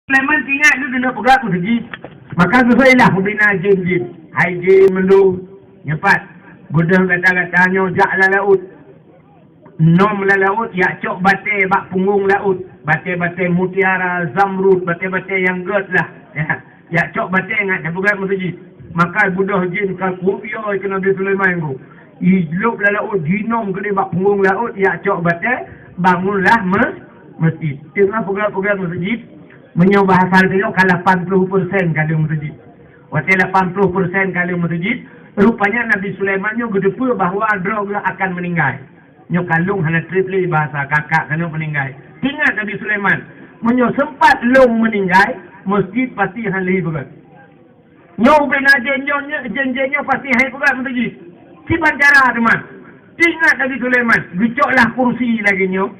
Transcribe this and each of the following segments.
Sulaiman ingat tu nak pegang aku segi. Maka susailah membina jin-jin. Hai jin mendung. Nyepat. Gudang kata-katanya jak la laut. Nom la laut. Ya cok batai bak punggung laut. Batai-batai mutiara, zamrud. Batai-batai yang gerd lah. Ya cok batai ingat. Dia pegang aku segi. Maka budak jin kalkubiya ke Nabi Sulaiman tu. Hidup la laut. Jinom ke dia bak punggung laut. Ya cok batai. Bangunlah masjid. Tengah pegang masjid. Menyoba hafal dia kalau 80% kali masjid. Waktu 80% kali masjid, rupanya Nabi Sulaiman nyo gedepa bahawa droga akan meninggal. Nyo kalung hana tripli bahasa kakak kena meninggal. Ingat Nabi Sulaiman, menyo sempat long meninggal, masjid pasti han lehi berat. Nyo bina jenjenyo pasti hai berat masjid. Si bancara teman. Ingat Nabi Sulaiman, gecoklah kursi lagi nyo.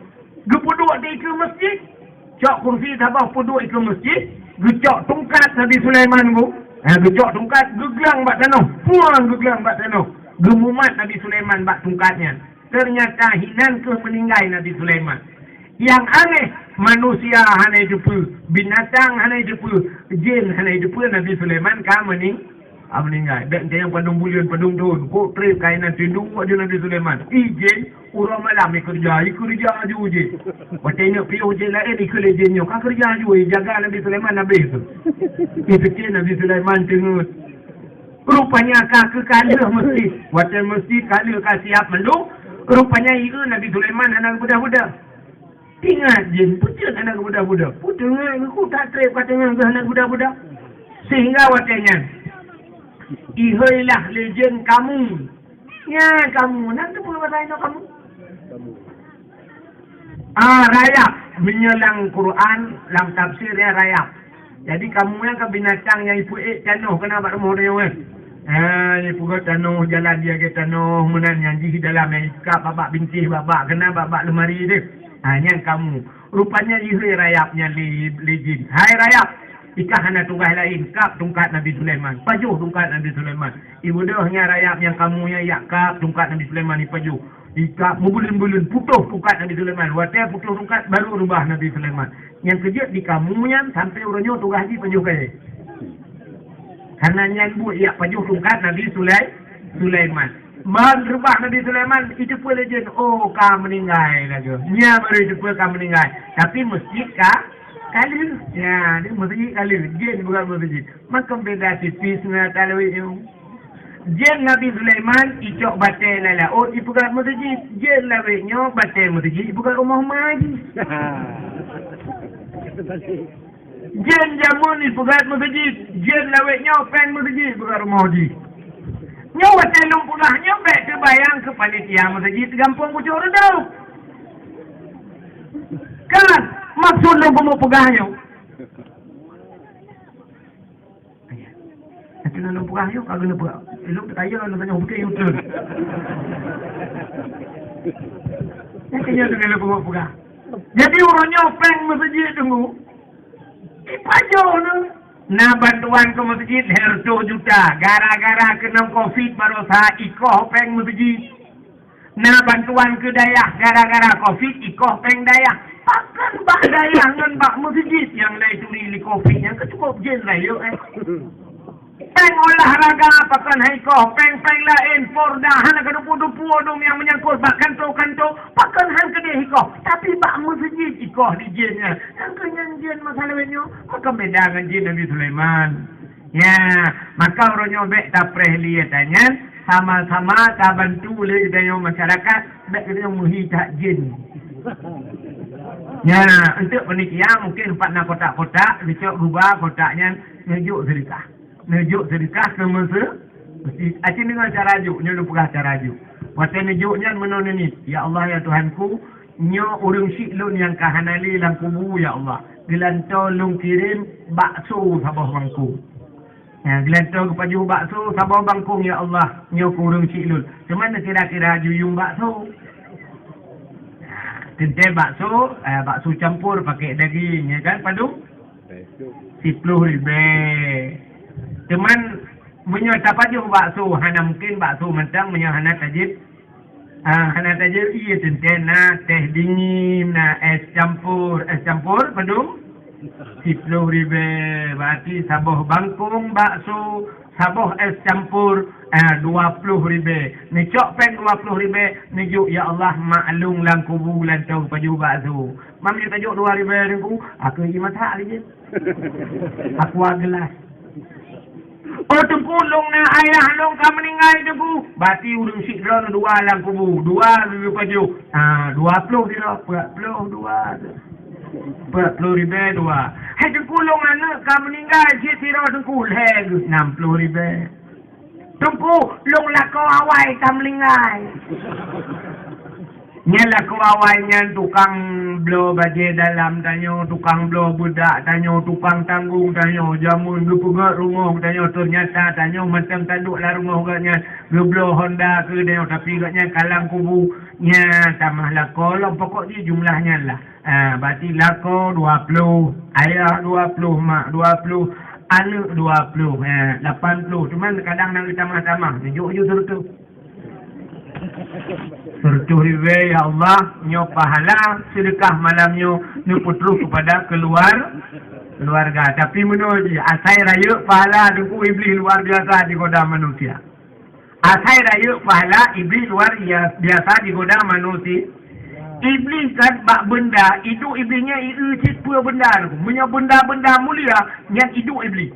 Gepuduk di ke masjid. Cok kursi tabah puduk ke masjid. Gecok tungkat Nabi Sulaiman ku. Gecok tungkat. Geglang bak tanah. Puang geglang bak tanah. Gemumat Nabi Sulaiman bak tungkatnya. Ternyata hinan ke meninggal Nabi Sulaiman. Yang aneh. Manusia hanya jumpa. Binatang hanya jumpa. Jin hanya jumpa Nabi Sulaiman. Meninggal. Dan yang pandung bulian, pandung tahun. Kok trip kainan tindung wajah Nabi Sulaiman. Ijin, orang malam kerja aja ujin. Waktu ini pergi ujin lain, ikut ijinnya. Kan kerja aja, jaga Nabi Sulaiman habis tu. Itu Nabi Sulaiman tengok. Rupanya kakak kalah masjid. Waktu masjid kalah siap mendung. Rupanya itu Nabi Sulaiman anak budak-budak. Ingat jin, pucuk anak budak-budak. Pucuk aku tak trip katanya anak budak-budak. Sehingga waktunya. Ihailah legend kamu. Ya kamu. Nanti pun berlain kamu. Rayap. Menyelang Quran. Dalam tafsir ya rayap. Jadi kamu yang ke binatang yang ibu tanuh. Kenapa rumah dia kan? Ibu ke tanuh. Jalan dia ke tanuh. Menan yang di dalam yang ikat. Babak bintih babak. Kena babak lemari dia. Yang kamu. Rupanya ihai rayapnya legend. Hai rayap. Ikah hana tugas lain. Kap tungkat Nabi Sulaiman. Pajuh tungkat Nabi Sulaiman. Ibu dahnya rayap yang kamu yang kap tungkat Nabi Sulaiman ni pajuh. Ikap membulun-bulun. Putuh tungkat Nabi Sulaiman. Waktu putuh tungkat baru rubah Nabi Sulaiman. Yang kejut di kamu yang sampai orangnya tugas di pajuh kaya. Karena yang buat ia pajuh tungkat Nabi Sulaiman. Rubah Nabi Sulaiman. Itu pun legend. Oh kau meninggal lagi. Nya baru itu pun kau meninggal. Tapi masjid kah? Kalir. Ya, dia masjid kalir. Jin bukan masjid. Maka beda tipis dengan talawih itu. Jin Nabi Sulaiman, icok batai lala. Oh, ibu bukan masjid. Jin lawihnya batai masjid. Ibu bukan rumah maji. Jin jamun, ibu bukan masjid. Jin lawihnya pen masjid. Bukan rumah maji. Nyo batai lumpulahnya baik terbayang ke panitia masjid. Gampang kucur dah. Kan? Maksud lo mau pegahnya. Nanti lo pegahnya kalau lo pegah. Lo kaya lo tanya bukan YouTube. Nanti dia lo pegah. Jadi orangnya peng masjid tunggu. Ipajo lo. Nah bantuan ke masjid herto juta. Gara-gara kena COVID baru saya ikoh peng masjid. Nah bantuan ke dayah. Gara-gara COVID ikoh peng dayah. Akan bak dayangan bak masjid yang lain turi li kopi yang kecukup jen lah yuk Peng olahraga pakan haikoh, peng lain pordahan akan dupu-dupu odom yang menyangkut bak kanto-kanto pakan han kena hikoh. Tapi bak masjid ikoh di jennya. Yang kenyan jen masalahnya maka beda dengan jen Nabi Sulaiman. Ya, maka orangnya bek tak perlihatannya sama-sama tak bantu oleh daya masyarakat bek kita menghijak jen. Ya, untuk penitia mungkin 4 kotak-kotak, dicok rubah kotaknya ngejuk sedekah. Ngejuk sedekah ke masjid. Acing dengan cara juk, nyo lupa cara juk. Waktu ngejuknya menon ini, ya Allah ya Tuhanku, nyo urung siklun yang kahanali lang kubu ya Allah. Gelanto lung kirim bakso sabah bangku. Ya, gelanto kepaju bakso sabah bangkung ya Allah, nyo urung siklun. Cuman kira-kira juyung bakso. Tentu bakso campur pakai daging, ya kan Padu? 10 ribu. Cuman menyata padu bakso, hana mungkin bakso mentang menyahana tajib. Hana tajib iya tentu na teh dingin, na es campur Padu. 10.000 berarti saboh bangkung bakso, saboh es campur 20.000. Ni cok pen 20.000 ni juk ya Allah maklum lang kubu lan tau paju bakso. Mam ni tajuk 2.000 ni ku, aku pergi masak je. Aku gelas. Oh tengku long na ayah long ka meninggal tengku. Berarti urang sik drone 2 lang kubu. 2 lebih paju. 20 dia 42. 40.000 2. Hai tengku long anak ka meninggal sik sira tengku leg 60.000. Tengku long la kau awai ka meninggal. Nyala ko awalnya tukang blow baje dalam tanyo, tukang blow budak tanyo, tukang tanggung tanyo, jamun gepegat rumah tanyo, ternyata tanyo macam tanduk lah rumah katnya, blow Honda ke tanyo, tapi katnya kalang kubu nya tamah lako, pokok dia jumlahnya lah. Berarti lako 20, ayah 20, mak 20, anak 20, 80, cuman kadang nak tambah-tambah, tunjuk-tunjuk suruh tu. Bertuhiwe ya Allah nyo pahala sedekah malamnya nyo putru kepada keluarga. Tapi menurut asai raya pahala dengku iblis luar biasa di goda manusia. Asai raya pahala iblis luar biasa di goda manusia. Iblis kan bak benda itu iblisnya itu cipu benda tu. Punya benda-benda mulia yang itu iblis.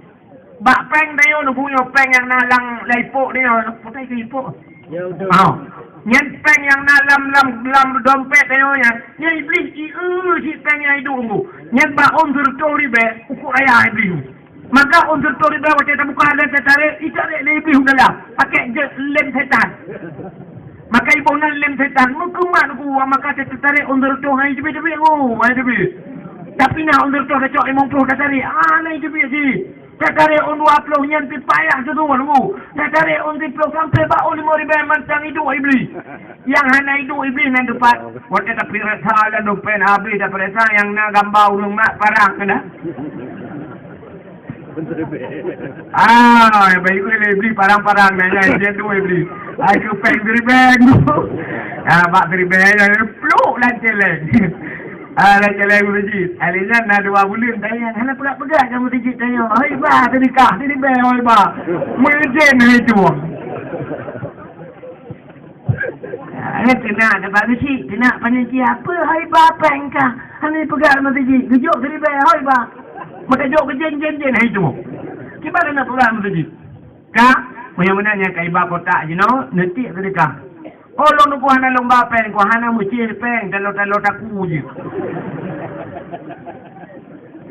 Bak peng dayo nu punya peng yang nalang laipok dia. Putai ke ipok. Ya betul. Yang peng yang dalam dompet tanya, yang iblis si pengnya itu umbu. Yang ba unsur toribe ukur ayah iblis. Maka unsur toribe macam kita buka dan tarik, ditarik iblis dalam. Pakai lem setan. Maka ibu nak lem setan, mukumat ku maka tarik unsur tu hai jebi-jebi hai jebi. Tapi nak unsur tu kacau 50 tarik. Nah jebi si. Saya tarik on 20 yang payah tu dulu. Saya tarik on 10 sampai bau 5.000 macam itu iblis. Yang hanya itu iblis yang dapat. Waktu tapi rasa dan dopen habis dapat rasa yang nak gambar urang mak parang kena. Baik iblis parang-parang nanya dia tu iblis. Aku peng diri bag. Bak diri bag yang peluk lanceleng. Lanceleng masjid. Alina nak 2 bulan tanya. Hana pula pegang kamu masjid tanya. Hai ba terikah diri bag hai ba. Mejen hai tu. Kena dapat masjid. Kena panitia apa hai ba peng kah. Hana pegang masjid. Gejuk diri bag hai ba. Maka jok jen hai tu. Gimana nak pegang masjid? Kah? Punya menanya ke iba kotak je no. Netik terikah. Oh, lo nak hana lomba peng, ko hana mucil peng, talo-talo taku je.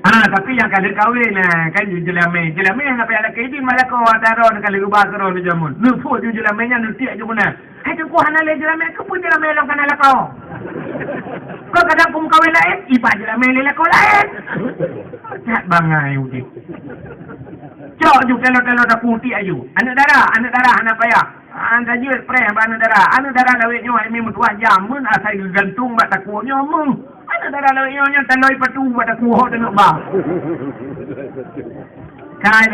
Tapi yang kali kahwin kan jelame yang apa ada kaidin malah kau ataron kali rubah keron jamun. Nufu ju jelamenya nutik je mana. Hai tu ko hana le jelame ke pun jelame long kana kau. Kau kadang pun kahwin lain, iba jelame le kau lain. Tak bangai udik. Cok ju talo-talo taku ti aju. Anak darah hana payah. Anda je preh anak darah lawetnya ini mutuah jamun asal gantung bat takutnya mung. Anak darah lawetnya nya tanoi patu bat takut tengok ba. Kai.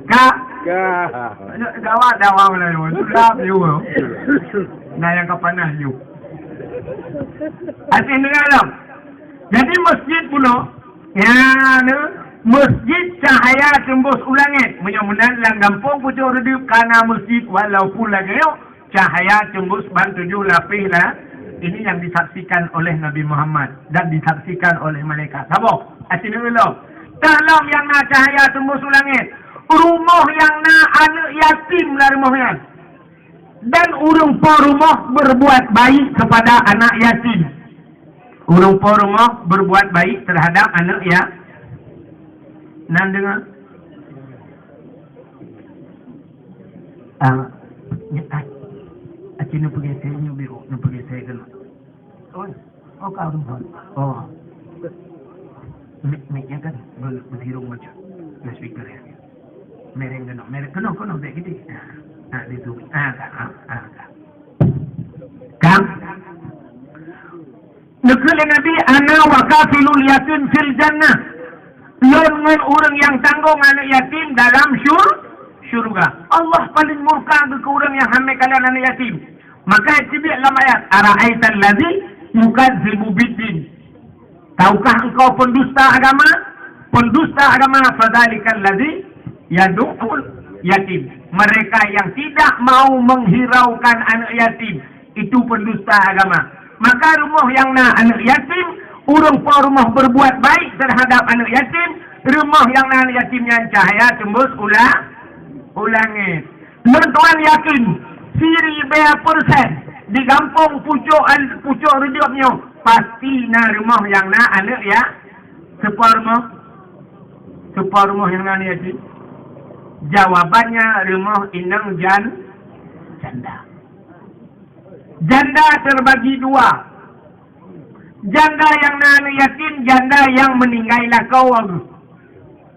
Ka. Gawat dawa mana yo. Sudah yo. Nah yang kapanah yo. Asin dengar. Jadi masjid pula ya masjid cahaya tembus ulangit. Mudah-mudahan lang gampang pucuk redup karena masjid walaupun lagi cahaya tembus ban 7 lapis lah. Ini yang disaksikan oleh Nabi Muhammad dan disaksikan oleh malaikat. Sabar. Asin dulu. Dalam yang nak cahaya tembus ulangit. Rumah yang nak anak yatim lah rumahnya. Dan urang po rumah berbuat baik kepada anak yatim. Urang po rumah berbuat baik terhadap anak ya. Nan dengar? Acik nak pergi saya ni biru, nak pergi saya kena. Oh kau rumah. Oh. Mic-nya kan berhirung macam. Nah speaker ya. Mereng kena baik gitu. Di tu. Kam. Nakul Nabi ana wa kafilul yatim fil jannah. Dengan orang yang tanggung anak yatim dalam syurga. Allah paling murka ke orang yang hamil kalian anak yatim. Maka disebut dalam ayat, ara'aital ladzi yukadzibu biddin. Tahukah engkau pendusta agama? Pendusta agama, fadzalikal ladzi yad'ul yatim. Mereka yang tidak mau menghiraukan anak yatim, itu pendusta agama. Maka rumah yang na anak yatim, urang pa rumah berbuat baik terhadap anak yatim, rumah yang na anak yatimnya cahaya tembus ulangit. Tuan yakin, siri bea persen di kampung pucuk rejoknya, pasti na rumah yang na anak ya, separ rumah yang na anak yatim. Jawabannya rumah inang janda. Janda terbagi dua. Janda yang anak yatim, janda yang meninggal lakau.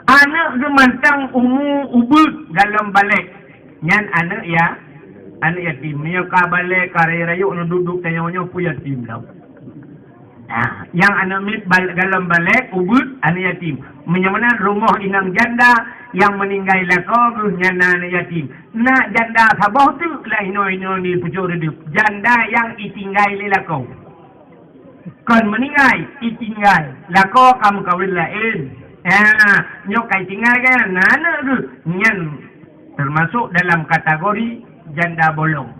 Anak gemantang ubud dalam balik. Nyan anak ya, anak yatim. Nyo ka balik karayuk no duduk tanya-tanya pu yatim tau. Nah, yang anak mit dalam balik ubud anak yatim. Menyamana rumah inang janda yang meninggal lakau nyana anak yatim. Nak janda sabah tu lah ino ni pucuk redup. Janda yang itinggal lakau. Kon meninggal itinggal lakau kamu kawin lain. Nyok kai tinggal kan anak tu nyan termasuk dalam kategori janda bolong.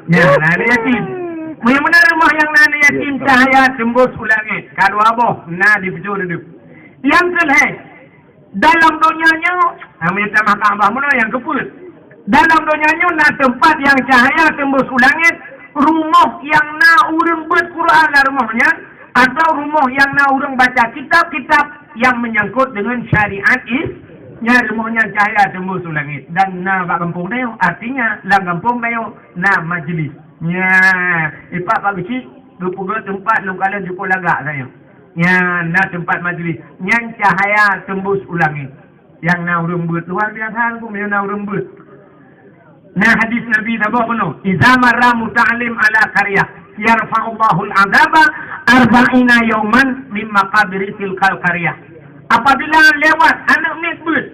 Ya, anak yatim. Bagaimana rumah yang anak yatim cahaya tembus ulangit. Kalau aboh, na di pucuk redup. Yang kelih, dalam dunianya, minta makan abah mana yang kepul. Dalam dunianya, na tempat yang cahaya tembus ulangit, rumah yang na urang buat Quran lah rumahnya, atau rumah yang na urang baca kitab-kitab yang menyangkut dengan syariat nya rumahnya cahaya tembus ulangit. Dan na bak kampung dayo, artinya lang kampung dayo na majlis. Ya, ipak pak kecil, lupa tempat lu kalian jumpa lagak saya. Ya, na tempat majlis. Yang cahaya tembus ulangit. Yang na urang buat luar biasa pun yang na urang buat. Nah hadis Nabi tabah penuh. Iza marra muta'alim ala qaryah yarfa'ullahu al-'adaba arba'ina yawman min maqabiri tilkal qaryah. Apabila lewat anak mitbut,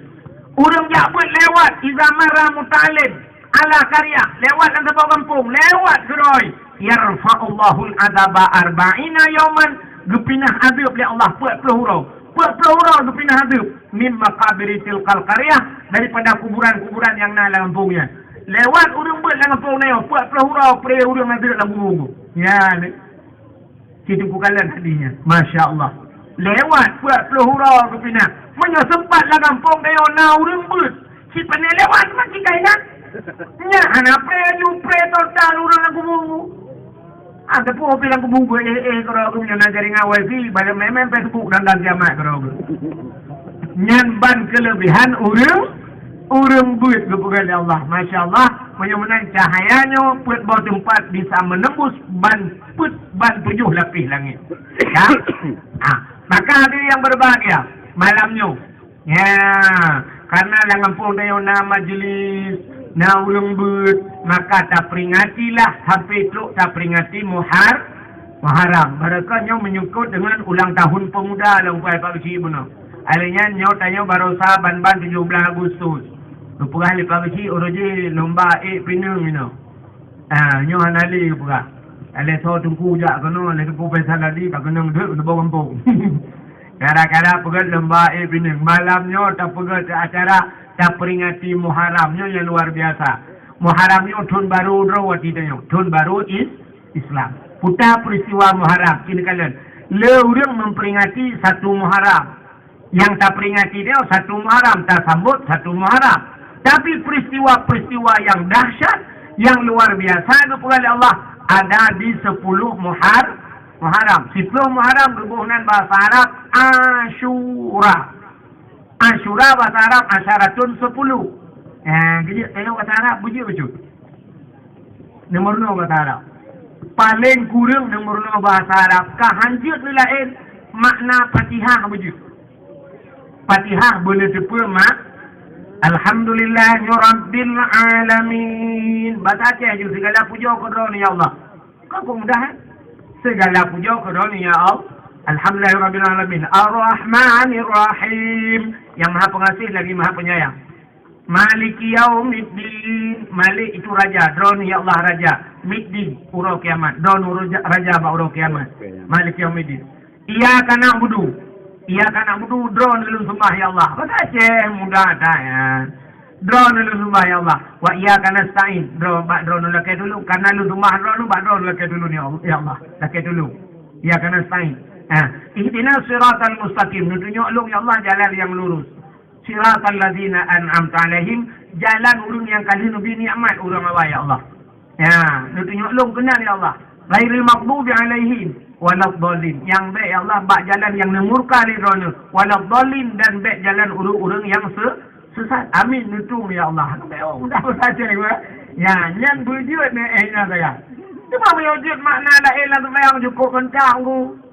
urang jakbut lewat iza marra muta'alim ala qaryah, lewat dan sebuah kampung, lewat geroi. Yarfa'ullahu al-'adaba arba'ina yawman, gepinah adab oleh Allah 40 hurau. 40 hurau gepinah adab min maqabiri tilkal qaryah, daripada kuburan-kuburan yang na dalam kampungnya. Lewat urang buat dalam kampung ni, 40 hurau pre urang adab dalam bumbu. Ya, ni. Kita bukanlah hadinya. Masya Allah. Lewat 40 hurau gepinah. Menyo sempat dalam kampung ni na urang buat. Si pandai lewat macam kainan. Nya anak pre total urang aku bumbu. Ada pun bilang aku bumbu kalau aku punya jaring awal sih pada memang Facebook dan kiamat kalau aku. Nyan ban kelebihan urang buat kepada Allah. Masya Allah, menyamakan cahayanya buat bawah tempat bisa menembus ban 7 lapis langit. Ya? Maka hadirin yang berbahagia malamnya. Ya, karena dalam kampung dia nama majlis na urang buat, maka tak peringatilah hampir tu tak peringati Muharram. Mereka nyo menyangkut dengan ulang tahun pemuda dalam Pak Besi benar. Alanya nyo tanya barosa ban 17 Agustus. Lupa kali Pak Besi oroji lomba pinung mino. Nyo hanali lupa. Ale so tungku jak kono le tungku pesa lagi tak kena duduk di bawah kampung. Kadang-kadang pegat lomba pinung. Malamnya tak pegat acara tak peringati Muharramnya yang luar biasa. Muharramnya tahun baru rawati tanya. Tahun baru Islam. Putar peristiwa Muharram. Kini kalian. Le orang memperingati 1 Muharram. Yang tak peringati dia 1 Muharram. Tak sambut 1 Muharram. Tapi peristiwa-peristiwa yang dahsyat, yang luar biasa kepada Allah ada di 10 Muharram. 10 Muharram berhubungan bahasa Arab Ashura. Ashura bahasa Arab Asyaratun 10. Jadi tengok bahasa Arab bujur. Nomor 0 bahasa Arab. Paling kurang nomor 0 bahasa Arab. Kahanjut ni lain makna Fatihah bujur. Fatihah boleh depa Alhamdulillah Rabbil Alamin. Bahasa Aceh je segala puja kepada ni ya Allah. Kau pun mudah segala puja kepada ni ya Allah. Alhamdulillah Rabbil Alamin. Ar-Rahmanir Rahim. Yang maha pengasih lagi maha penyayang. Maliki yaumiddin. Malik itu raja, Dron ya Allah raja. Middin urau kiamat. Dron raja ba urau kiamat. Maliki yaumiddin. Iyyaka na'budu. Iyyaka na'budu Dron lu sembah ya Allah. Baca mudah dah ya. Dron lu sembah ya Allah. Wa iyyaka nasta'in. Dron lu lakai dulu karena lu sembah Dron lu ba Dron lakai dulu ni ya Allah. Lakai dulu. Iyyaka nasta'in. Ihdinas siratal mustaqim. Tunjuk lu ya Allah jalan yang lurus. Siratal ladzina an'amta alaihim, jalan urang yang kali nabi nikmat urang Allah ya Allah. Ya, tunjuk long kenal ya Allah. Ghairil maghdubi alaihim waladhdallin. Yang baik ya Allah bak jalan yang murka ridhonya, waladhdallin dan baik jalan urang yang sesat. Amin nutung ya Allah. Mudah saja ya, nyan bujud ni saya. Cuma wujud makna la ilaha illallah yang cukup kencang tu.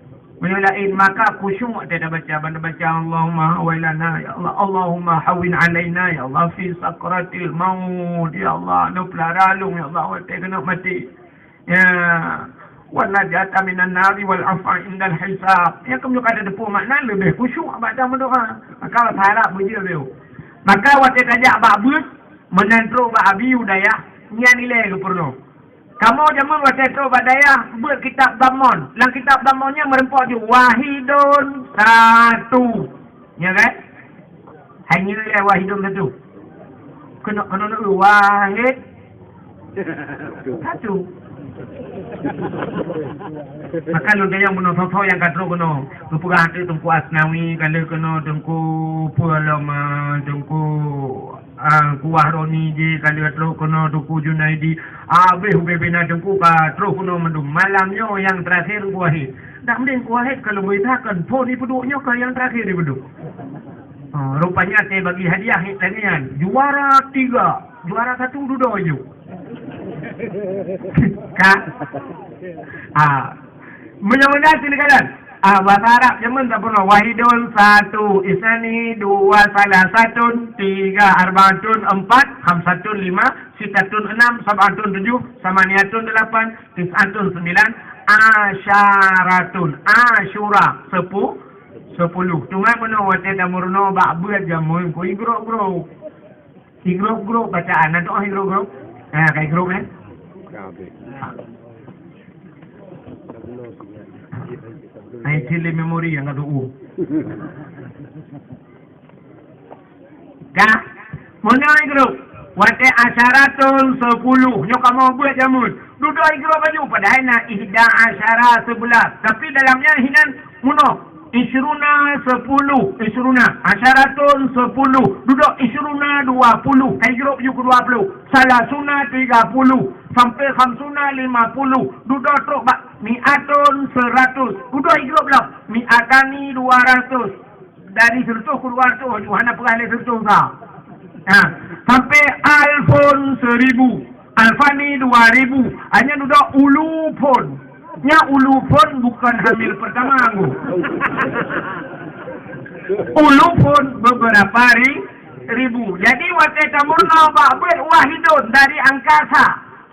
Menyulain maka khusyuk dia baca Allahumma hawailana ya Allah, Allahumma hawin alaina ya Allah fi sakratil maut ya Allah, nu pelaralung ya Allah wate kena mati ya wa najata minan nari wal afa indal hisab. Ya kamu ada depu makna lebih khusyuk baca mendoa maka harap bujur dia maka wate kajak babut menantro ba abi udaya nya nilai ke perlu. Kamu jaman wateto badaya buat kitab Damon. Lang kitab Damonnya merempok je wahidun satu. Ya kan? Hanya ya wahidun satu. Kena wahid satu. Maka lu dia yang bunuh soto yang katro kono. Lupa hati tungku Asnawi kalau kono tungku Pulama tungku kuah Roni je kalau katro kono tungku Junaidi. Abeh bebena tungku katro kono mendung malamnya yang terakhir kuahid. Tak mending kuahid kalau beritakan pun ni peduknya ke yang terakhir ni peduk. Rupanya saya bagi hadiah tanian. Juara 3, juara 1 duduk je. Kak, mudah-mudahan sini kalian. Bahasa Arab zaman tak pernah. Wahidun satu, isani dua, salah satun, tiga, arbaatun empat, khamsatun lima, sitatun enam, sab'atun tujuh, samaniatun delapan, tis'atun sembilan, asyaratun, asyura sepuluh. Tunggu penuh wate tamurno ba'buat jamun ko igro-gro. Igro-gro bacaan. Nanti igro-gro. Kayak igro kan? Ay chile memori yang ada Ka? Muna igro. Wate asyaratun 10. Nyo kamu buat jamun. Duduk igro baju padahal na ihda asyara 11. Tapi dalamnya hinan muno. Isruna 10, isruna asyaratun 10, duduk isruna 20, kaigro juga 20, salasuna 30, sampai khamsuna 50, duduk truk mi'atun 100, duduk igro belum, mi'atani 200, dari 100 ke 200, Yohana perahli 100 sah. Sampai alfun 1000, alfani 2000, hanya duduk ulupun. Nya ulu pun bukan hamil pertama aku. Ulu pun beberapa ribu. Jadi waktu tamurna ba'bud wahidun dari angkasa.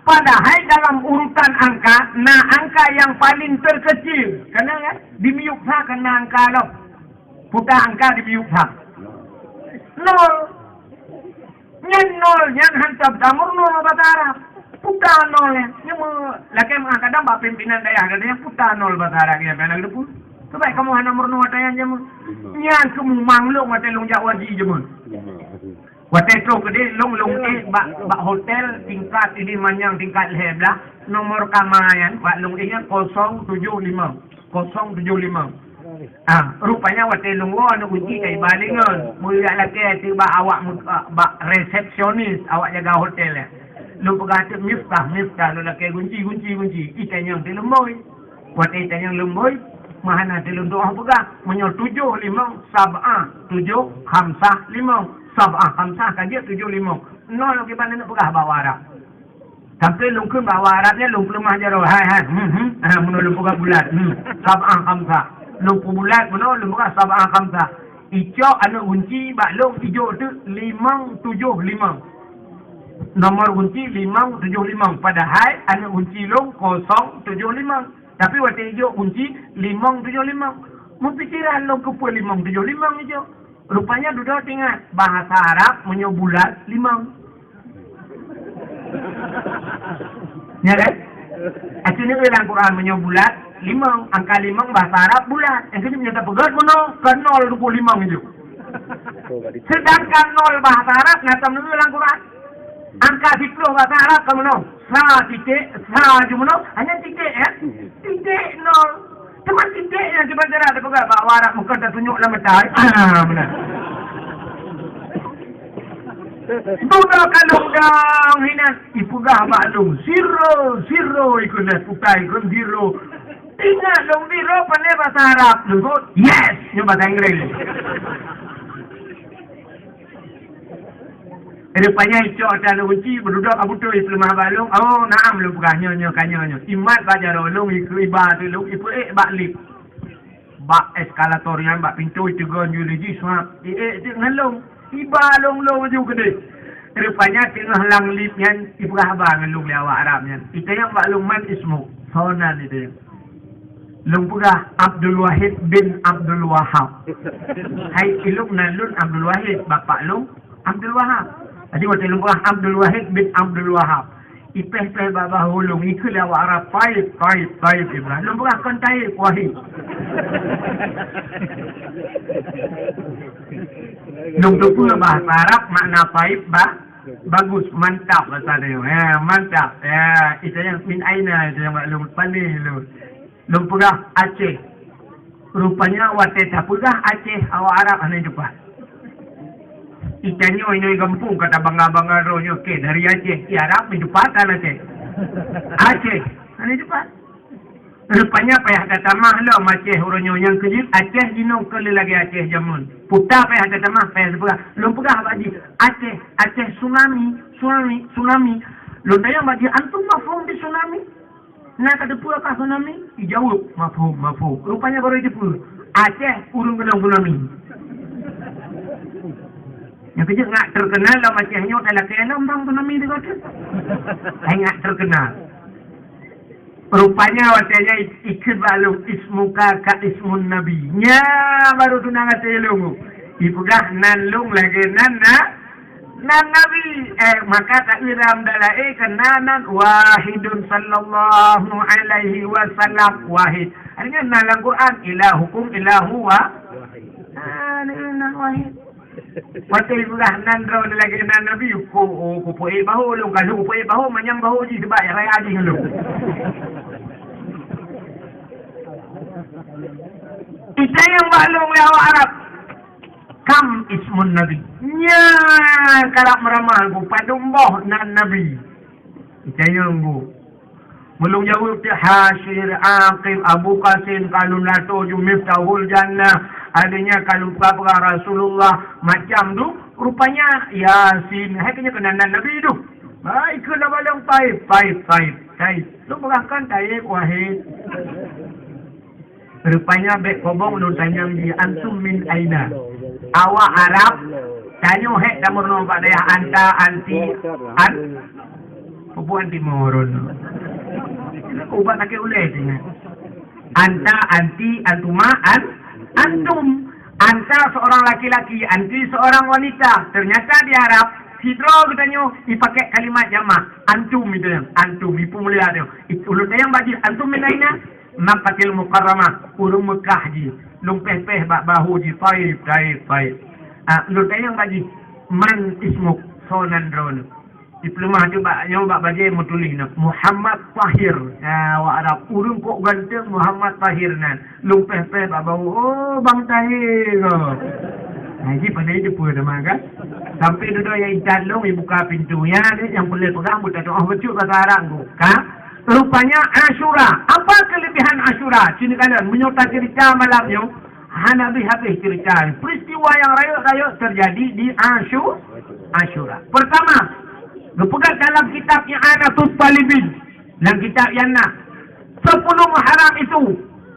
Padahal dalam urutan angka, angka yang paling terkecil. Karena kan dimiuksa kena angka lo. Putar angka dimiuksa. 0. Nyan 0 yang hantar tamurna bahasa Arab. Putar 0 ya. Laki kadang bak pimpinan daerah katanya putar 0 bahasa Arab ya. Penang depu. Sebab kamu hana murnu watayan jamun. Nyan kamu manglung watai long jak waji jamun. Watai tro kede long bak hotel tingkat ini manyang tingkat leblah. Nomor kamayan bak long nya 075. 075. Rupanya watai long anu kunci kai balingan. Mulia laki tiba awak bak resepsionis awak jaga hotel ya. Lu pegatik miftah lu nak kunci. Ikan yang dilemboi. Buat ikan yang lemboi. Mahana dilem doa pegang. Menyol 7, 5, sab'ah. 7, khamsah, 5. Sab'ah, khamsah. Kan dia 7, 5. Nol lagi pandai nak pegang bawa Arab. Sampai lu ke bawa Arabnya lu lemah jaro. Hai. Menol lu pegang bulat. Sab'ah, khamsah. Lu bulat menol lu pegang sab'ah, khamsah. Icok anak kunci bak lu hijau tu 5, 7, 5. Nomor kunci 575. Padahal anak kunci long 075. Tapi waktu hijau kunci 575. Mempikiran long ke 575 hijau. Rupanya duduk ingat bahasa Arab menyobulat limang. Ya kan? Akhirnya dalam Quran menyobulat limang, angka limang bahasa Arab bulat. Yang ini menyata pegat mana? Ke 0,25 itu. Sedangkan 0 bahasa Arab ngatam dulu dalam Quran. Angka 10 bahasa Arab ke mana? Sa jumlah hanya titik ya. Titik 0. Cuma titik yang kita cara ada pegat bahasa Arab muka tak tunjuklah matahari. Benar. Sudah kalau dang hinan ipugah maklum zero ikut dah pukai ikut zero. Ingat dong zero pandai bahasa Arab lembut yes ni bahasa Inggeris. Rupanya itu ada kunci berduduk abu tu Islam balung. Oh naam lu pugah nyonya. Imat baca rolong ikut ibadah lu ikut balik. Bak eskalator yang bak pintu itu gon yuleji suap. Ngalong. Iba long juga deh. Rupanya tengah lang lip yan, ibu abang long lewat Arab yan. Itu yang bak long man ismu, sonan itu. Long pugah Abdul Wahid bin Abdul Wahab. Hai iluk nalun Abdul Wahid, bapak long Abdul Wahab. Jadi waktu long pugah Abdul Wahid bin Abdul Wahab. Ipeh-peh babah hulung, ikut lewat Arab, taib, Ibrahim. Long pugah kan taib, Wahid. Nung pula bahasa Arab makna taib bagus, mantap bahasa dia. Mantap. Itu yang min aina itu yang maklum pandai lu. Nung pula Aceh. Rupanya wate tapugah Aceh awak Arab ane jumpa. Ikannya ini kampung kata bangga-bangga rohnya ke dari Aceh. Arab jumpa kan Aceh. Aceh ane jumpa. Rupanya payah kata mah lo Aceh orangnya yang kejip Aceh jinong kali lagi Aceh jamun. Putar payah kata mah payah sepegah. Lo pegah baji Aceh tsunami. Lo tanya baji antum mafhum di tsunami. Nak kata pula kah tsunami? Dijawab mafhum. Rupanya baru itu pula Aceh urung kena tsunami. Yang kejip ngak terkenal lo Acehnya adalah kena bang tsunami di kota. Ngak terkenal. Rupanya watanya ikut balung ismuka ka ismun nabi. Nya baru tunang atelung. Ipugah nanlung lagi nan nabi. Maka tak iram dalai kenanan wahidun sallallahu alaihi wasallam wahid. Artinya dalam Quran ilahukum ilahu wahid. Wahid. Waktu ipugah nan raw lagi nan nabi ku puai bahu lu kalau ku puai bahu manyang bahu ji sebab raya ji lu. Kita yang maklum lewat Arab. Kam ismun Nabi. Nya kalak meramal ku padumboh nan Nabi. Kita yang ku. Belum jauh ke Hashir, Aqib, Abu Qasim, kalun lato Miftahul Jannah. Adanya kalun kapra Rasulullah macam tu. Rupanya Yasin. Haknya kena nan Nabi tu. Baik kena balong taib. Lu berahkan taib wahid. Rupanya bek kobong lu tanya dia antum min aina. Awak Arab tanya hek damur no pada anta anti Pupuan timurun. Ubat nak uleh dengan. Anta anti antuma antum. Anta seorang laki-laki, anti seorang wanita. Ternyata di Arab hidro katanya dipakai kalimat jamak. Antum itu yang antum ipu mulia dia. Ulun yang bagi antum min aina. Makkahil Mukarramah urung Mekah ji lumpeh-peh bak bahu ji taib lu tayang bagi man ismuk sonan drone diplomah tu bak yang bak bagi mutulih nak Muhammad Tahir wa Arab urung kok ganteng Muhammad Tahir nan lumpeh-peh bak bahu oh bang Tahir haji pandai je pun nama kan sampai duduk yang calong buka pintunya yang boleh pegang buta doa betul bahasa Arab tu kan. Rupanya Ashura. Apa kelebihan Ashura? Sini kalian menyerta cerita malamnya. Hanabi habis cerita. Peristiwa yang rayuk-rayuk terjadi di Ashura. Pertama, berpegang dalam kitabnya Anatul Talibin. Dalam kitab yang 10 Muharram itu.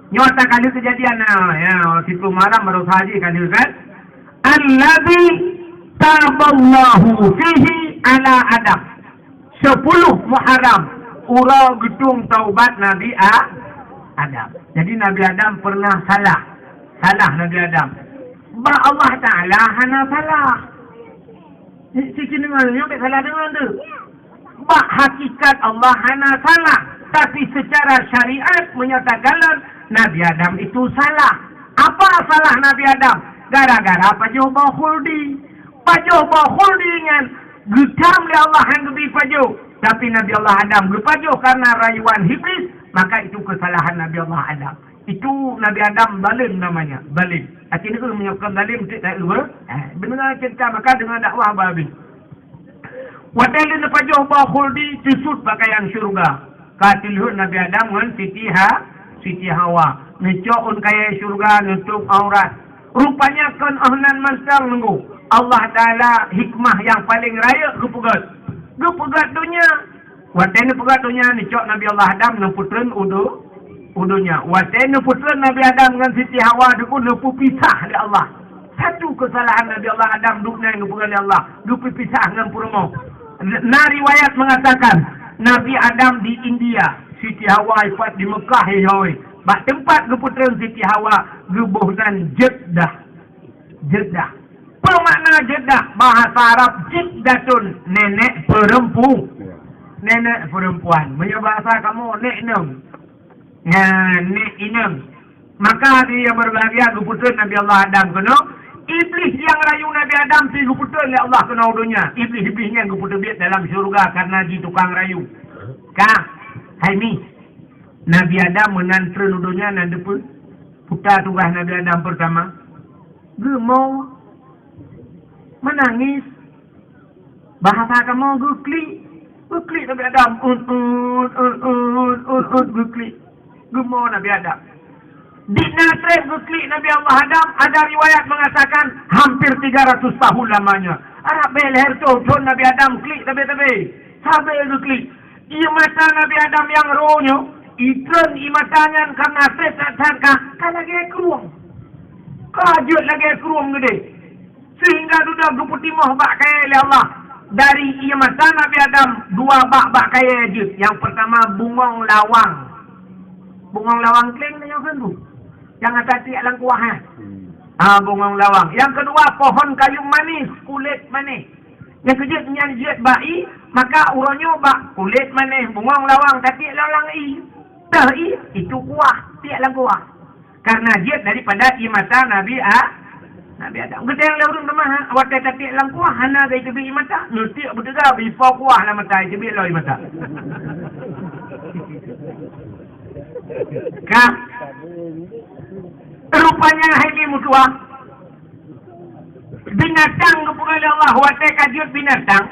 Nyata kali kejadian. Ya, 10 Muharram baru sahaja kali kan. Alladhi taballahu fihi ala Adam. 10 Muharram. Urau gedung taubat Nabi Adam. Jadi Nabi Adam pernah salah Nabi Adam. Ba Allah Ta'ala hana salah. Cici dengar ni, sampai salah dengar tu. Ba hakikat Allah hana salah. Tapi secara syariat menyatakan Nabi Adam itu salah. Apa salah Nabi Adam? Gara-gara pajuh bahuldi. Pajuh bahuldi dengan gedam li Allah yang lebih pajuh. Tapi Nabi Allah Adam berpajuh karena rayuan iblis. Maka itu kesalahan Nabi Allah Adam. Itu Nabi Adam zalim namanya. Zalim. Akhirnya itu menyebabkan zalim. Benar cerita maka dengan dakwah babi. Wadalin pajuh bahuldi tisut pakaian syurga. Katilhun Nabi Adam dengan Siti Hawa. Ngeco'un kaya syurga nutup aurat. Rupanya kan ahlan mansang nunggu. Allah Ta'ala hikmah yang paling raya kepugat. Kepugat dunia. Waten pegat dunia nicok Nabi Allah Adam nemputren udunya. Waten nemputren Nabi Adam dengan Siti Hawa dukun nempu pisah di Allah. Satu kesalahan Nabi Allah Adam duknya yang kepugat di Allah. Dupi pisah dengan purmo. Nah riwayat mengatakan Nabi Adam di India, Siti Hawa ifat di Mekah hoi. Bak tempat keputeren Siti Hawa gebuh dan Jeddah. Jeddah. Apa makna Jeddah? Bahasa Arab Jeddatun, nenek perempuan. Nenek perempuan. Punya bahasa kamu nek nem. Nek inem. Maka dia berbahagia keputeren Nabi Allah Adam kena. Iblis yang rayu Nabi Adam si guputun oleh Allah kena udunya. Iblis-iblisnya yang guputun biat dalam syurga karena di tukang rayu. Kah? Hai ni. Nabi Adam menantren udunya dan depan. Putar tugas Nabi Adam pertama. Gemau. Menangis. Bahasa kamu gukli. Gukli Nabi Adam. Gukli. Gemau Nabi Adam. Di Nasrib klik Nabi Allah Adam ada riwayat mengatakan hampir 300 tahun lamanya. Arab leher tu Nabi Adam klik tabi-tabi. Sampai klik. Ia mata Nabi Adam yang rohnya iklan imatanya karena setan kan lagi keruang. Kajut lagi keruang gede. Sehingga sudah 25 bak kaya oleh Allah. Dari ia mata Nabi Adam 2 bak kaya je. Yang pertama bungong lawang. Bungong lawang kling ni yang tu. Jangan tadi alang kuah. Bungong lawang. Yang kedua, pohon kayu manis. Kulit manis. Yang kejut nyanjut bayi. Maka uronyo bak. Kulit manis. Bungong lawang. Tapi lalang i. Dah i. Itu kuah. Tiak lang kuah. Karena jit daripada imata Nabi Nabi Adam. Kita yang laurun rumah. Awak tadi lang kuah. Hana gaya tebi imata. Nutik berdega. Bifau kuah lah mata. Tebi lah imata. Kah? Rupanya hari mutua binatang kepada Allah watai kajut binatang.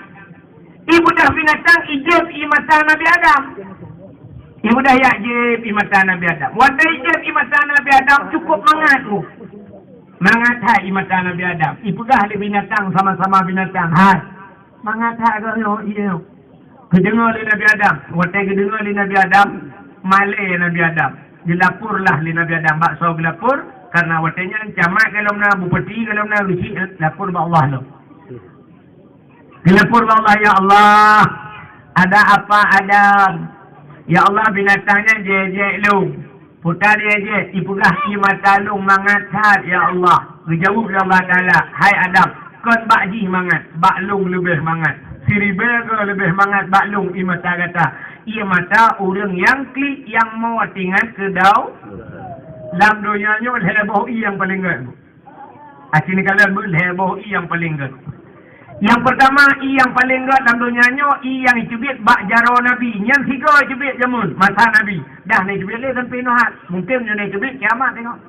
Ibu dah binatang ijib imata Nabi Adam. Ibu dah ijib imata Nabi Adam. Watai ijib imata Nabi Adam cukup mengatu. Mengata imata Nabi Adam. Ibu dah ada binatang sama-sama binatang. Mengata agaknya iya. Kedengar oleh Nabi Adam. Watai kedengar oleh Nabi Adam. Malay Nabi Adam. Dilapurlah li Nabi Adam bakso dilapur karena watanya camat kalau na bupati kalau na rusi lapor ba Allah lo. Dilapor ba Allah, ya Allah. Ada apa Adam? Ya Allah binatangnya je lu. Putar je ipugah imata lu mangat ya Allah. Dijawab ya Allah Taala, hai Adam, kon bakji mangat, baklung lebih mangat. Siribe ke lebih mangat baklung imata kata. Ia mata orang yang klik yang mau tinggal ke dau. Dalam dunianya heboh yang paling gede. Asyik kalau heboh yang paling gede. Yang pertama yang paling gede dalam dunianya yang cubit bak jaro Nabi. Yang tiga cubit jamun masa Nabi. Dah ni cubit le sampai nohat. Mungkin ni cubit kiamat tengok.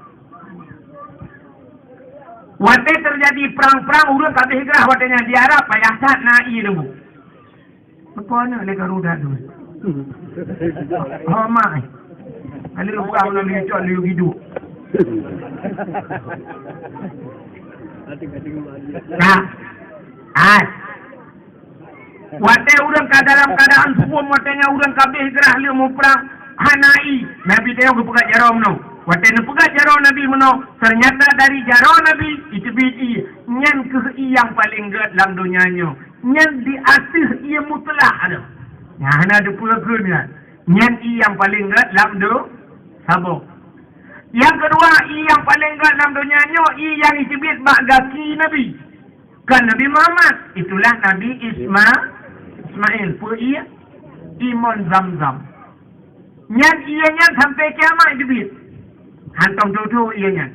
Waktu terjadi perang-perang urut habis hijrah waktunya di Arab payah sat nai dulu. Apa nak le garuda tu? Oh mai. Ani lupa nak licok liu hidup. Nah. Waktu urang ka dalam keadaan hukum waktunya urang kabeh hijrah liu mau perang hanai. Nabi tengok pegat jarum no. Waktu pegat jarum Nabi meno ternyata dari jarum Nabi itu biji nyan ke yang paling gede dalam dunianya. Nyan di atas ia mutlak ada. Nah, ada pula punya. Nyan yang paling berat dalam do sabuk. Yang kedua, yang paling kat dalam dunia nyo, yang disebut bagaki Nabi. Kan Nabi Muhammad, itulah Nabi Ismail. Ia Iman Zamzam. Nyan ianya sampai kiamat disebut. Hantam tu ianya.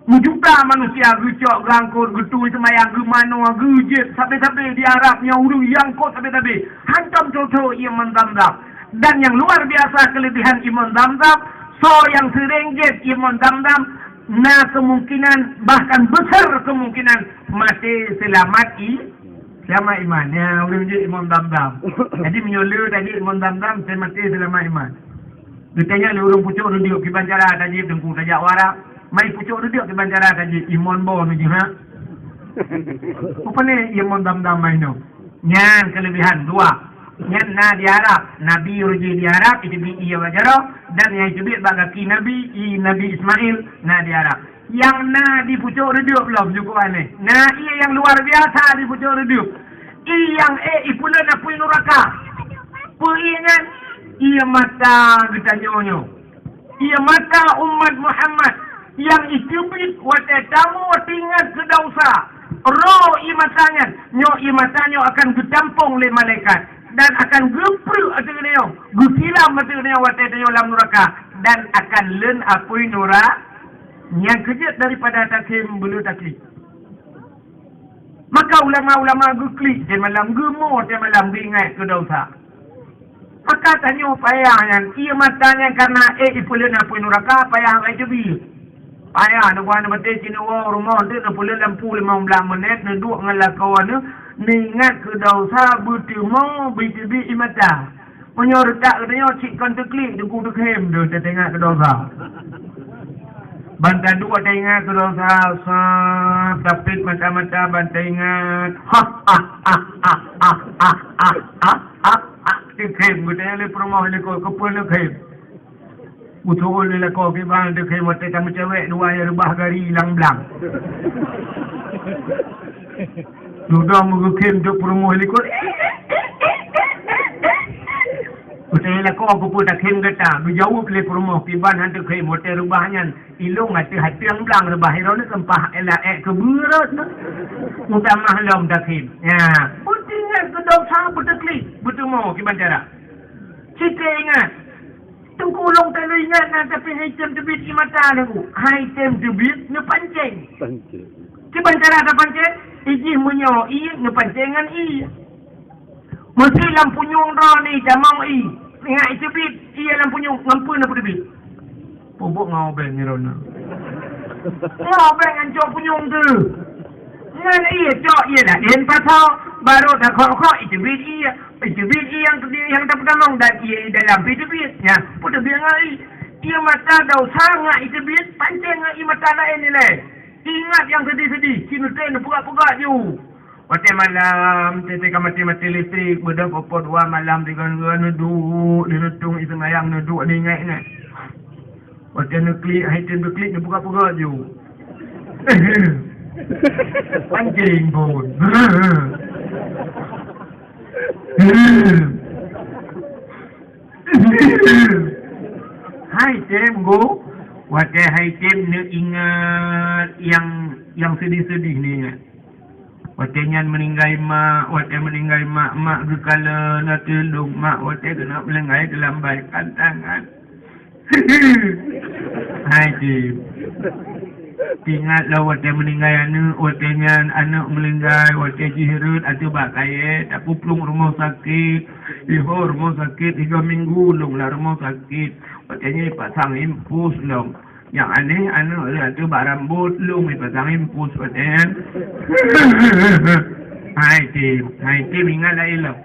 Juta manusia gecok gangkut getui semayang gemano gejet sampai-sampai di Arabnya urung yang kot sampai-sampai. Hantam tu Iman Zamzam. Dan yang luar biasa kelebihan Iman Zamzam, so yang serengget Iman Zamzam, nah kemungkinan bahkan besar kemungkinan mati selamat iman. Ya, boleh menjadi Iman Zamzam. Jadi menyola tadi Iman Zamzam saya mati selamat iman. Ditanya le urung pucuk duduk di bancara tadi tengku tajak warak. Mai pucuk duduk di bancara tadi iman bo ni ha. Apa ni Iman Zamzam mai no? Nyan kelebihan dua. Yang di Arab, Nabi Ruji di Arab, itu ia wajarah, dan yang itu bagaki Nabi Ismail, di Arab. Yang di pucuk redup belum cukup aneh. Ia yang luar biasa di pucuk redup. Yang ipulan apui nuraka. Puingan, ia mata getanyonyo. Ia mata umat Muhammad. Yang itu wate tamu tinggal sedausa. Roh imatanya, imatanya akan getampung oleh malaikat. Dan akan gepul atau neo, gusilam atau neo watai neo lam nuraka dan akan len apui nura yang kejut daripada takim bulu takli. Maka ulama-ulama gukli dia malam gemo dia malam bingai ke dosa. Maka tanya payah yang ia matanya karena ipulen apui nuraka payah ai jebi. Payah nak buat mati cina rumah tu nak pula lampu 15 minit nak duduk dengan kawan tu ningat ke dosa bertemu BTB imata. Menyor tak katanya cik konteklik tu kudu kem tu dia tengok ke dosa. Bantai dua tengok ke dosa tapit mata-mata bantai ingat. Kem kita le promo le ko kepul le kem. Betul ni lah kau kibang dia kaya mata kamu cewek dua yang rebah gari hilang belang. Sudah mengukim untuk promo helikot. Betul ni lah kau aku pun tak kem kata. Berjauh ke promo kibang hantu kaya mata rebahnya. Ilung hati yang belang rebah. Hero ni sempah elak keberat. Mudah mahlam tak kem. Ya. Betul ingat kedok sah betul klik. Betul mau kibang cara. Kita ingat. Tengkulung tak lu ingat nak tapi item tebit di mata aku. Item tebit ngepancing. Cuba cara ada pancing. Iji menyo i ngepancingan i. Mesti lampu nyung ro ni jamang i. Ingat tebit ia lampu nyung ngampun apa tebit. Pupuk ngau beng ni rona. Ngau beng ancok punyung tu. Ngan iya cok iya dah. Ien pasal baru dah kok tebit iya. Pitubit yang tak pertama dan ia dalam pitubit ya pitubit ngai ia mata dah sangat pitubit pancing ngai mata lain nilai ingat yang sedih-sedih kini ten pugak-pugak ju waktu malam ketika mati-mati listrik bedah popot 2 malam dengan duduk di nutung semayang duduk ni ingat ni waktu nuklik haitin nuklik ni pugak-pugak ju pancing pun Hai Tim go. Watai hai Tim ni ingat yang sedih-sedih ni. Watai nyan meninggal mak gekala nak tolong mak watai kena melengai kelambaikan tangan. Hai Tim. Ingatlah watai meninggal anak meninggal watai jihirut atau bakai tak puplung rumah sakit rumah sakit 3 minggu long lah rumah sakit watainya pasang impus long yang aneh anak atau bak rambut long pasang impus watai hai tim ingatlah ilang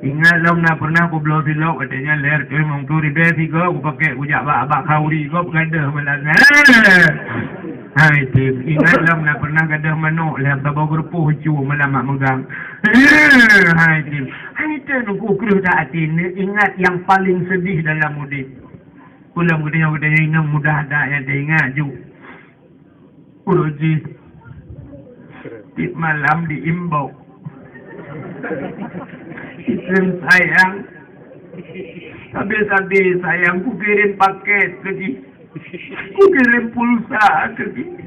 ingatlah nak pernah aku belau silok watainya leher tu memang tu ribe tiga aku pakai ujak bak kauri kau pengadah melanggar. Hai Tim, ingatlah nak pernah gadah manuk lihat bawa gerupuh cu melamak megang. Hai Tim, aku keluh tak hati ni ingat yang paling sedih dalam mudik. Pulang katanya ingat mudah tak yang dia ingat ju. Uruji. Tip malam diimbau. Isteri sayang. Habis sayang ku kirim paket lagi. Ku kirim pulsa ke dia.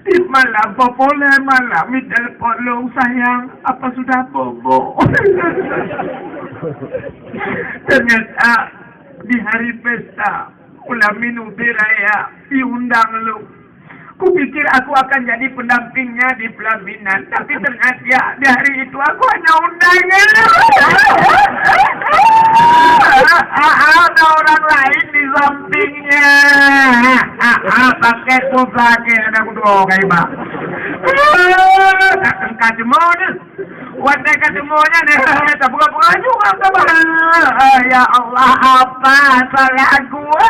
Di malam, boleh malam, minta tolong sayang, apa sudah bobo? Ternyata di hari pesta, ulah minum raya, diundang lu. Ku pikir aku akan jadi pendampingnya di pelaminan, tapi ternyata di hari itu aku hanya undangan. Ada orang lain di sampingnya. Pakai pakai ada kudu kayak bang. Tak semuanya. Wadah ketemunya nih, tak buka-buka juga sama. Ya Allah, apa salah gua?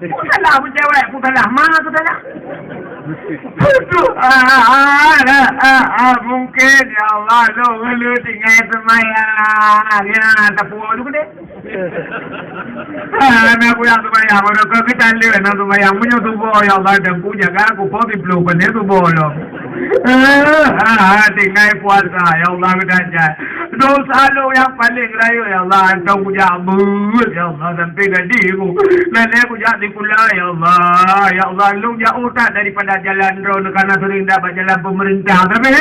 Salah aku cewek, aku salah mana aku salah? Mungkin ya Allah lu tinggal semayang ya tak puas juga deh. Aku yang semayang, orang kita lihat nak semayang punya tubuh ya Allah dan punya kan aku pasti belum punya tubuh lo. Tinggal puasa ya Allah kita dosa lo yang paling raya ya Allah engkau punya abud ya Allah sampai gadimu dan aku jadi pula ya Allah lu jauh tak daripada jalan road karena sering dapat jalan pemerintah tapi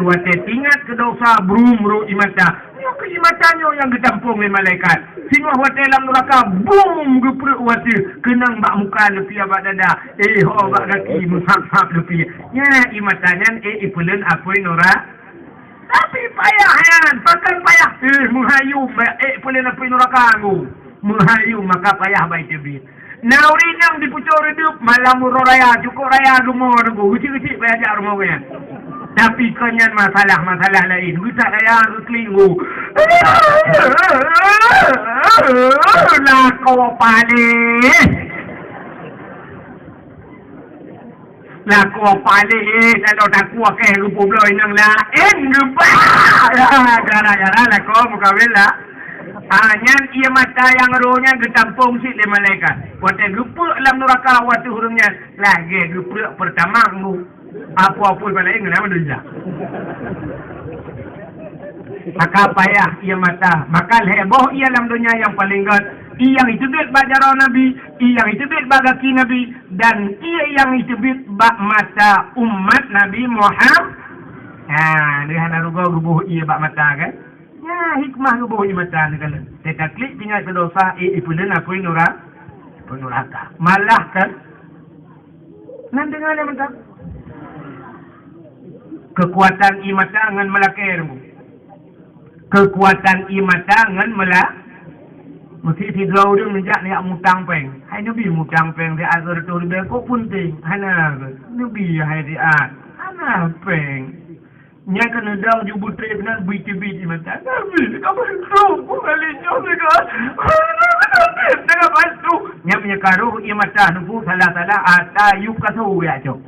buat ingat ke dosa brum imata ke imatanya yang ditampung oleh malaikat singah hotel dalam neraka boom geprek wati kenang bak muka lepi abak dada ho bak kaki musap lepi ya imatanya ipulen apoi nora tapi payah yan pakan payah menghayu pulen apoi neraka aku menghayu maka payah baik tebit naurin yang dipucur hidup malam raya cukup raya rumah aku kecil-kecil bayar rumah gue tapi kenyan masalah lain kita raya keliru lah kau paling lah kau paling kalau tak kuat ke rupa belah inang lain rupa gara-gara lah kau muka bela hanya ia mata yang rohnya getampung si le malaikat waktu gepuk dalam neraka waktu hurungnya lagi gepuk pertama mu apa-apa malaikat kenapa dunia maka payah ia mata maka heboh ia dalam dunia yang paling god ia yang itu bit bajarah Nabi ia yang itu bit bagaki Nabi dan ia yang itu bit bak mata umat Nabi Muhammad dia nak rubuh ia bak mata kan ya hikmah rubuh ia mata ni kan kita klik tinggal dosa ipulen aku neraka malah kan nan dengar dia mentah kekuatan imata dengan melakirmu kekuatan imata dengan mesti tidur dia menjak ni mutang peng hai nabi mutang peng dia azar tu dia kok penting hana nabi hai dia hana peng nya kena dang ju butre benar BTB imata nabi kamu tu kali jauh dekat dengan bantu nya punya karuh imata nubu salah ata yu katu ya cok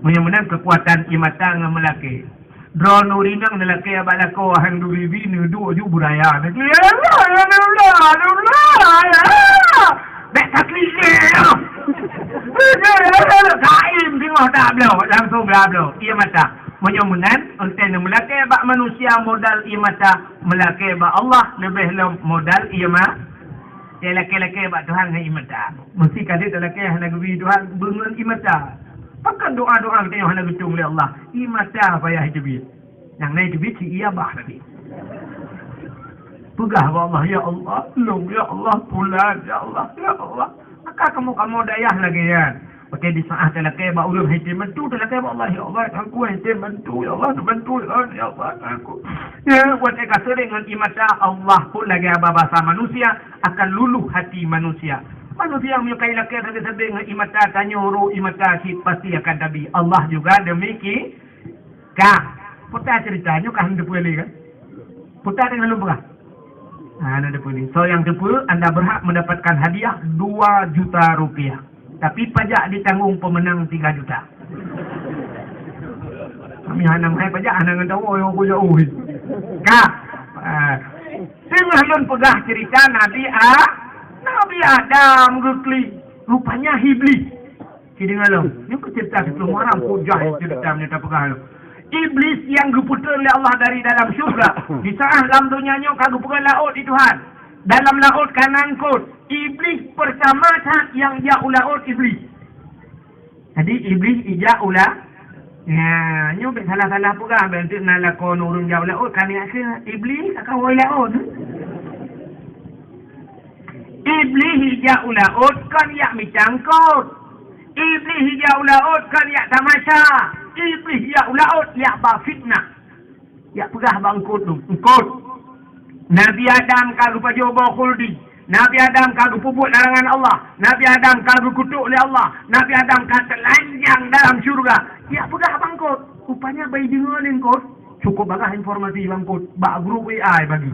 menyamakan kekuatan imata dengan melaki drone urinang lelaki abala ko hang du bibi ni du ju budaya ni Allah dak taklise kaim tengok tak belo langsung belo ia mata menyamakan enten melaki bak manusia modal ia mata melaki bak Allah lebih modal ia mah lelaki bak Tuhan ia mata mesti kali lelaki hang du Tuhan bungun ia mata pakan doa-doa kita yang hendak betul oleh Allah. Imata payah hidupit. Yang naik hidupit si ia bah tadi. Pegah Allah, ya Allah, long, ya Allah, pulan, ya Allah, ya Allah. Maka kamu dayah lagi ya. Okey di saat lelaki ba ulum hitim bantu lelaki ba Allah ya Allah aku hitim bantu ya Allah bantu ya Allah aku. Ya buat sering dengan imata Allah pun lagi bahasa manusia akan luluh hati manusia. Manusia yang menyukai laki sabi dengan imata tanyuru imata si pasti akan tabi. Allah juga demikian. Putar ceritanya kan hendak boleh kan? Putar dengan lupa. Anda boleh. So yang kedua anda berhak mendapatkan hadiah 2 juta rupiah. Tapi pajak ditanggung pemenang 3 juta. Kami hanam hai pajak hanam tahu yang aku jauh. Tengah lon pegah cerita Nabi Adam gekli rupanya iblis. Ki dengar lo. Ni ku cerita sebelum orang pujah cerita ni tak pegah lo. Iblis yang diputar oleh Allah dari dalam syurga. Di saat dalam dunianya kagak pukul laut di Tuhan. Dalam laut kanan kot. Iblis pertama tak yang jauh laut iblis. Jadi iblis ijak ulah. Ya, nyobek salah-salah pula. Bentuk nak lakon urung jauh laut. Kami akhir iblis akan woi laut. Iblis hijau laut kan yak micangkot. Iblis hijau laut kan yak tamasya. Iblis hijau laut yak fitnah. Yak pegah bangkut tu. Engkot. Nabi Adam kalau pajobo khuldi. Nabi Adam kalau pupuk larangan Allah. Nabi Adam kalau kutuk oleh Allah. Nabi Adam kalau telanjang dalam syurga. Yak pegah bangkut. Rupanya bayi dengar engkot. Cukup bagah informasi bangkut. Bak grup AI bagi.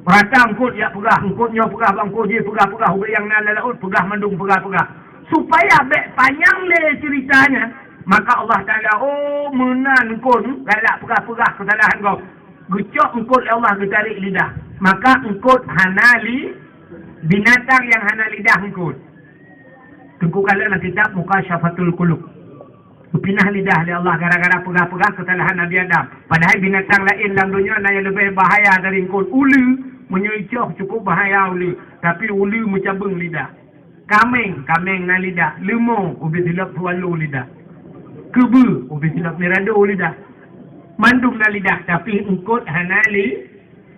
Perhatian kot ya pegah, kotnya pegah bang koje pegah yang nala laut pegah mandung pegah. Supaya bek panjang le ceritanya, maka Allah Taala menan kot galak pegah kesalahan kau. Gucok engkot Allah getarik lidah. Maka engkot hanali binatang yang hana lidah engkot. Tengku kala dalam kitab Mukasyafatul Qulub. Pinah lidah oleh Allah gara-gara pegah kesalahan Nabi Adam. Padahal binatang lain dalam dunia yang lebih bahaya dari engkot. Ulu menyecoh cukup bahaya ulu. Tapi ulu mencabung lidah. Kameng na lidah. Lemau ubi silap tualu lidah. Kebu ubi silap nirado lidah. Mandung na lidah. Tapi engkot hanali.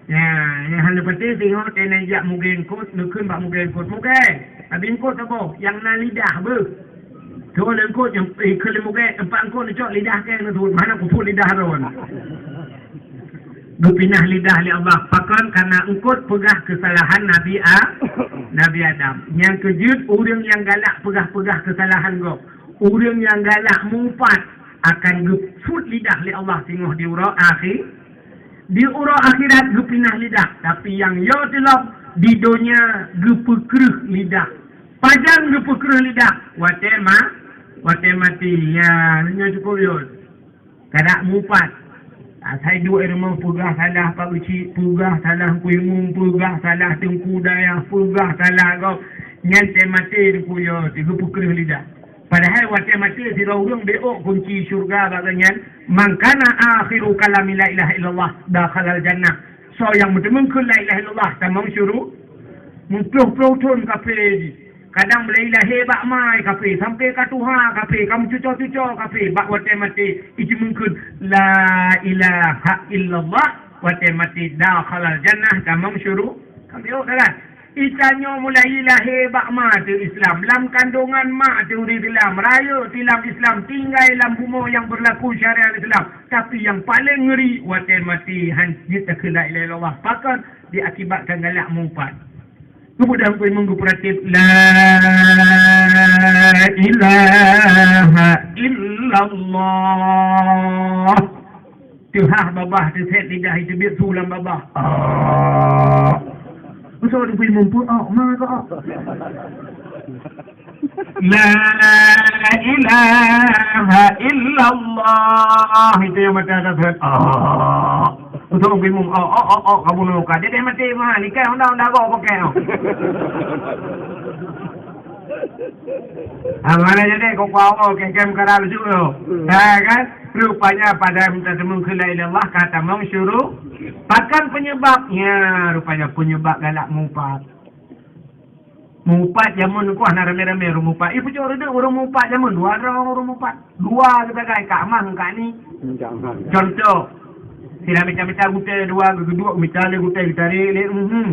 Ya, yang hanya penting tengok tenajak mungkin engkot. Nukun bak mungkin engkot. Mungkin. Tapi engkot apa? Yang na lidah ber. Kalau engkot yang kalau mungkin empat engkot ni cok lidah kan tu. Mana kutu lidah rawan. Berpindah lidah oleh Allah. Pakan karena engkot pegah kesalahan Nabi Adam. Yang kejut, orang yang galak pegah kesalahan kau. Orang yang galak mumpat akan gefut lidah oleh Allah. Tengok di urang akhir. Di urang akhirat berpindah lidah. Tapi yang yo telap di dunia gepekreh lidah. Padang gepekreh lidah. Wate mati. Ya, ini cukup yo. Kadak mumpat. Saya dua rumah pegah salah Pak Ucik, pegah salah kuimum, pegah salah tengku daya, pegah salah kau. Nyantai mati tengku ya, tiga pukrih lidah. Padahal waktu mati si orang beok kunci syurga bagainya. Mangkana akhiru kalami la ilaha illallah dakhalal jannah. So yang betul-betul la ilaha illallah tamam syuruh. Mungkin ton kafe. Kadang boleh ilahi bak mai kafe sampai ke Tuhan kafe kamu cucok kafe bak waktu mati itu mungkin la ilaha illallah waktu mati dakhalal jannah tamam syuruh. Kami kan ikannya mulai ilahi bak ma tu Islam lam kandungan mak tu di dalam raya tilam Islam tinggal dalam bumi yang berlaku syariat Islam. Tapi yang paling ngeri waktu mati hanjit tak la ilaha illallah pakan diakibatkan galak mumpat. Kemudian aku mengumpulkan la ilaha illallah. Tuhah babah tu set lidah itu biar sulam babah. So aku mengumpul maka la ilaha illallah itu yang mata kata Untuk bingung, kamu nukar. Dia mati mahal. Ni kan undang kau pakai. Mana jadi kau kau kem kerana juga. Kan? Rupanya pada minta temu ke la ilallah kata mengsyuruh. Bahkan penyebabnya rupanya penyebab galak mumpat. Mumpat zaman kuah nak rame-rame orang mumpat. Ibu cakap ada orang mumpat zaman dua orang mumpat. Dua kita kaya kat mah kat ni. Contoh. Sila minta gutai dua minta le gutai tarik le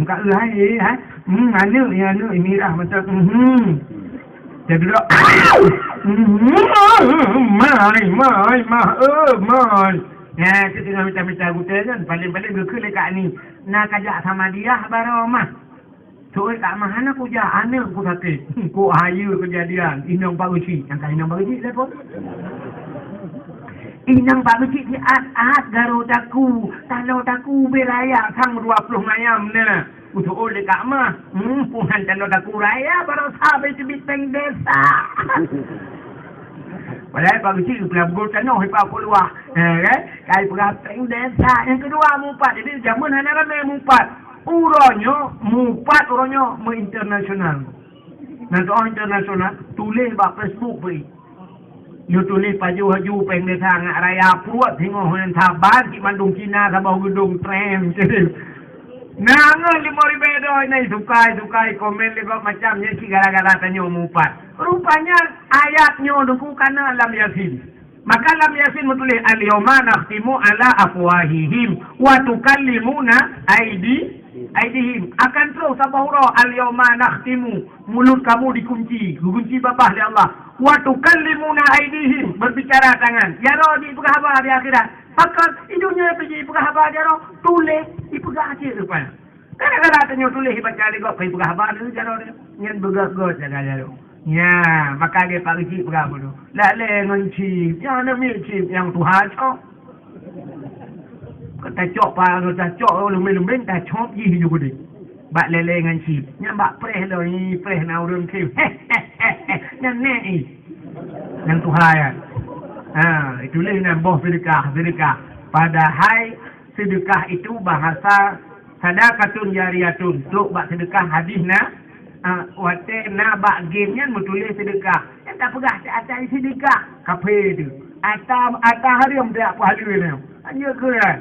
kat lai anu ini dah macam jadi dulu mai ya kita minta gutai kan paling ke kat ni nak ajak sama dia baru mah so kat mana aku jah anak aku sakit ku ayu kejadian inang bagusi yang inang bagusi lepas Inang bagus di at garut aku, talau aku beraya sang 20 mayam na. Untuk oleh kak mah, puhan talau aku raya baru sampai cebit peng desa. Padahal bagus sih pelabur tanah hipa keluar, kan? Kai peng desa. Yang kedua mumpat, jadi zaman hana ramai mumpat. Urangnya internasional. Nanti orang internasional tulis bak Facebook beri. Yo tulis paju haju peng desa ngak raya puat tengok hen taban di Bandung Cina sabau gedung tren. Nangan 5,000 dolar ini sukai komen lebih macamnya si gara-gara tanya mupat. Rupanya ayatnya duku kana alam yasin. Maka alam yasin menulis al-yawma nakhtimu ala afwahihim wa tukallimuna aidihim. Akan terus sabahura al-yawma nakhtimu, mulut kamu dikunci babah di Allah. Wa tukallimuna aidihim, berbicara tangan. Ya roh di pegah di akhirat. Pakat hidungnya pergi pegah dia roh, tulis di pegah akhir rupanya. Kadang-kadang tanya tulis baca dia kok pergi pegah dia jaro dia. Nyen begas-gas jaga jaro. Ya, maka dia pak cip pegah tu. Lah lengan cip, yang nama cip yang Tuhan cok. Kata cok pa, kata cok lumbe-lumbe tak cok ji juga dia. Bak lelengan cip. Yang bak preh lo ni, preh na urang cip. Yang ni. Yang Tuhan. Itulah nambah sedekah. Padahal sedekah itu bahasa sadaqatun jariyatun. Tuk bak sedekah hadis na wate na bak game nya menulis sedekah. Yang tak pegah atas sedekah kafe tu. Ata harium tak pahala ni. Hanya keran.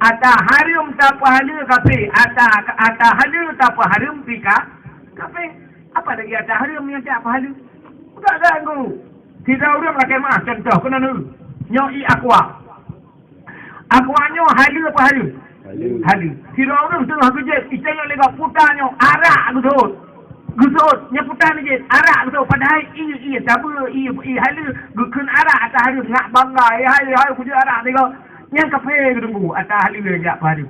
Ata harium tak pahala kafe. Ata harium tak pahala pika kafe. Apa lagi ata harium yang tak pahala? Tak ganggu. Kita orang lah kemah contoh kena nu. Nyoi aqua. Aquanyo halu apa halu? Halu. Kita orang tengah kerja, kita yang lega putarnya arak gusut. Nya putar ni je arak gusut padahal sabar halu gukun arak atas halu ngak bangga hai kerja arak tengok. Yang kafe tunggu atas halu dia apa halu.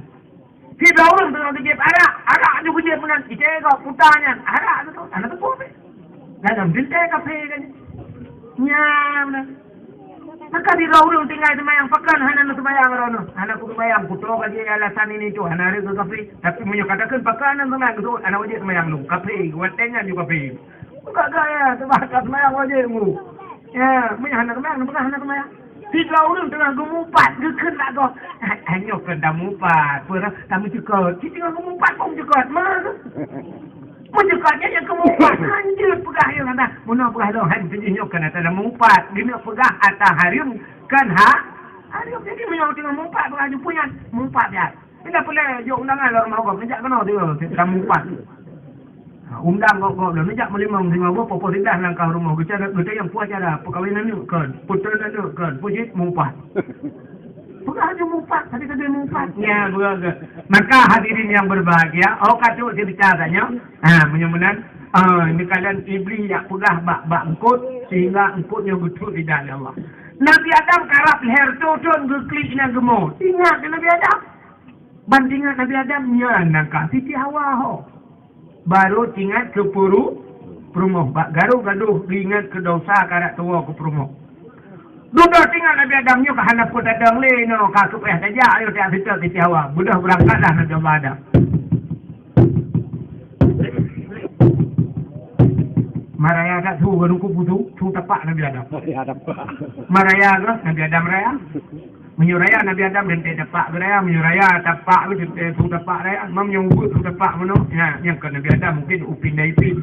Kita orang tengah kerja arak juga kerja punan. Kita lega putarnya arak gusut. Anak tu apa? Dalam dintai kafe kan. Nyam na. Maka di orang tinggal semayang pakan hana na semayang rono. Hana ku semayang putra kaji alasan ini tu hana ada kafe. Tapi munyo katakan pakanan semayang tu anak wajib semayang lu. Kafe watenya juga kafe. Buka gaya sebatas semayang wajib mu. Ya, munyo hana semayang bukan hana semayang. Di orang tengah gemupat geken lah kau. Hanya kena mupat. Pernah kami cekot. Kita tengah gemupat pun cekot. Mana? Menjekatnya yang kemupat hancur pegah yang kata mana pegah tu hancur jenyok kena tak ada mumpat dia pegah atas harium kan harium jadi menyok tengah mumpat pegah dia punya mumpat dia bila boleh jok undangan lah rumah kau menjak kena dia tak mumpat undang kau belum menjak melimang tengah kau popo tindah langkah rumah kita yang puas ada perkahwinan ni kan putra ni kan pujit mumpat pegah dia mumpat tadi mumpatnya berada. Maka hadirin yang berbahagia, kacau ceritanya, menyemenan, ini kalian iblis yang pegah bak engkut sehingga engkutnya betul di dalam Allah. Nabi Adam karap leher turun geklik yang gemuk. Ingat Nabi Adam. Bandingan Nabi Adam nangka Siti Hawa baru ingat ke perumoh. Bak gaduh ingat ke dosa karak tua ke perumoh. Duduk tinggal Nabi Adam ni kahana pun datang le no kaku payah saja ayo tak fitur Siti Hawa. Budah berangkatlah Nabi Adam. Maraya tak tu berungku putu, tu tapak Nabi Adam. Maraya ke Nabi Adam raya. Menyuraya Nabi Adam dan tapak raya, menyuraya tapak tu tapak raya. Mam yang ubut tu tapak mana? Ya, yang ke Nabi Adam mungkin upin dan ipin.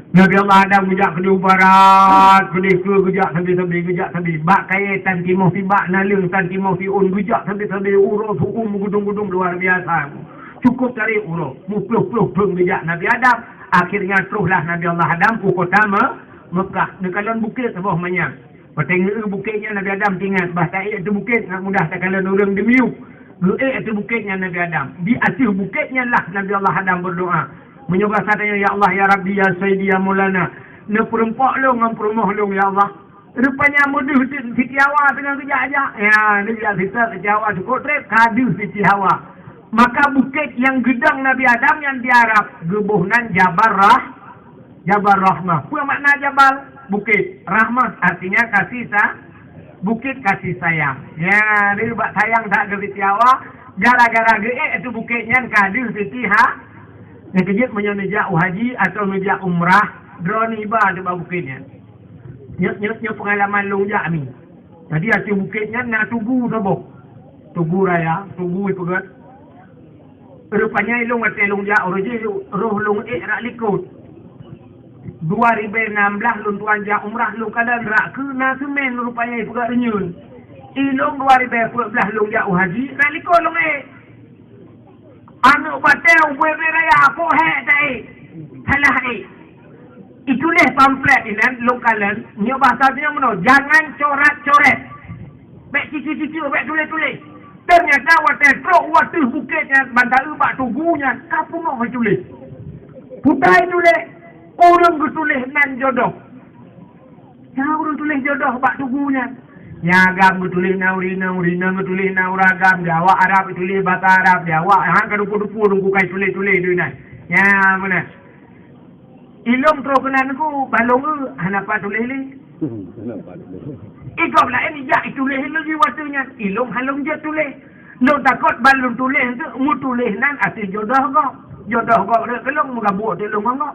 Nabi Allah Adam gejak kedua barat, kedua gejak sambil. Bak kaitan timah si bak nalung tan timah si un gejak sambil urus hukum gudung-gudung luar biasa. Cukup dari urus. Mupluh-pluh gejak Nabi Adam. Akhirnya teruslah Nabi Allah Adam ke kota Mekah. Nekalan bukit sebuah manyang. Pertengah bukitnya Nabi Adam tinggal. Bahasa itu bukit nak mudah tak kalau orang demiu. Itu bukitnya Nabi Adam. Di atas bukitnya lah Nabi Allah Adam berdoa. Menyebab katanya, Ya Allah, Ya Rabbi, Ya Sayyidi, Ya Maulana. Ni perempak lu, ngam perumah lu, Ya Allah. Rupanya mudah Siti Hawa tengah kejap-kejap. Ya, ni biar Siti Hawa cukup trip, kadu Siti Hawa. Maka bukit yang gedang Nabi Adam yang diharap. Gebuhnan Jabal Rahmah. Apa makna Jabal? Bukit. Rahmah artinya kasih bukit kasih sayang. Ya, ni buat sayang tak ke Siti Hawa. Gara-gara itu bukitnya kadu Siti Hawa. Yang kejut menyonejak haji atau menjak umrah, drone ibadah di bawah bukitnya. Nyok pengalaman longjak ni. Jadi asyik bukitnya nak tugu sabuk. Tugu raya, tugu ipegat. Rupanya ilung ate longjak, roh long rak likut. 2016 lun tuan ja umrah lu kadang rak ke na semen rupanya pegak renyun. Ilung 2014 lung ja haji naliko long anu batel buat raya ko he dai. Halah itulah pamflet ini lokalan nyo bahasanya mana jangan coret-coret. Bek cici-cici bek tulis-tulis. Ternyata waktu bukitnya bandar ubak tugunya kapung orang tulis. Putai tulis orang tulis nan jodoh. Ya orang tulis jodoh bak tugunya. Nyagam tulis naurina tulis nauragam Jawa Arab tulis bahasa Arab Jawa hang kadupu-dupu nunggu kai tulis-tulis tu nah. Ya mana? Ilong terus kenanku balong hanapa tulis ni. Ikop lah ini ya tulis lagi waktunya. Ilong halong je tulis. Lo takut balong tulis tu mu tulis nan asal jodoh kau. Jodoh kau dah kelong muka buat telung kau.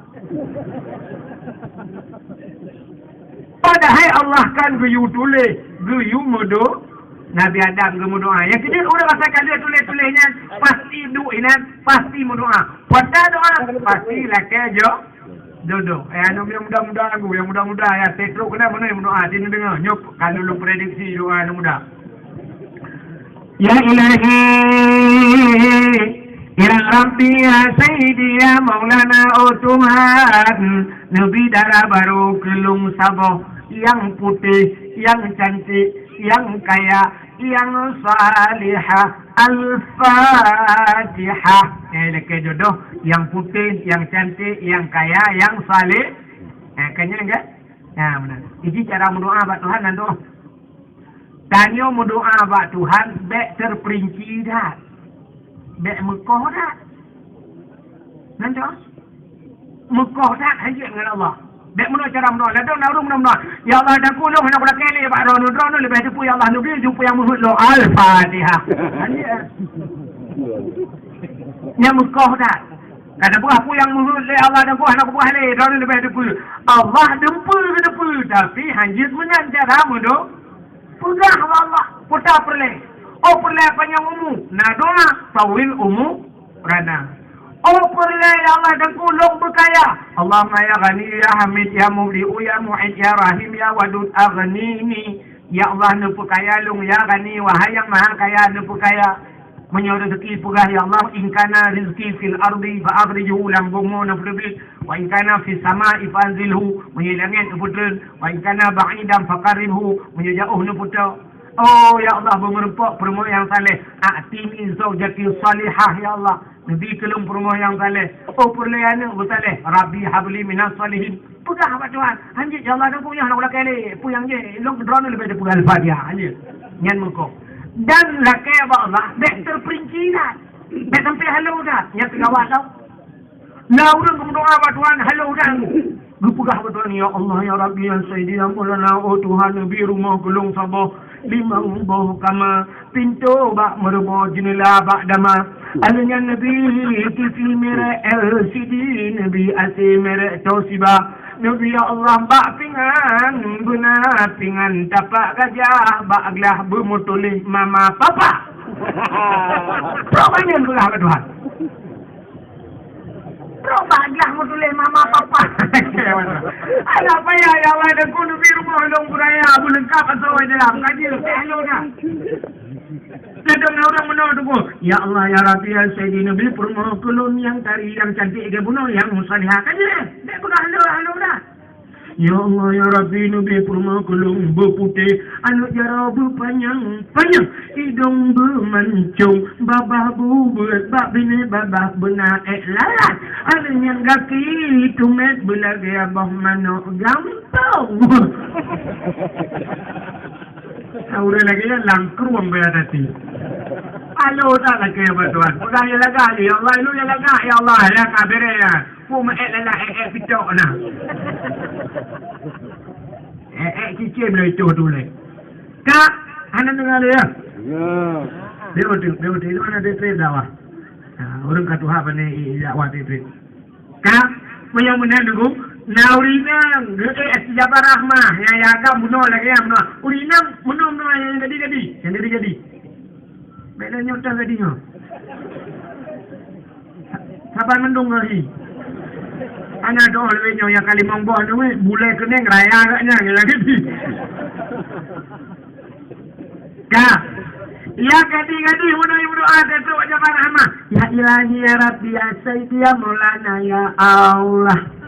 Padahal Allah kan geyu tulis, geyu modo. Nabi Adam geyu doa. Yang kita orang rasakan dia tulis-tulisnya pasti doa pasti doa. Pada doa pasti laki jodoh. Anu yang mudah-mudah aku, yang mudah-mudah ya. Setruk kena mana yang doa sini dengar. Nyop kalau lu prediksi doa anu mudah. Ya Ilahi, ya Rabbi, ya Sayyidi, ya Maulana, oh Tuhan, Nabi darah baru kelung saboh yang putih, yang cantik, yang kaya, yang salihah, Al-Fatihah. Laki jodoh, yang putih, yang cantik, yang kaya, yang salih. Kayaknya enggak? Nah, benar. Ini cara berdoa buat Tuhan dan doa. Tanya berdoa buat Tuhan, bek terperinci dah. Bek mekoh dah. Nanti mekoh dah hanya dengan Allah. Bek menurut cara berdoa. Lalu narum berdoa. Ya Allah, dah kulung, nak boleh kele, Pak Ronald lebih jumpa ya Allah, Nabi jumpa yang muhud lo Al-Fatihah. Hanya. Yang mekoh dah. Kata buah apa yang muhud le Allah dan buah nak buah le, Ronald lebih jumpa. Allah jumpa tapi hanya dengan cara mudo. Pudah Allah, putar perle. Oh perle panjang umum. Nah doa tawil umum rana. Oh perle Allah dan kulung berkaya. Allahumma ya ghani ya hamid ya mubli'u ya mu'id ya rahim ya wadud aghnini. Ya Allah nu perkaya lung ya ghani wahai yang maha kaya nu perkaya. Menyuruh rezeki pegah ya Allah in kana rizki fil ardi fa akhrijuhu lam bumu nafribi wa in kana fis sama'i fanzilhu menyilangin putun wa in kana ba'idan faqaribhu menyajauh nu putu. Oh ya Allah bermerempak permohonan yang saleh. Atini zaujati salihah ya Allah. Nabi kelum permohonan yang saleh. Oh perlayaan bersaleh. Rabbi habli minas salihin. Pegah apa Tuhan? Anjir ya Allah dah punya nak ulah kali. Puyang je. Long drone lebih ada pegah Al-Fatihah anjir. Nyan mengkau. Dan lakai Allah bek terperinci dah. Bek sampai halau dah. Yang tegawat tau. Nah orang berdoa buat Tuhan halau dah. Berpegah buat Tuhan ya Allah ya Rabbi ya Sayyidi ya Maulana. Oh Tuhan Nabi rumah gelung sabah. Limang boh kama pintu bak merboh jendela bak dama alanya Nabi TV merek LCD Nabi AC merek Toshiba Nabi ya Allah bak pingan benar pingan tapak gajah bak aglah bermutulih mama papa banyak belah ke Tuhan baglah mutulih mama papa ada apa ya Allah ada kudu biru mohon buraya abu lengkap atau dalam kaji hello dah sedang orang menolak tu ya Allah ya Rabbi ya Sayyidi Nabi permohonan yang tari yang cantik ke bunuh yang salihah kaji dek kudu hello dah ya Allah ya Rabbi Nabi permohonan berputih anu jara berpanjang hidung bermancung babah bubut bak bini babah benar lalat ada yang kaki tumet belagi abah manok gampang Aure lagi ya langkruam berarti alo tak lagi apa Tuhan udah ya lagi ya Allah lu ya lagi ya Allah ya kabere ya puma lala pitok na cicim lah itu dulu kak anak dengar ya dia betul mana dia dakwah orang kata apa ni dakwah dia kak yang benar dulu naurina siapa rahmah yang agak bunuh lagi yang bunuh urina bunuh yang jadi beda nyota tadinya sabar mendung lagi Ana doa lewenyo yang kali monggo tu bulai kening raya agaknya lagi di. Kah? Ya gadi berdoa tu wajah rahmah. Ya ilahi ya Rabbi ya Sayyidi ya Maulana ya Allah.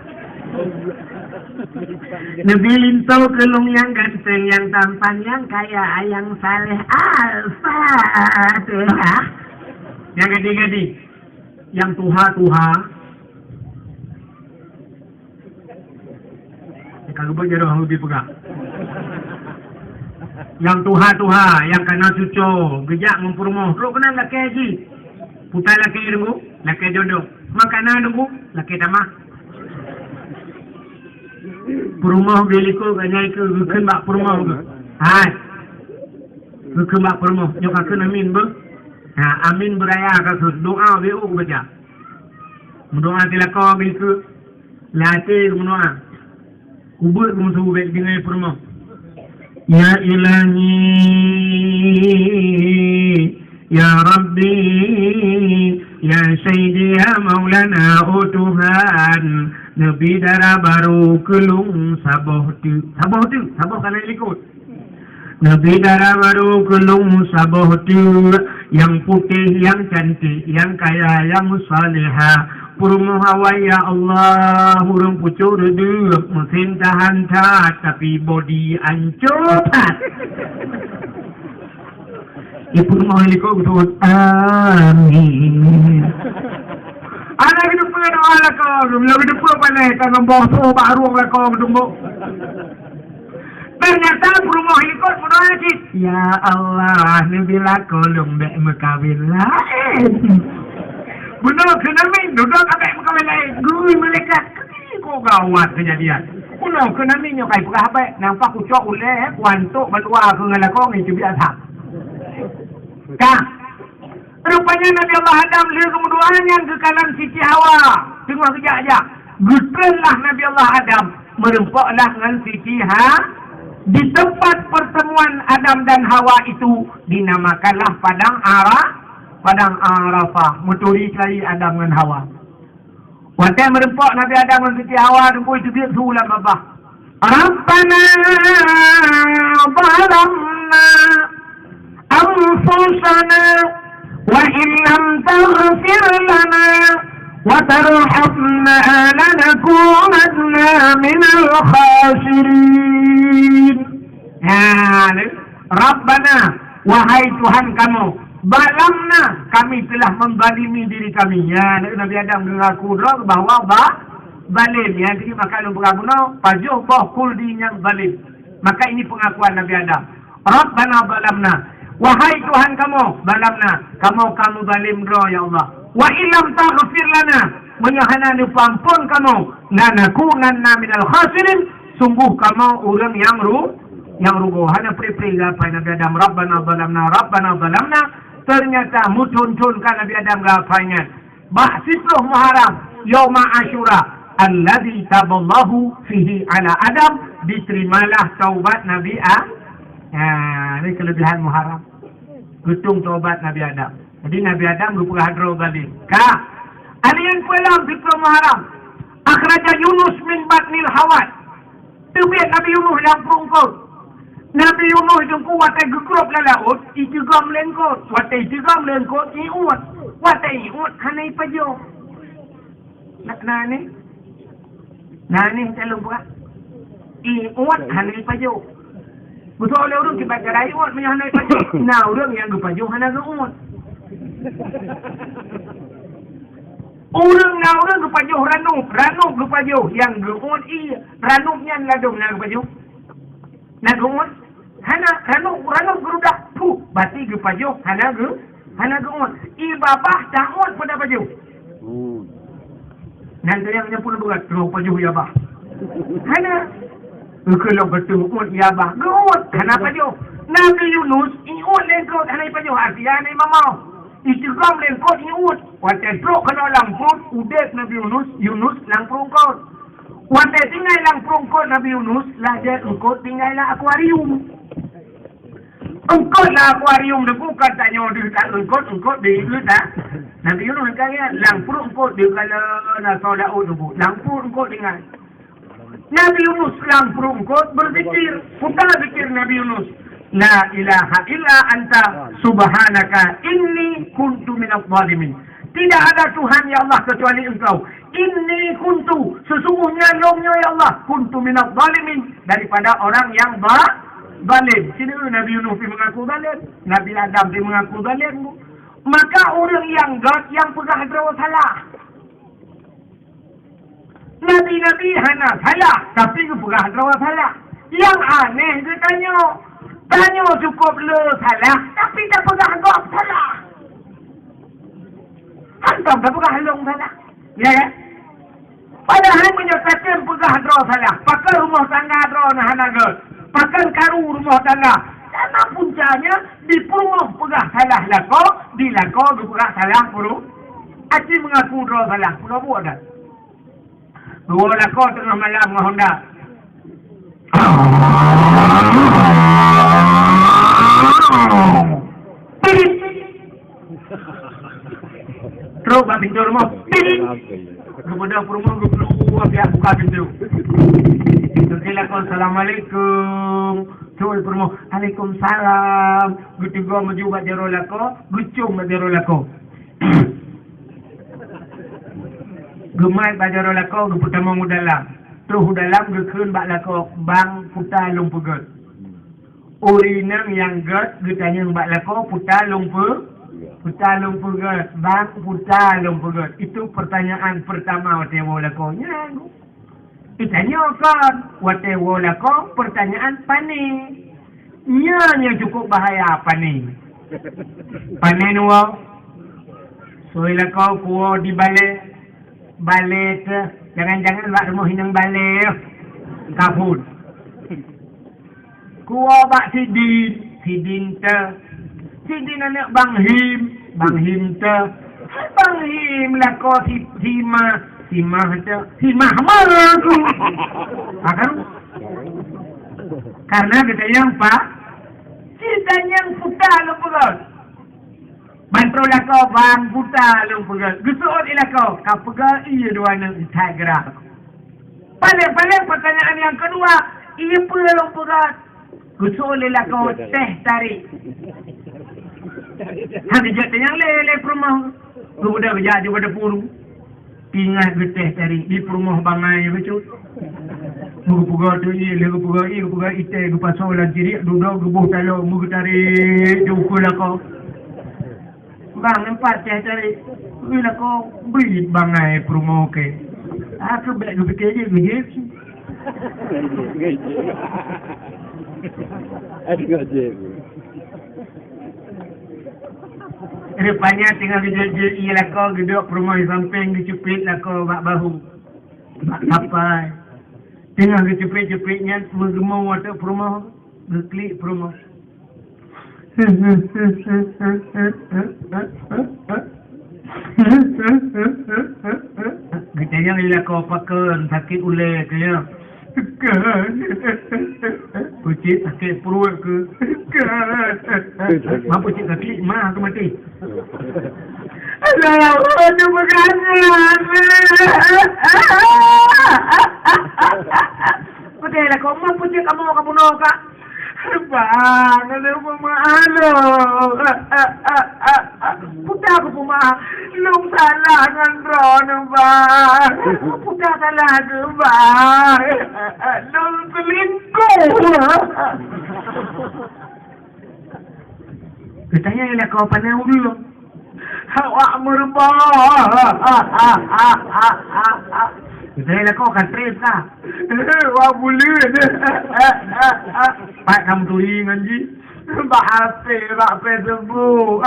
Nabi lintau kelung yang ganteng, yang tampan, yang kaya, yang saleh. Al-Fatihah. Yang gadi. Yang tuha. Kalau baca doa lebih pegang. Yang tuha, yang kena cucu, gejak mempermoh. Lo kena laki haji. Putai laki dulu, laki jodoh. Makanan dulu, laki tamah. Perumah geliko kanyai ke geken bak perumah ke. Hai. Geken bak perumah. Nyok akan amin be. Ha, amin beraya ka doa be u baca. Doa tilaka be ke latih doa. Kubur musuh be dengan perumah. Ya ilahi ya Rabbi ya Sayyidi ya Maulana o Tuhan. Nabi darah baru kelung saboh kalau ikut. Nabi darah baru kelung saboh tu yang putih, yang cantik, yang kaya, yang salihah. Purmo hawa ya Allah, hurung pucuk reduk, mesin tahan tat, tapi body ancur tat. Ibu mau ikut betul. Amin. Anak itu doa lah kau, lebih depan pandai kalau bohong baru lah kau tunggu. Ternyata rumah ikut berdoa cik. Ya Allah, ni bila kau lembek mekawin lain. Benar kena min, duduk kakek mekawin lain. Gui malaikat, kau gawat kejadian. Benar kena min yang kai perah nampak kucok uleh, wantuk berdoa ke ngalah kau ni cuba tak. Kah? Rupanya Nabi Allah Adam lihat kemuduannya ke kanan Siti Hawa. Tengok kejap aja. Gutrenlah Nabi Allah Adam. Merempaklah dengan Siti Hawa. Di tempat pertemuan Adam dan Hawa itu dinamakanlah Padang Arafah. Meturi sekali Adam dan Hawa. Waktu merempak Nabi Adam dan Siti Hawa. Tunggu itu dia sulam apa? Rabbana balamna anfusana. وَإِنْ لَمْ تَغْفِرْ لَنَا وَتَرْحَمْنَا لَنَكُونَنَّ مِنَ الْخَاسِرِينَ. Rabbana, wahai Tuhan kamu, balamna, kami telah membalimi diri kami. Ya, Nabi Adam mengaku bahawa balim. Ya, jadi maka lu bergabung, pajuh bohkul di yang balim. Maka ini pengakuan Nabi Adam. Rabbana balamna. Wahai Tuhan kamu, balamna, kamu balim roh ya Allah. Wa illam taghfir lana, menyahana ampun kamu, lanakunanna minal khasirin, sungguh kamu orang yang rugo. Hanya pri-pri gapai Nabi Adam, Rabbana balamna, ternyata mutun-tunkan Nabi Adam gapainya. Bahsitruh Muharram, Yawma Ashura, alladhi taballahu fihi ala Adam, diterimalah taubat Nabi Adam. Ini kelebihan Muharram. Gutung taubat Nabi Adam. Jadi Nabi Adam lupa hadro balik. Kah? Alian pulang fitro Muharram. Akhraja Yunus min batnil hawat. Tubik Nabi Yunus yang perungkut. Nabi Yunus jengku watai gekrop lalaut. Ijigam lengkot. Watai ijigam lengkot. Iut. Watai iut. Hanai pajo. Nani? Saya lupa. Iut. Hanai pajo. Betul oleh orang kita baca iut menyahanai pajuh. Nah, orang yang berpajuh hana geut. Orang berpajuh ranub berpajuh yang geut iya. Ranubnya ladung nak berpajuh. Nak geut. Hana ranub gerudak. Puh, berarti berpajuh hana geut. Ibabah tahun pada pajuh. Nanti yang pun berat terus pajuh ya bah. Hana kalau betul pun ya bah geut. Kenapa jo? Nabi Yunus iut lengkot hanai pajuh artinya hanai mamau. Istigam lengkot iut. Watai pro kena langkot udet Nabi Yunus langprungkot. Watai tinggal langprungkot Nabi Yunus lahir engkot tinggallah akuarium. Engkot lah akuarium deku katanya di kat engkot di itu dah. Nabi Yunus kaya langpur engkau dia kala Nasau Daud tu. Langpur engkau dengar. Nabi Yunus langpur engkau berzikir. Putar zikir Nabi Yunus. La ilaha illa anta subhanaka inni kuntu minadh dhalimin. Tidak ada Tuhan ya Allah kecuali engkau. Inni kuntu, sesungguhnya longnya ya Allah, kuntu minadh dhalimin, daripada orang yang zalim. Sini Nabi Yunus mengaku zalim, Nabi Adam mengaku zalim. Maka orang yang yang pegang hadrah salah. Nabi-nabi hanya salah, tapi dia pegang hadrah salah. Yang aneh dia tanya cukup le salah, tapi tak pegang hadrah salah. Hantam tak pegang halong salah. Ya kan? Padahal menyatakan pegang hadrah salah. Pakai rumah tangga hadrah nah hanaga. Pakai karu rumah tangga. Karena puncanya di perumahan pegah salah lako, di lako di pegah salah puru. Aci mengaku draw salah, pura buat dah. Dua lako tengah malam dengan Honda. Terus buka pintu rumah. Kemudian perumahan keluar pihak buka pintu. Assalamualaikum. Cuma perumahan. Waalaikumsalam. Gutiga maju bajaro lako. Gucung bajaro lako. Gemai bajaro lako. Geputama mudalam. Terus dalam gekun bak lako. Bang putar lumpugat. Urinang yang gat. Getanya bak lako. Putar lumpugat. Putar lumpugat. Bang putar lumpugat. Itu pertanyaan pertama waktu yang lakonya. Itanya kan, wate wola ko pertanyaan paning. Nya cukup bahaya paning. Paning wo. Soila ko kuo di balik jangan-jangan bak rumah hinang balik. Kapun. Kuo bak sidin te. Sidin anak Bang Him te. Bang Him lah ko Simah mana aku? Akan? Karena kita yang pak, kita yang putar lumpugat. Bantro lah kau bang putar lumpugat. Gusuot ilah kau pegal iya dua nang itai gerak. Paling pertanyaan yang kedua, iya pula lumpugat. Gusuot ilah kau teh tarik. Hanya jatuh yang lele perumah. Kemudian berjaya pada puru. Ingat geteh tadi di rumah bangai betul. Muga tu ni, lega puga ite gu pasau lan kiri duduk gebuh talo muga tarik jukul aku. Bang empat teh tarik. Bila kau beri bangai promo ke. Aku bek gu fikir je gejep. Aduh gejep. Rupanya tinggal dijel ialah kau gedok rumah di samping dicepit lah kau bak bahu. Bak kapai. Tinggal dicepit-cepitnya mengemau watak rumah. Geklik rumah. Getanya ialah kau pakai sakit ulek ya. Pucit sakit perut ke? Mampu pucit kaki mah ke mati? Alah, aduh berkangan. Betul lah kau mau pucit kamu nak kak? Bang, ada pemahal. Putar aku pemahal. Lung salah dengan Ron, bang. Putar salah ke, bang. Lung selingkuh. Katanya ialah kau pandai dulu. Awak merbah. Katanya kau akan trip kah? Wah boleh. Pak kamu turingan ji. Bak Facebook.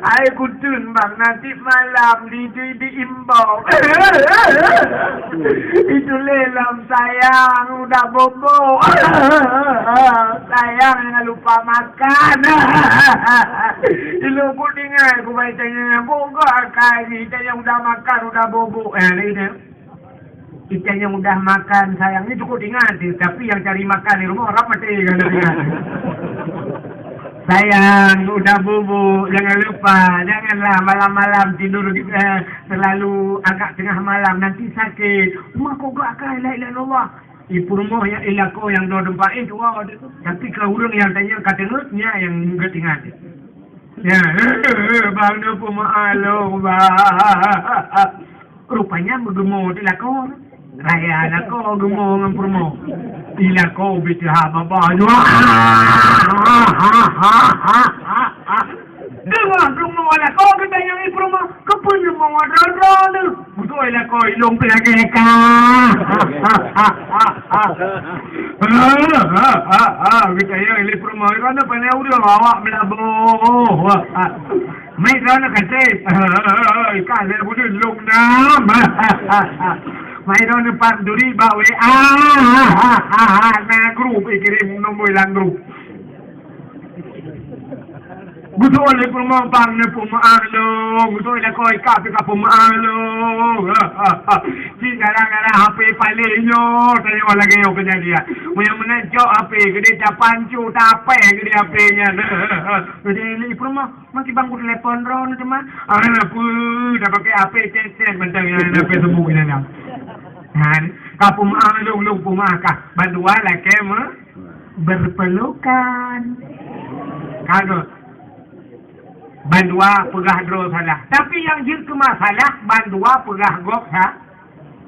Ai kutun bang nanti malam diimbau. Itu lelam sayang udah bobo. Sayang jangan lupa makan. Ilu kuningan ku bacanya bogo kali yang udah makan udah bobo. Ini ikan yang udah makan sayangnya cukup diingat, tapi yang cari makan di rumah orang mati kan. Sayang, udah bubuk, jangan lupa, janganlah malam-malam tidur terlalu agak tengah malam, nanti sakit. Mak kau gak akan la ilaha illallah. Ipurmoh yang ilako yang do dempak itu, tapi kau urang yang tanya katenutnya yang enggak tinggal. Ya, bang do pemaalong, bang. Rupanya bergemo ilako. Raya ilako gemo dengan purmoh. Ilako bitu hababah. Dengar gemo ilako kita yang ipurmoh. Kepun gemo adal-adal. Betul ilako ilong pelageka. Kita yang ipurmoh kan apa ni udah awak melabuh. Mai rana kate. Kalau boleh long nam. Mayroon ng panduri bawi na group ikirim nombor ilang group gusto ulit pumapang na pumaalo gusto ulit ko ikapi ka pumaalo sigara-gara hape palinyo tayo wala kayo kanya dia maya menanco hape gede capancu tape gede hape nya gede ini puma masih bangku telepon ron teman orang apa dah pakai hape cecet bentang yang hape sembuh ini nak kan kapum alung pumaka bandua lake berpelukan kado bandua pegah dro salah tapi yang jir ke masalah bandua pegah gok ha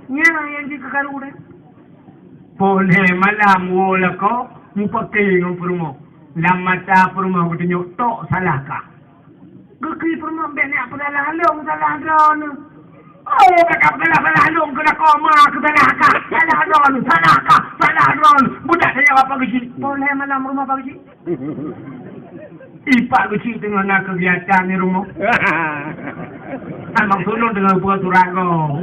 nya yang jir ke karude pole malam wala ko mupake ng purmo lamata purmo gutinyo to salah ka geki purmo bene apa dalah long salah dron. Oh, kakak salah long kena koma ke belaka. Salah ron. Budak saya apa gaji? Boleh malam rumah apa gaji? Ipak gaji tengah nak kegiatan di rumah. Abang sulung dengan buat surago.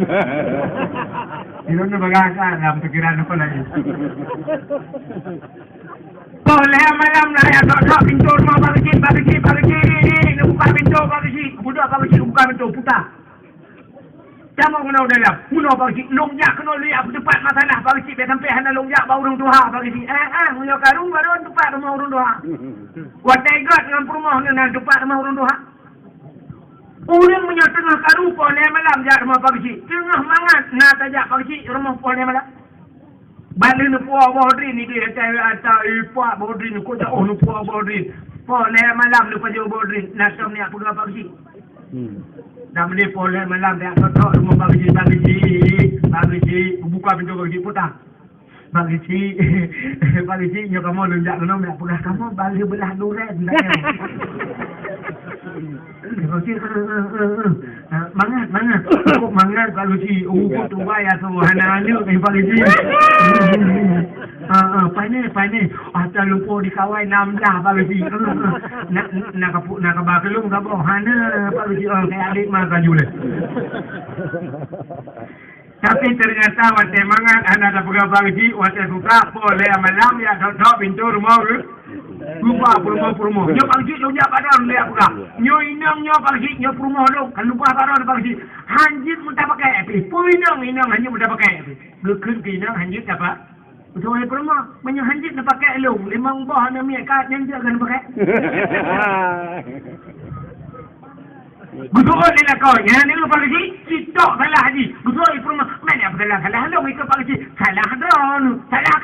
Itu ni bagaimana dalam pikiran apa lagi? Boleh malam lah ya tak pintu rumah apa gaji? Buka pintu apa gaji? Budak apa gaji? Buka pintu putar. Jangan kena dalam. Mula bagi longjak kena lihat tempat masalah bagi cik sampai hana longjak bau orang tua bagi cik. Mula karung baru tempat rumah orang tua. Wategat dengan rumah dengan tempat rumah orang tua. Orang punya tengah karung poleh malam jak rumah bagi cik. Tengah mangat nak tajak bagi cik rumah poleh malam. Balik ni puak bodri ni dia atau puak bodri ni kau tak nu puak bodri. Poleh malam ni pajak bodri nak ni apa guna bagi cik. Dah beli poleh malam dia kotak rumah bagi buka pintu bagi putar bagi nyo kamu lunjak kena nak pegah kamu balik belah duren mangat cukup mangat kalau si tu bayar tu hana bagi Pane atau lupa dikawai 6 dah bagi nak kabakelung kabo hana bagi kayak adik mah kaju le. Tapi ternyata wate mangat anda dah pegang bagi wate suka boleh malam ya dok pintu rumah lupa promo nyo bagi nyo padang dia pegang nyo inang nyo bagi nyo promo lo kan lupa padang bagi hanjit mudah pakai api inang hanya mudah pakai api gekun inang hanjit apa betul ni promo banyak hanjit nak pakai lo limang bah na mi kat yang jangan pakai betul ni lah kau yang ni lupa lagi sitok salah haji betul ni promo mana apa salah lo ikut bagi salah ron salah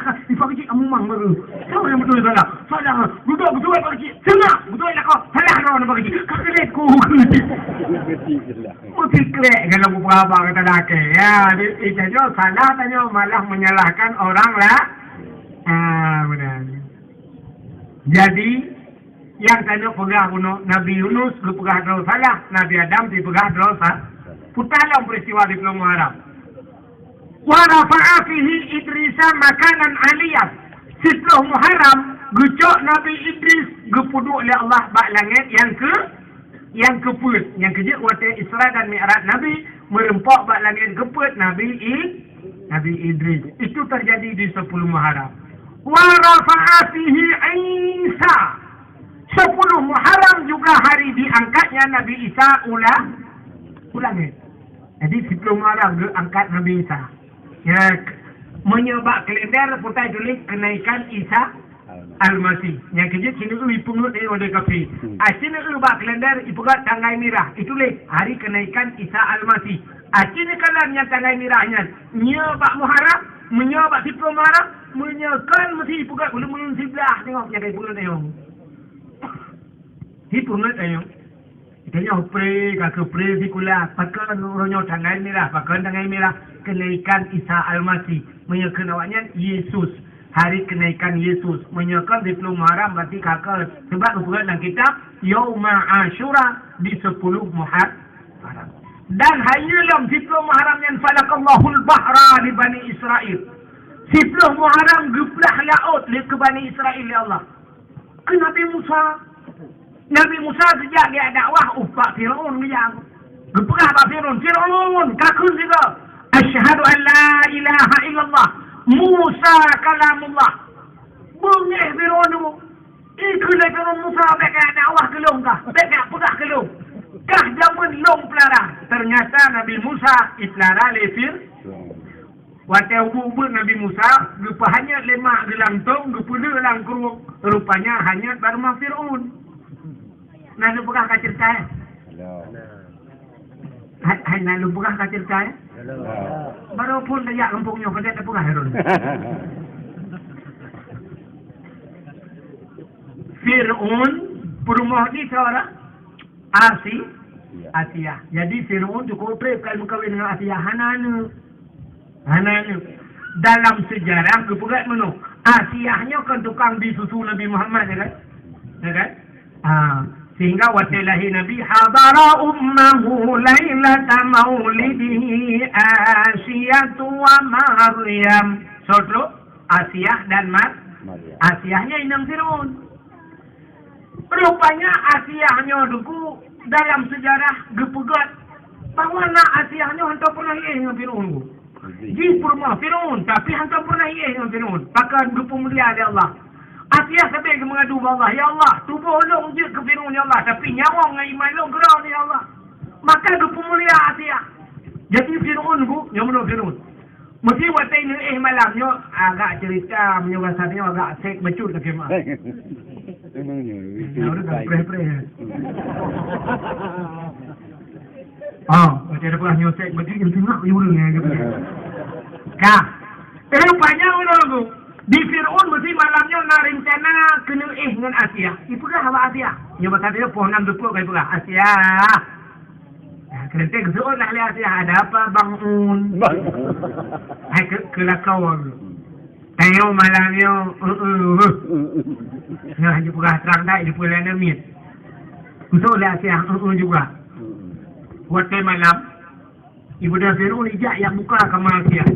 ka ifaki kamu mang baru kau yang betul salah betul bagi senang betul lah kau salah ron bagi kakelet ku mesti klek kalau berapa kata dak ya itu salah tanya malah menyalahkan orang lah benar jadi yang tanya pegah kuno Nabi Yunus lu pegah dosa salah Nabi Adam di pegah dosa putalah peristiwa di Pulau Muharram wa rafa'a fihi Idrisa makanan aliyah setelah Muharram gucok Nabi Idris gepuduk oleh Allah bak langit yang keput yang kejut waktu Isra dan Mi'raj Nabi merempak bak langit keput Nabi Idris itu terjadi di 10 Muharram wa rafa'a fihi Isa 10 Muharram juga hari diangkatnya Nabi Isa ulangit. Jadi 10 Muharram diangkat Nabi Isa. Ya, menyebab kalender putai tulis kenaikan Isa Al-Masih. Yang kerja sini tu ipungut ni oleh kafi. Sini tu bak kalender ipungut tanggal merah. Itulah hari kenaikan Isa Al-Masih. Sini kalam yang tanggal merahnya. Nya bak Muharram, nya bak 10 Muharram, nya kan mesti ipungut belum sebelah tengok yang ipungut tengok. Ipungut tengok. Tengok pre kakak pre sikula pakai ronyo tanggal merah, pakai tanggal merah kenaikan Isa Al-Masih. Menyakan awaknya Yesus. Hari kenaikan Yesus menyekat di 10 Muharram berarti kakak sebab disebut dalam kitab Yauma Ashura di 10 Muharram. Dan hanya dalam 10 Muharram yang falakallahul bahra li Bani Israel. 10 Muharram geblah laut li ke Bani Israel ya Allah. Ke Nabi Musa. Nabi Musa sejak dia dakwah Pak Fir'aun dia. Gepegah Pak Fir'aun. Fir'aun kakun juga. Asyhadu an la ilaha illallah. Musa kalamullah. Bengih Fir'aun tu. Ikulah Fir'aun Musa bekat dakwah kelong kah? Bekat pegah kelong. Kah zaman long pelarang. Ternyata Nabi Musa iplara lefir. Waktu ubu Nabi Musa, gepa hanya lemak gelang tong, gepula lang keruk. Rupanya hanya barma Fir'aun. Nak pegah kacir cahaya? Hai nak pegah kacir cahaya? Baru pun layak lempungnya pada tak pegah Harun. Fir'aun perumah ni seorang Asia. Jadi Fir'aun tu koprek kalau kawin dengan Asia Hananu. Dalam sejarah kepegat mana? Asiahnya kan tukang bisusu Nabi Muhammad ya kan? Sehingga wasilahi Nabi hadara ummahu lailata maulidihi Asiyatu wa Maryam. Sotro Asiyah dan Asiyahnya inang Fir'aun. Rupanya Asiyahnya dulu dalam sejarah gepegat bahawa nak Asiyahnya hantar pernah dengan Fir'aun. Di rumah Fir'aun tapi hantar pernah dengan Fir'aun. Pakai gepu mulia dari Allah. Asiyah sampai mengadu Allah, ya Allah, tubuh long je ke Fir'aun ya Allah, tapi nyawa dengan iman long gerau ya Allah. Maka gepu mulia Asiyah. Jadi Fir'aun bu, yang mana Fir'aun? Mesti waktu ini malamnya agak cerita menyebabkannya agak sek becut ke kemah. Ya udah tak pre-pre. Macam ada pernah nyosek betul yang tengok yurungnya gitu. Kah? Rupanya orang tu di Fir'aun mesti malamnya nak rencana kena dengan Asiyah. Itu dah apa Asiyah? Yang berkata dia pohon 6 dukuk kayak itulah. Asiyah. Kerana kesuat lah lihat Asiyah. Ada apa bangun? Hai kelakau aku. Tengok malamnya. Hanya pegah terang dah. Dia pula namit. Kesuat lah Asiyah. Juga. Waktu malam. Ibu dan Fir'aun ijak yang buka kamar Asiyah.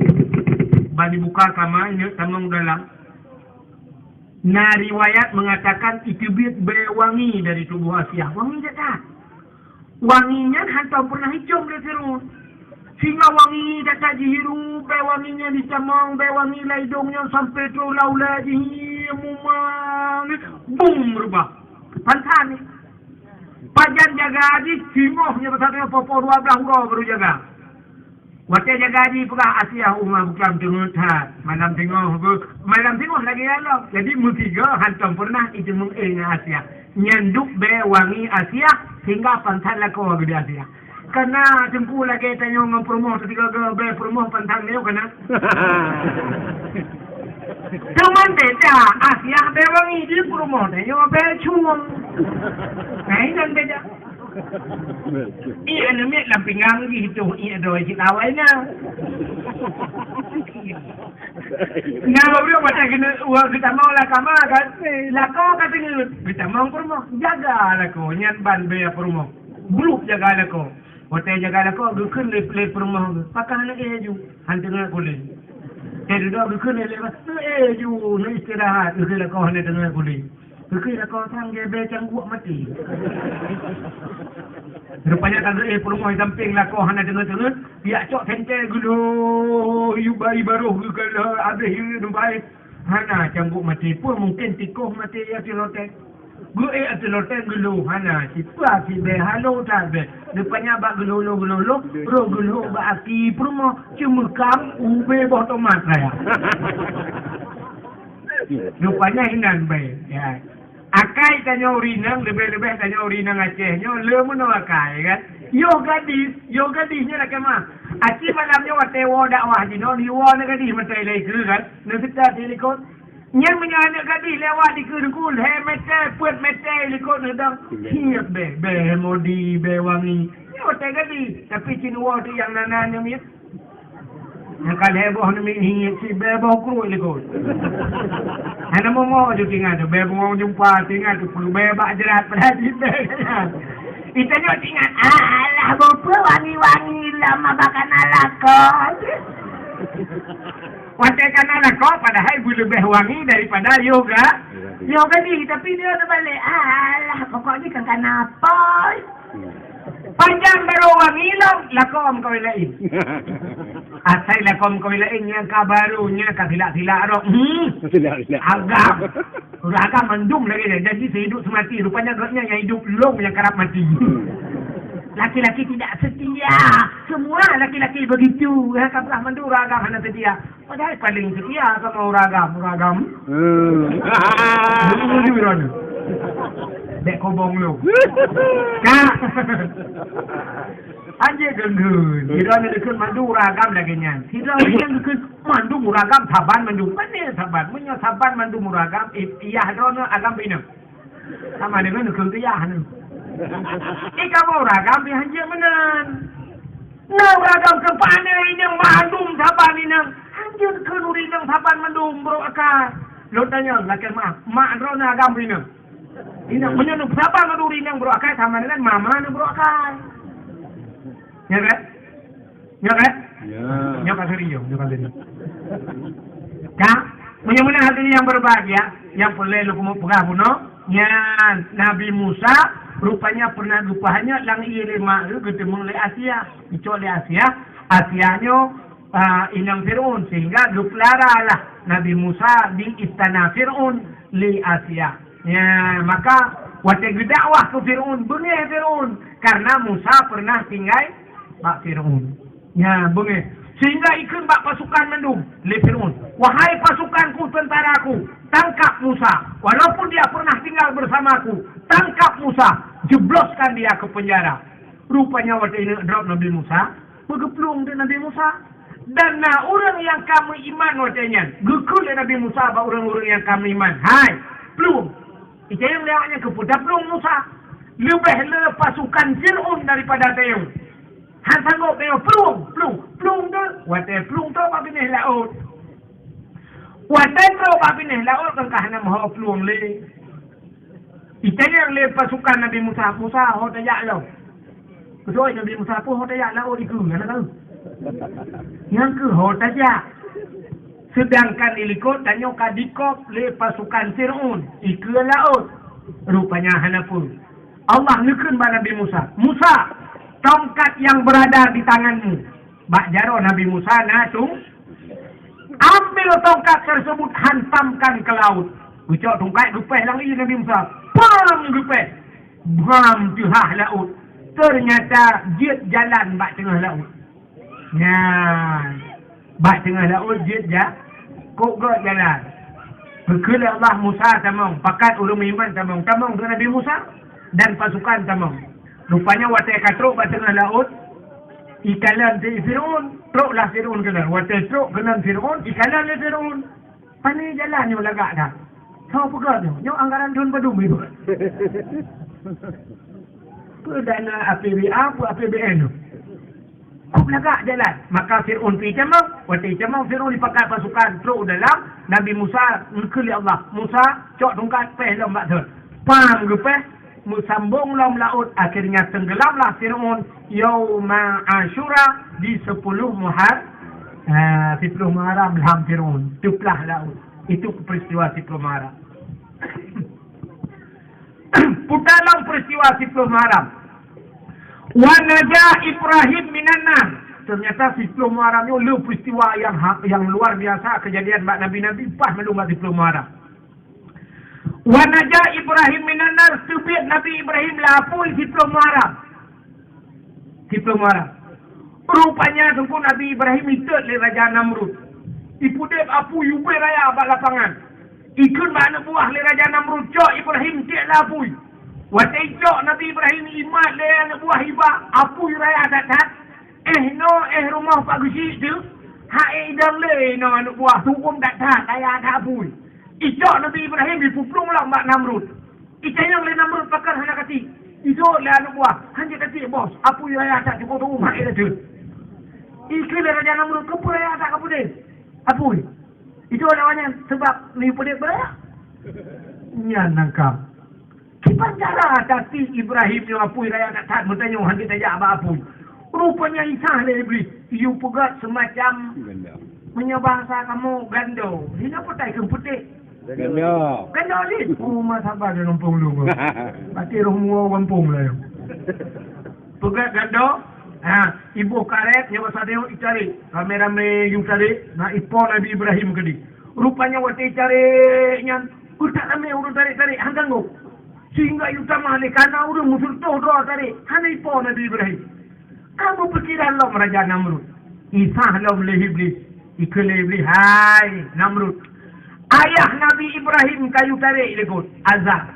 Bani buka kamar ini tamang dalam. Nah riwayat mengatakan itu berwangi dari tubuh Asiyah. Wangi tak? Wanginya hantar pernah hijau oleh Fir'aun. Sehingga wangi tak dihiru, wanginya dicamang, wangi laidungnya sampai tu laula dihimumang. Boom berubah. Pantan ni. Pajan jaga haji, simohnya besarnya popor 12 hurau baru jaga. Waktu jaga haji pegah Asiyah umar bukan tengok hat. Malam tengok lagi alam. Jadi mutiga hantam pernah itu mengenai Asiyah. Nyanduk wangi Asiyah sehingga pantan laku di Asiyah. Karena jempu lagi tanya dengan promoh ketika ke promoh pantan dia kena. Cuman beda Asiyah wangi di promoh tanya cuang. Nah ini kan beda. Iya namanya lampingang gitu, iya doa kita awalnya. Nah, baru macam kena uang kita mau lah kamar kan, lakau katanya kita mau perumah, jaga lakau, nyan ban bayar perumah, grup jaga lakau, hotel jaga lakau, dukun le perumah, pakai anak eju, hantar kulit. Jadi dah dukun le eju, nak istirahat, dukun lakau hantar tengah kulit. Dukun lakau sang gebe cangguak mati. Rupanya kalau perumah samping lakau hana tengah-tengah, pihak cok senter gulu, bayi baru kalau habis numpai hana cambuk mati pun mungkin tikuh mati ya tilotek. Gue tilotek gulu hana siapa si be halo tak be. Rupanya bak gulu ro gulu bak aki perumah cuma kam ube botomat saya. Rupanya hinan baik. Ya. Akai tanya urinang, lebih-lebih tanya urinang Acehnya, lemun akai kan. Yo gadisnya nak kemah. Aceh malamnya watewo dakwah di non, yo nak gadis mentai lagi kan. Nusita dilikut. Yang menyana gadis lewat di kudukul, metai, puat metai likut nedang. Hiap be modi, be wangi. Yo tak gadis, tapi cinuwa tu yang nananya miat. Yang kalau heboh ni si beboh kru likut. Ana mau je tinggal tu, beboh jumpa tinggal tu perlu bebak jerat pada kita. Itanya tinggal, alah bapa wangi-wangi lama makan alakon. Watekan alakon padahal lebih wangi daripada yoga. Yoga ni tapi dia ada balik, alah pokoknya kan kenapa? Panjang baru wangi lakom kau lain. Asal lakom kau lain yang kabarunya katilak-tilak roh. Agam mendung lagi dia. Jadi sehidup semati. Rupanya rohnya yang hidup long yang kerap mati. Laki-laki tidak setia. Semua laki-laki begitu. Kabelah mendung ragam hanya setia. Padahal paling setia sama ragam. Dek kobong lu. Kak. Anjir genggun. Kita ni dekat mandu ragam lagi nya. Kita ni yang dekat mandu muragam saban mandu. Mana saban? Punya saban mandu muragam. Iya dono agam bina. Sama dengan dekat iya ni. Kamu ragam di anjir menan. Nah ragam kepane yang mandu saban ini. Anjir kenuri yang saban mandu bro akar. Lo tanya laki mak dono agam bina. Ini menyuruh siapa ngaduri yang bro akal sama dengan mama yang bro akal. Ya kan? Ya kan? Ya Pak Serius, ya Pak Serius. Kak, mudah-mudahan hati yang berbahagia, yang boleh lu mau pegang buno, yang Nabi Musa rupanya pernah lupanya lang ilima ketemu le Asia, dicole Asia, Asianya inang Fir'aun sehingga luplara lah Nabi Musa di istana Fir'aun li Asia. Ya, maka waktu dakwah ke Fir'aun, bengih Fir'aun. Karena Musa pernah tinggal Pak Fir'aun. Ya, bengih. Sehingga ikut bak pasukan mendung le Fir'aun. Wahai pasukanku, tentaraku, tangkap Musa. Walaupun dia pernah tinggal bersamaku, tangkap Musa. Jebloskan dia ke penjara. Rupanya waktu ini drop Nabi Musa, bergeplung dengan Nabi Musa. Dan orang yang kamu iman waktunya, gekul Nabi Musa, orang-orang yang kamu iman. Hai, plung. Itu yang lewatnya ke Pudaplung Musa. Lebih pasukan Fir'aun daripada Teo. Han sanggup Teo plung tu. Watai plung tu apa binih laut. Watai tu apa binih laut kan kahana mahu plung le. Itu yang le pasukan Nabi Musa. Musa hotayak lau. Kedua Nabi Musa pun hotayak laut itu. Mana tahu? Yang ke hotayak. Sedangkan ilikot dan nyoka dikop le pasukan Fir'aun. Ike laut. Rupanya hanapun. Allah nukun pada Nabi Musa. Musa, tongkat yang berada di tanganmu. Bak jaro Nabi Musa natung. Ambil tongkat tersebut, hantamkan ke laut. Ucap tongkat gupeh lagi Nabi Musa. Pam gupeh. Bram tengah laut. Ternyata jet jalan bak tengah laut. Nah, bak tengah laut jet kok jalan. Berkala Allah Musa tamang. Pakat ulum iman tamang. Tamang dengan Nabi Musa. Dan pasukan tamang. Rupanya watai katruk kat tengah laut. Ikalan si Fir'aun. Truklah Fir'aun kena. Watai truk kena Fir'aun. Ikalan le Fir'aun. Pani jalan yang lagak dah. Kau pegang tu. Yang anggaran dun padum itu. Perdana APBA pun APBN tu. Kau lagak jalan. Maka Fir'aun pergi camang. Waktu camang Fir'aun dipakai pasukan. Truk dalam. Nabi Musa ngekeli Allah. Musa cok tungkat peh lembak tu. Pam gepeh. Sambung lam laut. Akhirnya tenggelamlah Fir'aun. Yauma Ashura. Di 10 Muharram lam Fir'aun. Tuplah laut. Itu peristiwa 10 Muharram. Putalang peristiwa 10 Muharram. Wa najah Ibrahim minan nar. Ternyata 10 Muharram itu peristiwa yang luar biasa kejadian bak nabi-nabi pas melumba 10 Muharram. Wa najah Ibrahim minan nar, subit Nabi Ibrahim lapui 10 Muharram. 10 Muharram. Rupanya tunggu Nabi Ibrahim itu le Raja Namrud. Ipudep apu yubai raya bak lapangan. Ikut mana buah le Raja Namrud cok Ibrahim tiak lapui. Watai cok Nabi Ibrahim imat le anak buah hibah. Apui raya datang. Rumah Pak Gusi tu. Hai idang le no anak buah hukum datang. Kaya ada apui. Icok Nabi Ibrahim dipuplung lah Mbak Namrud. Icayang le Namrud pakar anak kati. Icok le anak buah. Hanya kati bos. Apui raya tak cukup tu. Hai dah tu. Ikut le Raja Namrud. Kepul raya tak kapul dia. Apui. Itu namanya sebab ni pedih beraya. Ya nangkap. Kipan cara tapi Ibrahim yang apui raya nak tahan bertanya orang kita ajak apa-apa. Rupanya Isa le iblis. You pegat semacam menyebangsa kamu gando. Ini apa tak ikan putih? Gando. Gando ni. Rumah sabar dia numpung dulu. Pasti rumah kampung lah. Pegat gando. Ibu karet yang masa dia cari rame-rame yung cari na ipo Nabi Ibrahim kedi. Rupanya waktu cari nyan utak rame urut cari hanggang go. Sehingga yung tamah ni kana urut musul toh doa cari hana ipo Nabi Ibrahim. Kamu pikiran lo Raja Namrud. Isah lo le iblis. Ikut iblis. Hai Namrud. Ayah Nabi Ibrahim kayu cari lekut Azar.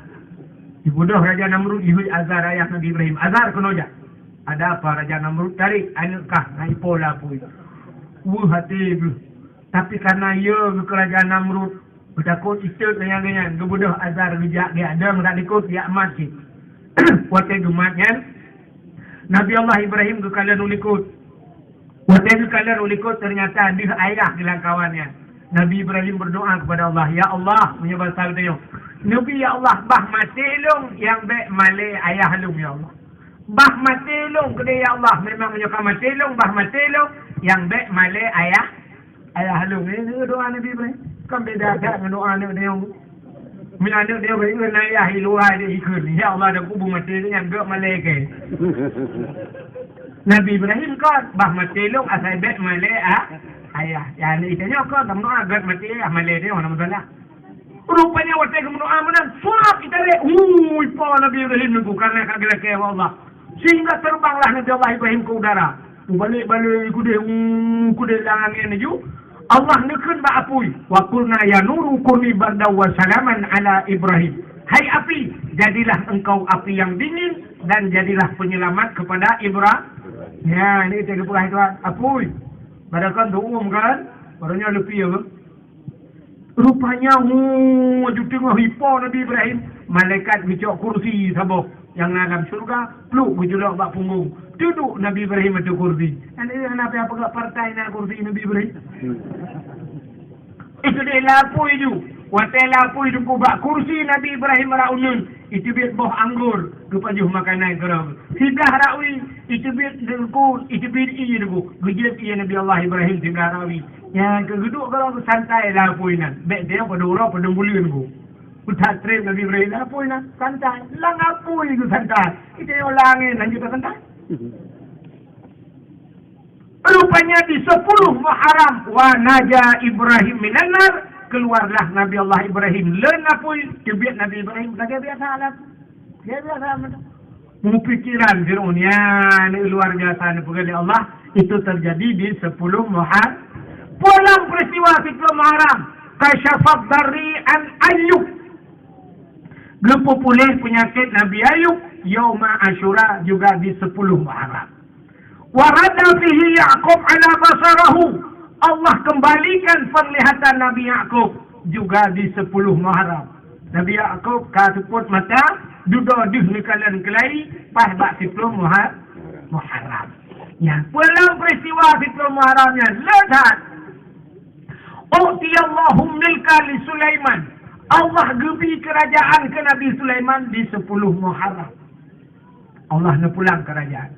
Ibu dah Raja Namrud ibu Azar ayah Nabi Ibrahim. Azar kenoja. Ada apa Raja Namrud tarik anakah naik pola pun. Hati tu. Tapi karena ia ke Kerajaan Namrud bertakut istirahat dengan kebudah Azar bijak dia ada tak ikut dia mati. Waktu gematnya Nabi Allah Ibrahim ke kalian ulikut. Waktu kalian ulikut ternyata dia ayah di langkawannya. Nabi Ibrahim berdoa kepada Allah, ya Allah menyebal saltanya. Nabi ya Allah bah mati long yang baik male ayah long ya Allah. Bah matelong kedai ya Allah memang menyokong matelong bah matelong yang baik male ayah halung ini doa Nabi Ibrahim kan beda tak dengan doa dia min anak dia beri ayah luar dia ikut ya Allah dah kubur matelong yang baik male ke Nabi Ibrahim kan bah matelong asal baik male ayah yang itu kan kamu doa baik mate male dia mana masalah rupanya waktu kamu doa menang suap kita le ipo Nabi Ibrahim nunggu karena kagak ke Allah. Sehingga terbanglah Nabi Allah Ibrahim ke udara. Balik-balik kuda langan ini ju. Allah nekun ba apui. Wa qulna ya nuru kuni barda wa salaman ala Ibrahim. Hai api, jadilah engkau api yang dingin dan jadilah penyelamat kepada Ibrahim. Ya, ini tiga puluh itu apui. Badakan doum kan? Barunya lebih ya. Rupanya wajib tengah hipo Nabi Ibrahim. Malaikat bicok kursi sabok. Yang dalam surga, peluk berjulak bak punggung. Duduk Nabi Ibrahim itu kursi. Ini kenapa apa partai nak kursi Nabi Ibrahim? Itu dia lapu itu. Waktu lapu itu bak kursi Nabi Ibrahim raunun. Itu biar boh anggur. Kepajuh makanan kerap. Sebelah rawi. Itu biar dengku. Itu biar iya dengku. Gejat iya Nabi Allah Ibrahim sebelah rawi. Yang keduduk kalau santai lapu ini. Baik dia pada orang pada mulia dengku. Utak trip Nabi Ibrahim apa ini? Santai. Lang apa itu santai? Itu yang langit dan juga santai. Rupanya di 10 Muharram wa naja Ibrahim minanar keluarlah Nabi Allah Ibrahim lenapui kebiat Nabi Ibrahim lagi biasa alat. Dia biasa mu pikiran Fir'aunnya luar biasa pegawai Allah itu terjadi di 10 Muharram. Pulang peristiwa 10 Muharram kasyafat dari an Ayyub. Lepas pulih penyakit Nabi Ayub, Yauma Ashura juga di 10 Muharram. Warada fihi Ya'qub ala basarahu. Allah kembalikan penglihatan Nabi Ya'qub juga di 10 Muharram. Nabi Ya'qub katuput mata, duduk di kalian kelai, pas bak 10 Muharram. Ya, pulang peristiwa 10 Muharramnya, lekat. U'tiyallahu milka li Sulaiman. Allah gebi kerajaan ke Nabi Sulaiman di 10 Muharram. Allah nak pulang kerajaan.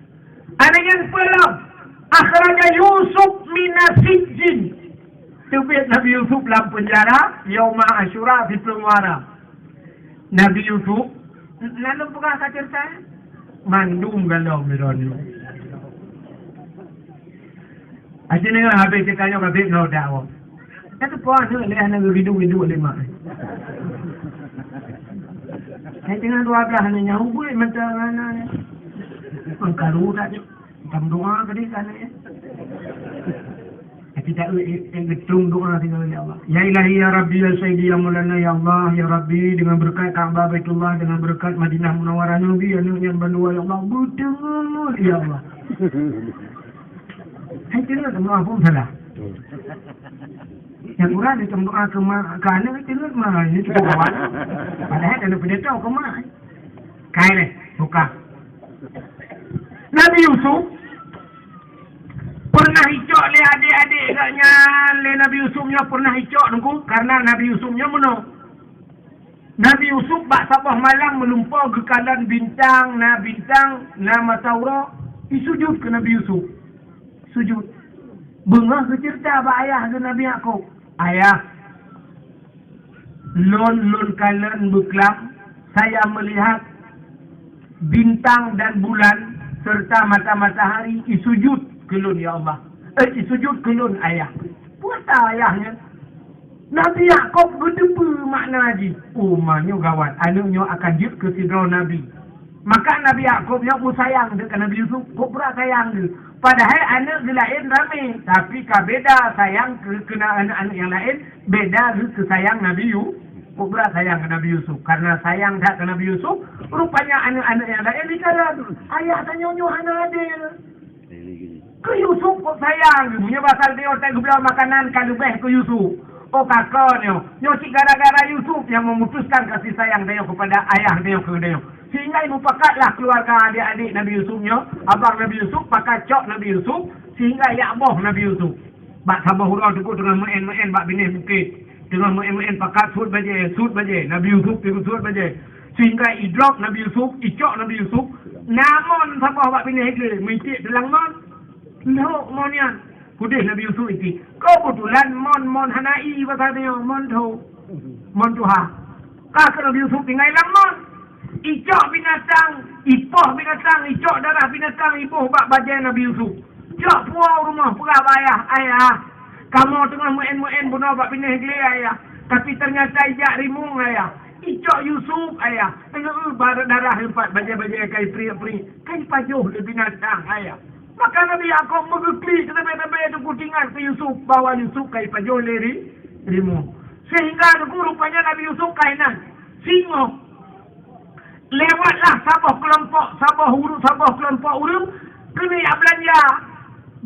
Ada yang pulang. Akhirnya Yusuf minasijin. Tubit Nabi Yusuf dalam penjara. Yauma Ashura 10 Muharram. Nabi Yusuf. Lalu pernah saya cerita. Mandum galau miron. Asyik nak habis cakapnya habis no dakwah. Itu puan tu leh nak hidup lima. Saya tengah 12 ni nyahu boleh mentang mana. Engkaru dah je. Tam doa tadi sana ya. Kita getung doa tinggal ya Allah. Ya ilahi ya Rabbi ya Sayyidi ya Maulana ya Allah ya Rabbi, dengan berkat Ka'bah Baitullah, dengan berkat Madinah Munawwarah Nabi yang berdua ya Allah, betul ya Allah. Hai kira doa pun salah. Yang kurang itu doa ke anak itu mah ini cukup kawan. Padahal ada pendeta ke mana? Kai le, buka. Nabi Yusuf pernah hicok le adik-adik katnya le Nabi Yusufnya pernah hicok nunggu karena Nabi Yusufnya menang. Nabi Yusuf bak sabah malam melumpau gekalan bintang nama Taurat disujud ke Nabi Yusuf. Sujud. Bengah ke cerita bak ayah ke Nabi Yaqub. Ayah, lon kalian beklam, saya melihat bintang dan bulan serta matahari isujud kelun ya Allah. Isujud kelun ayah. Puasa ayahnya. Nabi Yaqub berdepa makna haji. Maknanya gawat. Anaknya akan jut ke sidra Nabi. Maka Nabi Yaqubnya pun sayang dengan Nabi Yusuf. Kok pula sayang dia. Padahal anak dia lain ramai. Tapi beda sayang kena anak-anak yang lain. Beda ke sayang Nabi Yusuf. Kok pula sayang ke Nabi Yusuf. Karena sayang tak ke Nabi Yusuf. Rupanya anak-anak yang lain dikala tu. Ayah tanya-nyo anak adil. Ke Yusuf kok sayang. Punya pasal dia tak belah makanan kan lebih ke Yusuf. Oh kakaknya. Nyocik gara-gara Yusuf yang memutuskan kasih sayang dia kepada ayah dia ke dia. Sehingga ibu pakatlah keluarga adik-adik Nabi Yusufnya. Abang Nabi Yusuf pakat cok Nabi Yusuf. Sehingga Ya'boh Nabi Yusuf. Bak sabah hurau tukuk dengan main-main bak binih bukit. Dengan main-main pakat sud baje. Nabi Yusuf tiga sud baje. Sehingga idrok Nabi Yusuf. Icok Nabi Yusuf. Namun sabah bak binih ke. Mintik dalam mon. Lho monian. Putih Nabi Yusuf itu. Kebetulan mon hanai pasal dia. Mon tuha. Kakak Nabi Yusuf tinggal dalam mon. Icok binatang, ipoh binatang, icok darah binatang, ipoh bak bajai Nabi Yusuf. Cok puau rumah pula ayah. Kamu tengah muen bunuh bak pindah geli ayah. Tapi ternyata ijak rimung ayah. Icok Yusuf ayah. Tengah darah empat bajai-bajai kai peri-peri. Kai pajuh le binatang ayah. Maka Nabi Yaqub megekli kenapa-napa itu kutingan ke Yusuf. Bawa Yusuf kai pajuh le rimung. Sehingga rupanya Nabi Yusuf kainan. Singo. Lewatlah sabah kelompok urut kena yak belanja.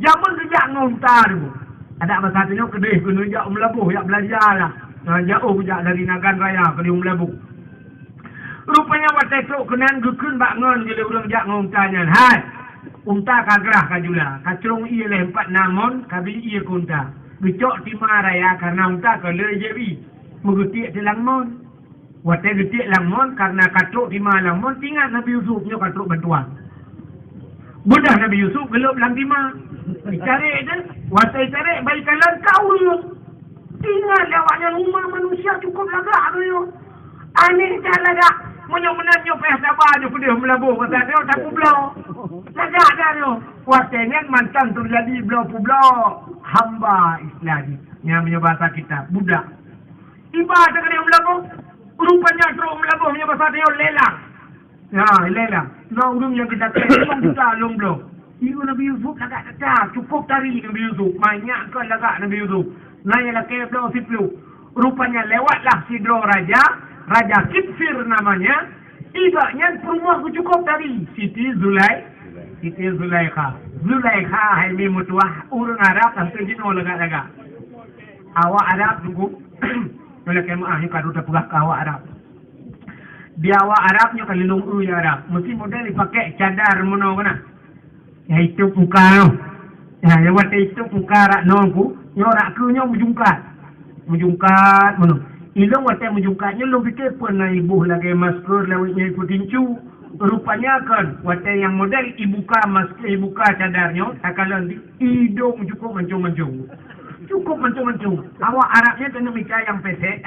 Zaman sejak ngontar tu. Ada apa satunya kedai kena yak melabuh yak belanja lah. Jauh jak dari Nagan Raya ke dia melabuh. Rupanya watai truk kenan gekun bak ngon bila urang jak ngontanya. Hai. Unta kagrah kajula. Kacrong ia leh 4 namon kabi ia kunta. Gecok timah raya karena unta ke le jebi. Megetik telang mon. Watai getik langmon karena katruk timah langmon tinggal Nabi Yusufnya katruk bantuan. Budah Nabi Yusuf gelap lang timah. Dicari kan? Watai cari baikalan kau dia. Tinggal lewatnya rumah manusia cukup lagak dia. Aneh tak lagak. Menyo-menanyo peh sabar dia pedih melabuh. Kata dia tak pulau. Lagak dah dia. Watai ni mantan terjadi belau-pulau. Hamba Islam. Yang punya bahasa kita. Budak. Ibadah ke dia melabuh. Rupanya truk melabuhnya pasal dia lelang. Lelang. Nah, urung yang kita memang kita long-long. Ibu Nabi Yusuf lagak kata. Cukup tari Nabi Yusuf. Banyak ke lagak Nabi Yusuf. Naya laki belau siplu. Rupanya lewatlah sidro raja. Raja Kipsir namanya. Ibaknya perumah cukup tari. Siti Zulaikha. Zulaikha hai mutuah. Urung Arab sampai jino lagak-lagak. Awak Arab tunggu. Bila kemah ni kadu terpegah ke awak Arab. Di awak Arabnya kali lunggu ya Arab. Mesti model dipakai cadar mono kena. Ya itu muka no. Ya lewat itu muka rak nongku. Nyorak ke nyo mujungkat mono. Ilong watai mujungkatnya lo fikir pun na ibu lagi masker lewatnya ikut tincu. Rupanya kan watai yang model ibuka masker ibuka cadarnya. Takalan di hidung cukup mancung-mancung. Cukup mancung-mancung. Awak Arabnya kena mikir yang pesek.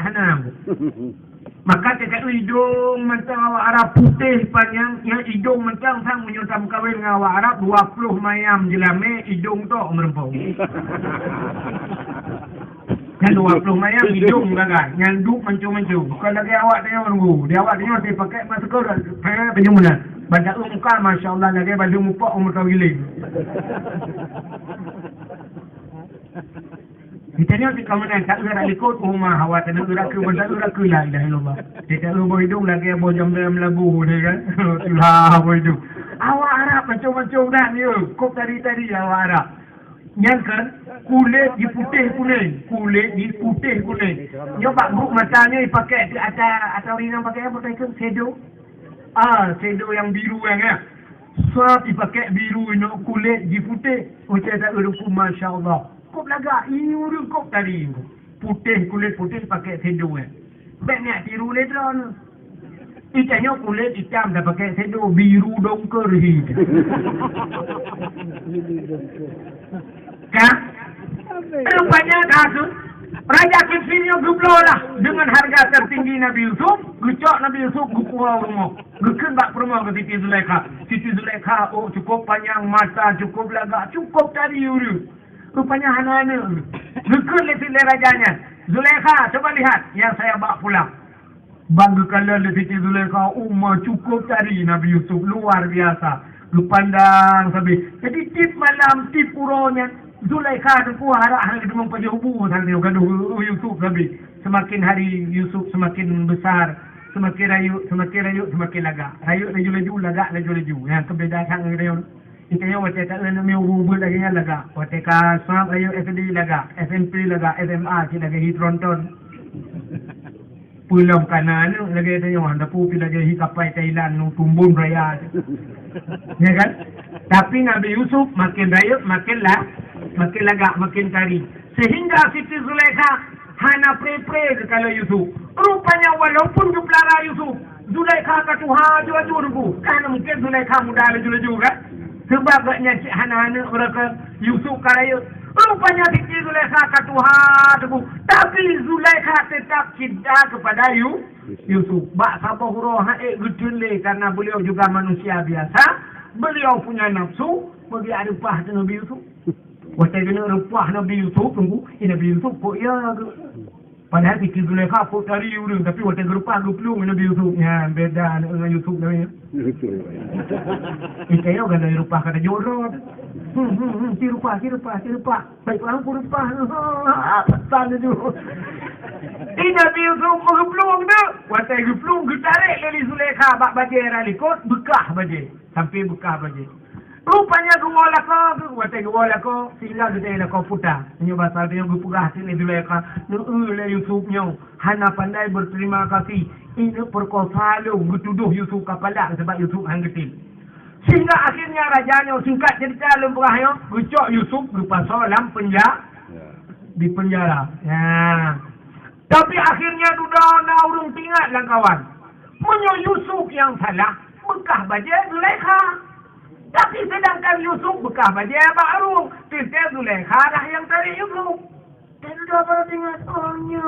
Maka cakap hidung macam awak Arab putih panjang. Yang hidung macam sang menyutam kawin dengan awak Arab. 20 mayam jelame hidung tu merempau. Yang 20 mayam hidung gagal. Yang duk mancung-mancung. Bukan lagi awak tengok menunggu. Dia awak tengok saya pakai masker. Penyumunan. Banyak muka Masya Allah lagi baju muka umur kau giling. Kita ni di kawanan tak ada likut rumah hawa tanah urak ke benda urak ke lah dah Allah. Kita boy hidung lagi boy jam labu ni kan. Itulah boy hidung. Awak Arab macam-macam dah ni. Kop tadi awak Arab. Yang kan kulit di putih kuning. Dia bak buk matanya dipakai atau rinang pakai apa pakai shadow. Shadow yang biru kan. So dipakai biru ni kulit di putih. Macam tak ada masya-Allah. Kop lagak, ini urut kop tadi. Putih, kulit putih pakai shadow kan. Baik nak tiru ledra ni. Ikannya kulit hitam dah pakai shadow. Biru dongker ni. Kan? Rupanya kasus. Raja Kisfinyo gublo lah. Dengan harga tertinggi Nabi Yusuf. Gucok Nabi Yusuf gukuah rumah. Gukun bak rumah ke Siti Zulaikha. Siti Zulaikha, oh cukup panjang mata, cukup lagak, cukup tadi urut. Rupanya hana-hana. Gukun letih rajanya. Zulaikha, coba lihat yang saya bawa pulang. Banggakanlah Siti Zulaikha. Cukup tadi Nabi Yusuf. Luar biasa. Lu pandang sampai. Jadi tip malam, tip uronya. Zulaikha tu harap hari demam pada hubu. Sampai gaduh Yusuf sampai. Semakin hari Yusuf semakin besar. Semakin rayuk, semakin lagak. Rayuk laju-laju, lagak laju-laju. Yang kebedakan dia. Ikanya waktu tak ada nama hubung lagi yang lagak. Waktu kasar ayo SD lagak, SMP lagak, SMA kita lagi hitronton. Pulau kanan lagi ada yang anda pun lagi hikapai Thailand nung tumbun raya. Ya kan? Tapi Nabi Yusuf makin rayuk, makin lagak, makin kari. Sehingga Siti Zulaikha hana pre-pre kalau Yusuf. Rupanya walaupun gepelara Yusuf, Zulaikha katuha jujur. Karena mungkin Zulaikha muda laju-laju kan? Sebab agaknya cik hana-hana mereka Yusuf karaya. Rupanya Siti Zulaikha katuha tebu. Tapi Zulaikha tetap cinta kepada Yusuf. Bak sabar huruf haik gedele karena beliau juga manusia biasa. Beliau punya nafsu. Bagi ada rupah Nabi Yusuf. Waktu kena rupah Nabi Yusuf tunggu. Nabi Yusuf kok ya ke? Padahal Siti Zulaikha kok dari urang. Tapi waktu rupah gupelung Nabi Yusuf. Ya beda dengan Yusuf namanya. Ikayo kan dari rupah kata jorot. Si rupah. Baiklah aku rupah. Pesan itu. Nabi Yusuf gupelung tu. Waktu gupelung getarik dari Zulaikha bak bajai ralikot bekah bajai. Sampai bekah bajai. Rupanya gumola ko, waktu gumola ko, sehingga kita nak putar. Ini bahasa dia gupugah sini Zulaikha. Nuule Yusufnya, hana pandai berterima kasih. Ini perkosa lu, gutuduh Yusuf kapalak sebab Yusuf hang getil. Sehingga akhirnya rajanya singkat cerita lembahnya, gucok Yusuf lupa solam di penjara. Ya. Tapi akhirnya sudah urung tinggal lah kawan. Punya Yusuf yang salah, bekah bajai Zulaikha. Tapi sedangkan Yusuf bekah bajai baru. Kita Zulaikha lah yang tarik Yusuf. Dan sudah baru tinggal ohnya.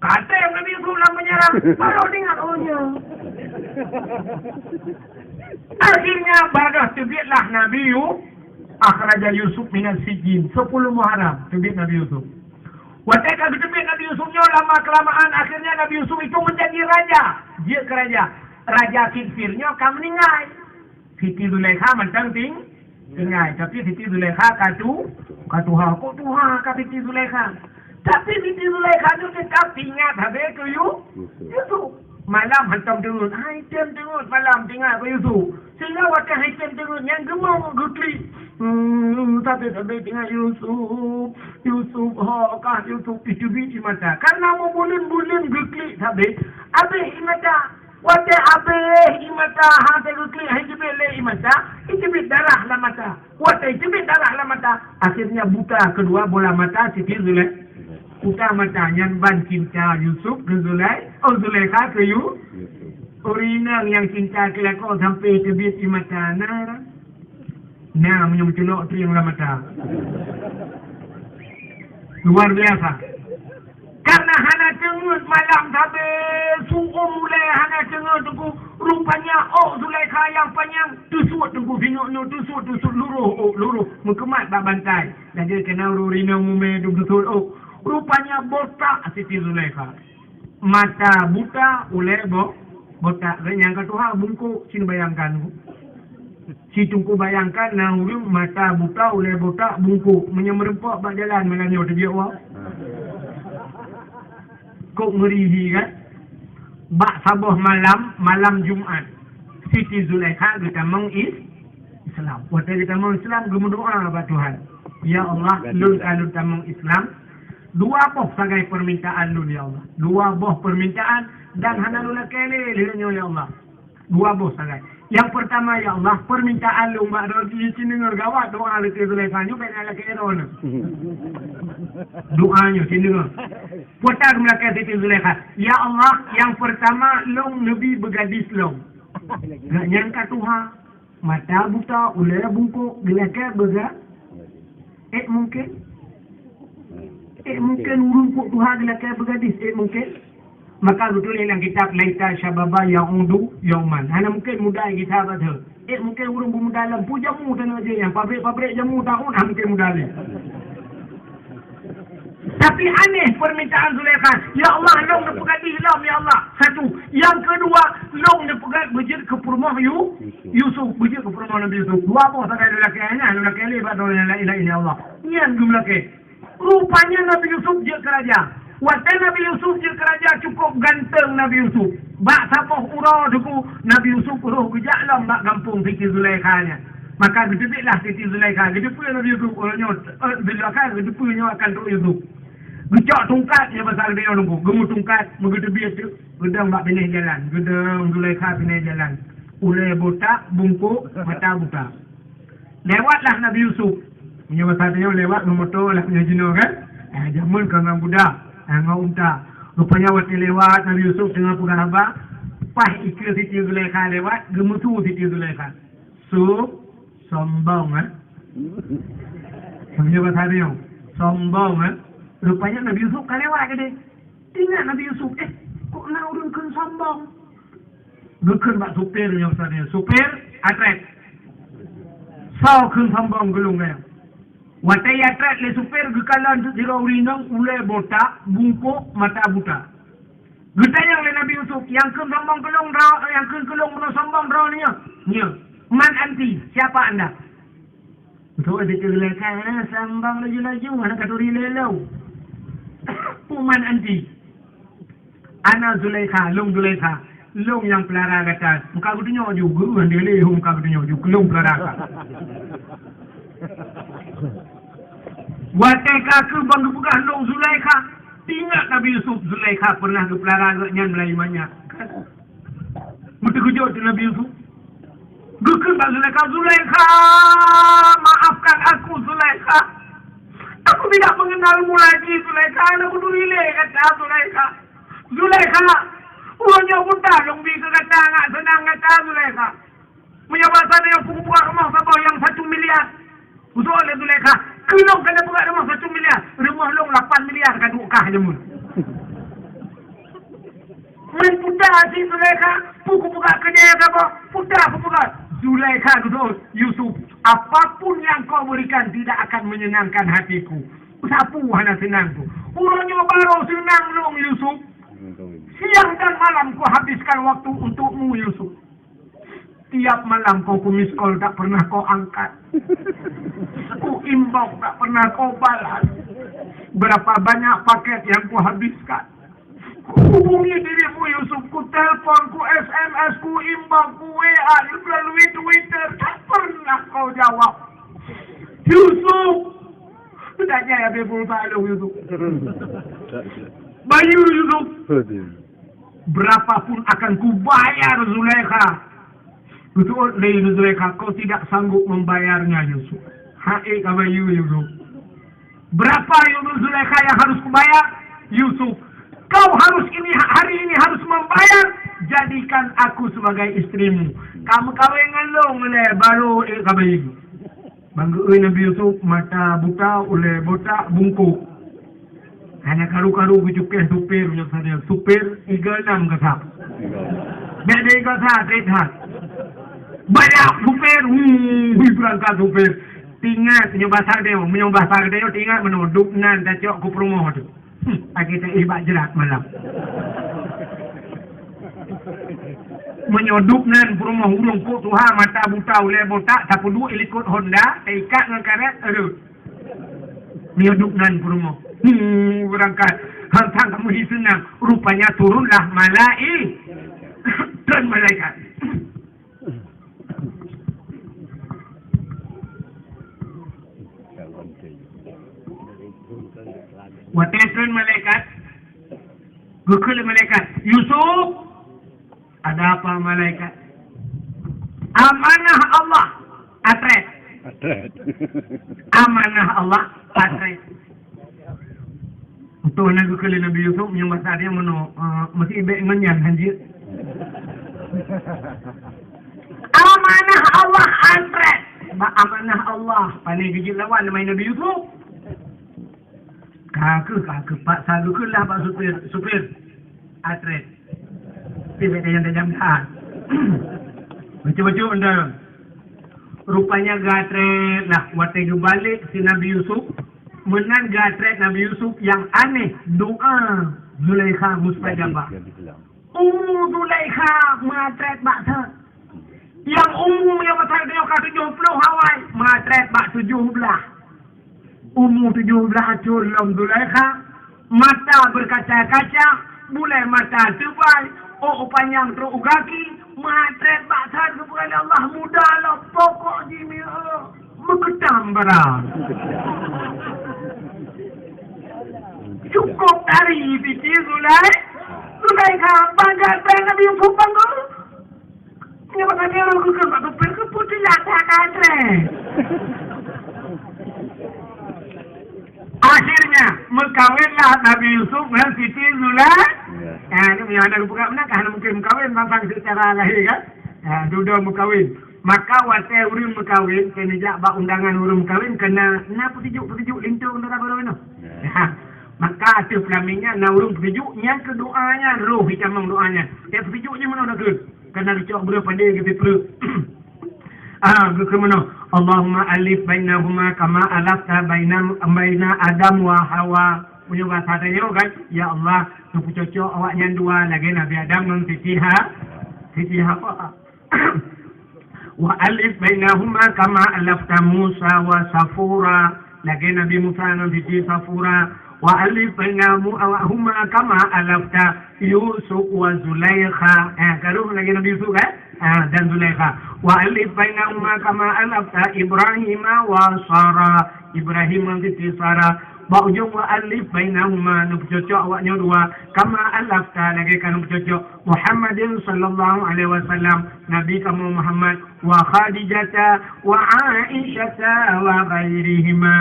Kata yang Nabi Yusuf dalam penjara. Baru tinggal ohnya. Akhirnya badah tebitlah Nabi Yusuf. Akhraja Yusuf minal sijin. 10 Muharram tebit Nabi Yusuf. Waktu tebit Nabi Yusufnya lama kelamaan. Akhirnya Nabi Yusuf itu menjadi raja. Dia ke raja. Raja Kisfirnya akan meninggal. Siti Zulaikha mentang tinggal. Tapi Siti Zulaikha katuha. Kok tuha kat Siti Zulaikha. Tapi Siti Zulaikha itu tetap ingat habis ke Yusuf. Malam hantam turun. Item turun. Malam tinggal ke Yusuf. Sehingga waktu item turun yang gemuk gutli. Tapi tinggal Yusuf. Yusuf itu biji mata. Karena mau bulan-bulan gutli. Habis mata. Waktu habis mata hati gutli. Hijibit le mata. Hijibit darah lah mata. Waktu hijibit darah lah mata. Akhirnya buta kedua bola mata. Siti Zulaikha. Buta mata yang ban cinta Yusuf ke Zulaikha ke Yusuf. Urinang yang cinta kelakau sampai terbit di mata. Nah, mencelok triang lah mata. Luar biasa. Karena hana cengut malam habis suku mulai hana cengut tunggu. Rupanya Zulaikha yang panjang tusuk tunggu tengok tusuk luruh mengemat bak bantai. Dan dia kena urinang mume tusuk rupanya botak Siti Zulaikha. Mata buta oleh botak. Dan yang kedua bungkuk. Sini bayangkan. Si tungku bayangkan naurung mata buta, oleh botak, bungkuk. Menyemerempak bak jalan melanya dia awak. Kok ngerihi kan? Bak sabuh malam Jumaat. Siti Zulaikha kita Islam. Waktu kita Islam, kita berdoa kepada Tuhan. Ya Allah, lun alun tamang Islam. Dua boh sebagai permintaan lun ya Allah. Dua boh permintaan dan hana luna kele liranya ya Allah. Dua boh sebagai. Yang pertama ya Allah, permintaan lu mbak Rodi sini ngergawat doa Siti Zulaikha nyu pengen laki eron. Doanya sini ngur. Putar melaka Siti Zulaikha. Ya Allah, yang pertama long Nabi bergadis long. Gak nyangka Tuhan. Mata buta, ular bungkuk, gelakar bergerak. Mungkin urung kok Tuhan gelakar bergadis. Mungkin. Maka betul yang kitab Laita Syababa yang undu yauman. Hanya mungkin mudah kitab ada. Mungkin urung bermuda lampu jamu dan aja yang pabrik jamu tahun mungkin mudah lagi. Tapi aneh permintaan Zulaikha. Ya Allah, long nepegati hilam ya Allah. Satu. Yang kedua, long nepegat bejir ke rumah Yusuf. Bejir ke rumah Nabi Yusuf. Dua apa sakai lelaki-lelaki. Lelaki-lelaki ibadah la ilaha illallah. Nian gulake. Rupanya Nabi Yusuf je kerajaan. Waktu Nabi Yusuf je kerajaan cukup ganteng Nabi Yusuf. Bak sapah urah duku Nabi Yusuf roh gejaklam bak kampung Siti Zulaikhanya. Maka gedebiklah Siti Zulaikha. Gedepuk Nabi Yusuf. Zulaikha gedepuknya akan Tok Yusuf. Gecok tungkat yang pasal dia nunggu. Gemuk tungkat. Mengedebi itu. Gedang bak pindah jalan. Gedang Zulaikha pindah jalan. Ulai botak, bungkuk, mata buta. Lewatlah Nabi Yusuf. Punya pasal dia lewat memotor lah punya jenuh kan. Jamun ke orang budak. Ngau unta. Rupanya waktu lewat Nabi Yusuf dengan pura abah. Pas ikut Siti Zulaikha lewat. Gemutu Siti Zulaikha. Sombong kan. Punya pasal dia. Sombong kan. Rupanya Nabi Yusuf kan lewat ke dia. Tinggal Nabi Yusuf. Kok nak urungkan sombong? Bukan bak supir yang tadi. Supir, atret. Sao kun sombong gelung dia. Watai atret le supir gekalan dirau rinang, ulai botak, bungkuk, mata buta. Getanya oleh Nabi Yusuf. Yang kun sombong gelung rau, yang kun gelung benar sombong rau ni. Nya. Man anti, siapa anda? Betul ada Zulaikha, sambang laju-laju, mana katuri lelau. Puman anti. Ana Zulaikha, long Zulaikha. Long yang pelara kata. Muka aku tunjuk juga. Dia lehu muka aku tunjuk juga. Long pelara kata. Watai kaku bangga buka long Zulaikha. Tinggal Nabi Yusuf. Zulaikha pernah ke pelara agaknya Melayu banyak. Muka kujur tu Nabi Yusuf. Bukan Pak Zulaikha. Zulaikha, maafkan aku Zulaikha. Aku tidak mengenalmu lagi Zulaikha. Aku durile kata Zulaikha. Zulaikha, uangnya mudah dong bisa kata nggak senang kata Zulaikha. Punya bahasa yang buka rumah sabah yang 1 miliar. Betul oleh Zulaikha. Kelong kena buka rumah 1 miliar. Rumah long 8 miliar kan dukah je mun. Men putar si Zulaikha. Puku buka kerja apa? Putar aku buka. Zulaikha betul Yusuf. Apapun yang kau berikan tidak akan menyenangkan hatiku. Sapu hanya senangku. Urangnya baru senang long Yusuf. Siang dan malam kau habiskan waktu untukmu Yusuf. Tiap malam kau kumis call tak pernah kau angkat. Ku inbox tak pernah kau balas. Berapa banyak paket yang kau habiskan. Ku hubungi dirimu Yusuf. Ku telpon, ku SMS, ku inbox, ku WA, melalui Twitter. Tak pernah kau jawab. Yusuf. Tidaknya ya bebul palu Yusuf. Bayu Yusuf. Berapapun akan ku bayar Zulaikha. Betul dari Zulaikha, kau tidak sanggup membayarnya Yusuf. Hai kabayu Yusuf. Berapa Zulaikha yang harus kubayar? Yusuf. Kau harus hari ini harus membayar. Jadikan aku sebagai istrimu. Kamu kawin ngelong oleh baru kabayu. Bangga Nabi Yusuf mata buta oleh botak bungkuk. Hanya karu-karu kucukkan supir punya saya. Supir 36 kasar. Beda 3 kasar, 3 banyak supir. Berangkat supir. Tinggal penyobasar dia. Menyobasar dia tinggal menuduk nan tacok ku promo tu. Kita ibak jerat malam. Menyoduk nan rumah hurung ko tuha mata buta oleh botak tak perlu ikut Honda ikat dengan karet aduh. Menyoduk nan rumah. Berangkat hantang kamu di senang rupanya turunlah dan malaikat. Watesan malaikat. Gukul malaikat. Yusuf. Ada apa malaikat? Amanah Allah. Atret. Amanah Allah. Atret. Untuk nak gukul Nabi Yusuf yang bahasa dia mesti ibek ngenyan hanjir. Amanah Allah. Atret. Amanah Allah. Paling gigit lawan nama Nabi Yusuf. Kakak Pak Saluku lah Pak supir atret. Tidak ada yang tajam dah. Macam-macam anda. Rupanya gatret lah. Waktu balik si Nabi Yusuf menan gatret Nabi Yusuf yang aneh doa Zulaikha mustajabah. Zulaikha matret baksa. Yang umum yang pasal dia kata 70 Hawaii matret bak 17. Umur 17 culum Zulaikha, mata berkaca-kaca, bulai mata tebal, panjang teruk kaki, matret baksan kepada Allah muda lah, pokok jimia, berketam barang. Cukup dari fikir Zulaikha, bangga Nabi Yusuf bangga. Ini bakal dia orang kekal, keputih lata katret. Akhirnya mengkawinlah Nabi Yusuf dengan Siti Zulaikha. Ini yang ada bukan benar kan mungkin mengkawin tentang secara lahir kan. Dua mengkawin. Maka waktu urang mengkawin kena jak bak undangan urang mengkawin kena petunjuk lintung dah baru itu. Maka ada flamingnya na urang petunjuk yang kedoanya roh hicamang doanya. Yang petujuknya mana nak ke? Kena dicok berapa dia gitu perlu. Bagaimana? Allahumma alif bainahuma kama alafta baina Adam wa Hawa. Punya bahasa tanya kan? Ya Allah, tu cocok awaknya dua lagi Nabi Adam dan Siti Hawa. Wa alif bainahuma kama alafta Musa wa Safura lagi Nabi Musa dan Siti Safura. Wa alif bainahuma kama alafta Yusuf wa Zulaikha. Kalau lagi Nabi Yusuf kan? Dan Zulaikha. Wa alif bainahuma kama alafta Ibrahim wa Sarah. Ibrahim dan Siti Sarah. Ba ujung wa alif bainahuma nu cocok awaknya dua kama alafta lagi kan cocok Muhammadin sallallahu alaihi wasallam Nabi kamu Muhammad wa Khadijah wa Aisyah wa ghairihima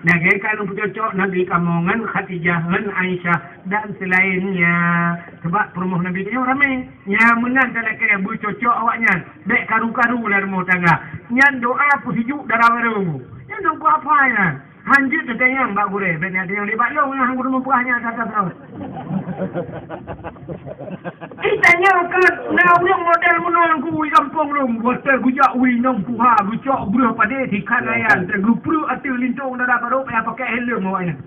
lagi kan cocok Nabi kamu ngan Khadijah ngan Aisyah dan selainnya. Sebab perumahan Nabi dia ramai nya menang dalam kaya bu cocok awaknya dek karu-karu lah rumah tangga nyan doa pusijuk darah baru nyan doa apa ya hanjir tertayang bak gure benar yang lebat long yang guru mempuahnya atas tahun. Kitanya kan nak ulang model menang ku kampung long hotel gujak wi nong puha gucok bro pada tikan ayan tergupru atil lintung dah baru payah pakai helm awaknya.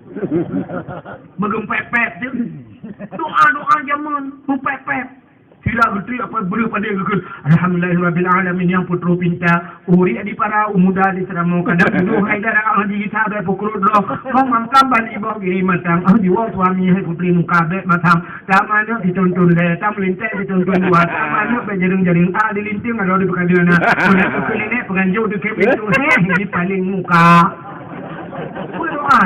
Megempepet tu. Doa zaman mempepet. Sila getri apa beri pada gekul. Alhamdulillahirabbil alamin yang putra pinta uri di para umuda di seramo kadang dulu haidar Allah di kita ada pukul roh kau mangkam bali ibu giri matang di wa suami hai putri mukabe matang tamanya dituntun le tam lintek dituntun dua tamanya berjaring-jaring dilinting ada di pekadiana sudah keline penganjau di kep itu di paling muka doa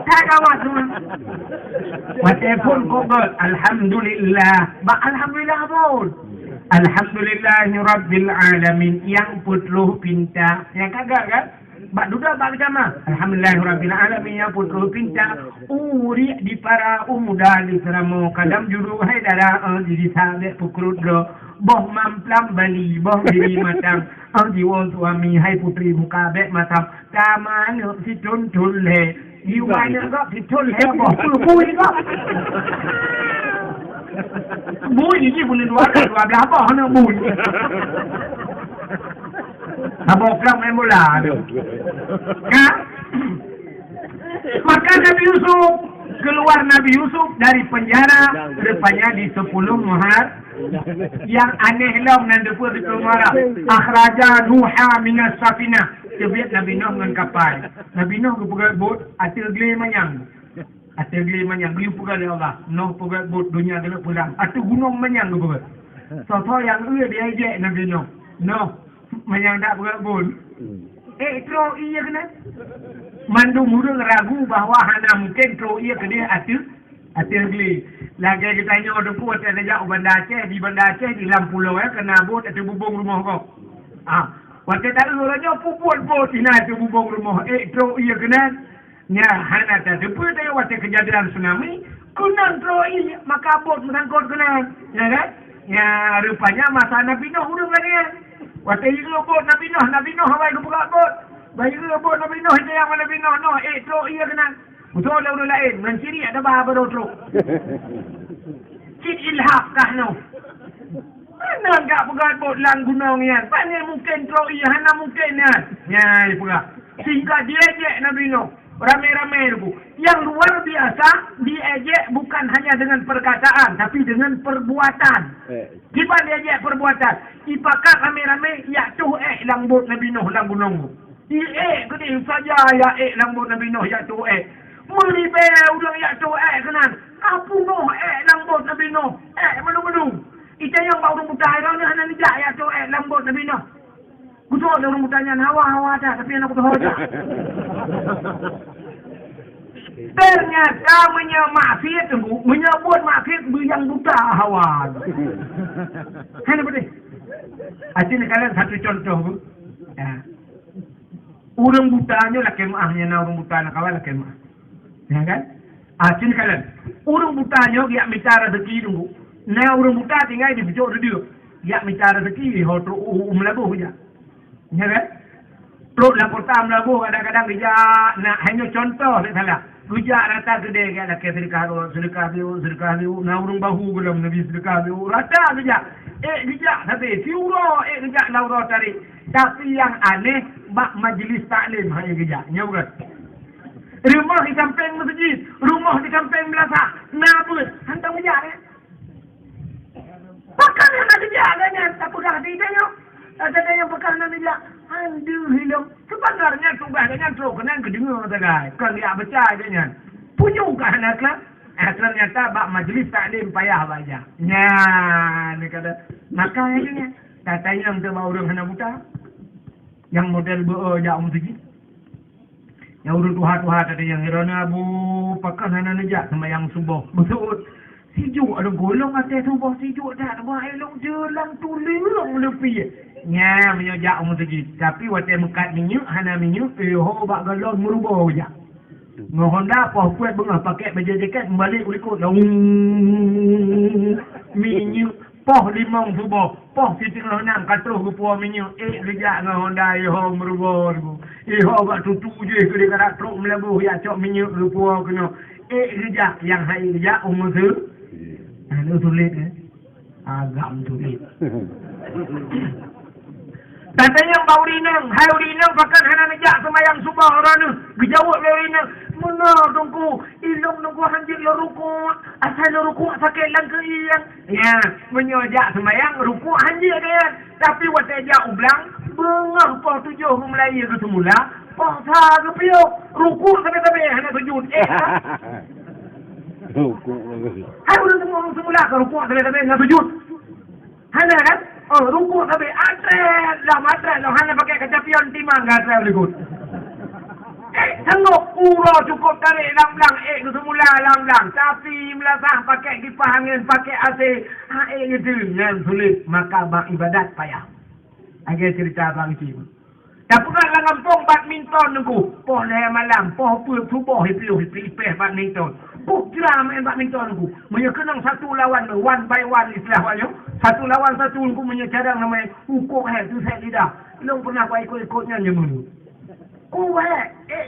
tak awak semua. Walaupun kau alhamdulillah, alhamdulillah pun. Alhamdulillahirabbil alamin yang putluh pinta. Yang kagak kan? Bak duda bak jama. Alhamdulillahirabbil alamin yang putluh pinta. Uri di para umuda di seramo kadam juru hai dara di sabe pukul do. Boh mamplam bali, boh diri matang. Jiwa suami hai putri mukabe matang. Taman si tuntun le. Jiwanya kok si tun le boh bui kok. Bui ni boleh dua belah boh nak bui. Abang pelang main bola tu. Kan? Maka Nabi Yusuf Keluar Nabi Yusuf dari penjara, rupanya di 10 Muharram. Yang aneh lah menandai di keluar. Akhraja Nuha minas safinah. Sebab Nabi Nuh dengan kapal. Nabi Nuh kepegat bot, atil geli manyang. Atil geli manyang. Biu pegat Allah. Nuh pegat bot, dunia gelap pulang. Atil gunung manyang kepegat. So yang dia ejek Nabi Nuh. Nuh, manyang tak pegat bot. Tro iya kena. Mandu murung ragu bahawa hana mungkin tro iya kena atil geli. Lagi kita tanya orang kuat ada jauh Bandar Aceh, di Bandar Aceh di Lampulau kena bot atau bubung rumah kau. Waktu tak orangnya puput bot ina atau bubung rumah. Tro iya kena. Nya hana tak sebut dia waktu kejadian tsunami. Kunang tro iya maka bot menangkut kena. Ya kan? Ya rupanya masa Nabi Nuh hurung lagi. Waktu itu bot Nabi Nuh awal buka bot. Bayi bot Nabi Nuh itu yang Nabi Nuh. Tro iya kena. Betul lah orang lain. Menciri ada bahawa berotro. Cik ilhaq kah no? Mana enggak pegat bot lang gunung yan? Mana mungkin tro iya, hana mungkin yan? Ya, pegat. Sehingga diejek Nabi Nuh. Ramai-ramai itu. Yang luar biasa, diejek bukan hanya dengan perkataan, tapi dengan perbuatan. Kita diejek perbuatan. Ipakah ramai-ramai, ya tuh lang bot Nabi Nuh lang gunung. Gede saja ya lang bot Nabi Nuh ya tuh Melibe ulang ya tu kenan. Kapu noh lambot Nabi Nuh. Melu-melu. Ita yang baru muda orang ni hana nijak ya tu lambot Nabi Nuh. Betul orang mudanya hawa-hawa dah tapi anak betul dah. Ternyata menyamafiat tunggu, menyebut mafiat yang buta hawa. Hana betul. Asyik kalian satu contoh bu. Orang butanya lah kemahnya na orang buta nak kawal lah kemah. Ya kan? Sini kalian. Orang butanya dia bicara rezeki dulu. Nah orang buta tinggal di bijak dia. Dia bicara rezeki hotu umlabuh je. Ya kan? Perut lah kota umlabuh kadang-kadang dia nak hanya contoh tak salah. Rujak rata gede kan laki sedekah biu. Nah orang bahu belum Nabi sedekah biu. Rata gejak. Gejak tapi siura gejak laura tarik. Tapi yang aneh bak majlis taklim hanya gejak. Ya bukan? Rumah di samping masjid, rumah di samping belakang. Nabut, hantar menjak ya. Pakan yang ada jaganya, tak pegang hati dia. Ada yang pegang nak menjak. Aduh hilang. Sebenarnya tugasnya teruk kena kedengar tak kan dia baca dia. Punyukah anaklah? Ternyata bak majlis taklim payah baca. Nya, ni kata makanya kata yang tu orang hendak buta. Yang model beojak masjid. Yang urut tuha-tuha tadi yang hirana abu pakan hana nejak sama yang subuh. Betul. Sijuk ada golong atas subuh sijuk dah. Nampak elok jelang tulang lebih. Nya menyojak umur segi. Tapi waktu mekat minyak, hana minyak. Bak galon merubah je. Honda apa kuat bengah pakai baju jaket balik ulikut. Minyak. Poh limang subuh. Poh siting enam katuh ke puan minyak. Rejak dengan Honda. Merubah. Bak tutup je ke dia kata truk melabuh. Ya cok minyak ke puan kena. Rejak. Yang hari rejak umur tu. Itu sulit agak sulit. Katanya bau rinang. Hai rinang pakan hana nejak semayang subah orang ni. Gejawab bau rinang. Mana tunggu. Ilong tunggu hanjir lo rukuk. Asal lo rukuk sakit lang ke iyang. Ya. Menyojak semayang rukuk hanjir dia. Tapi waktu ejak ublang. Bengah poh 7 Melayu ke semula. Poh sah ke piuk. Rukuk sampai-sampai hana sujud. Rukuk lagi. Hai udah semula ke rukuk sampai-sampai hana sujud. Hana kan? Rukuk sampai atret lah. Hana pakai kecapian timang ke atret berikut. Sanggup ulo cukup tarik lam-lang. Ke semula lam-lang. Tapi melasah pakai kipas angin, pakai AC. Gitu. Yang sulit. Maka bang ibadat payah. Agak cerita bang itu. Tak pernah lah ngampung badminton nunggu. Poh leh malam. Poh subuh ipih badminton. Poh jeram main badminton nunggu. Menyekenang satu lawan. One by one istilahnya. Satu lawan satu nunggu menyecadang namanya. Hukum tu saya tidak. Long pernah buat ikut-ikutnya nyemun.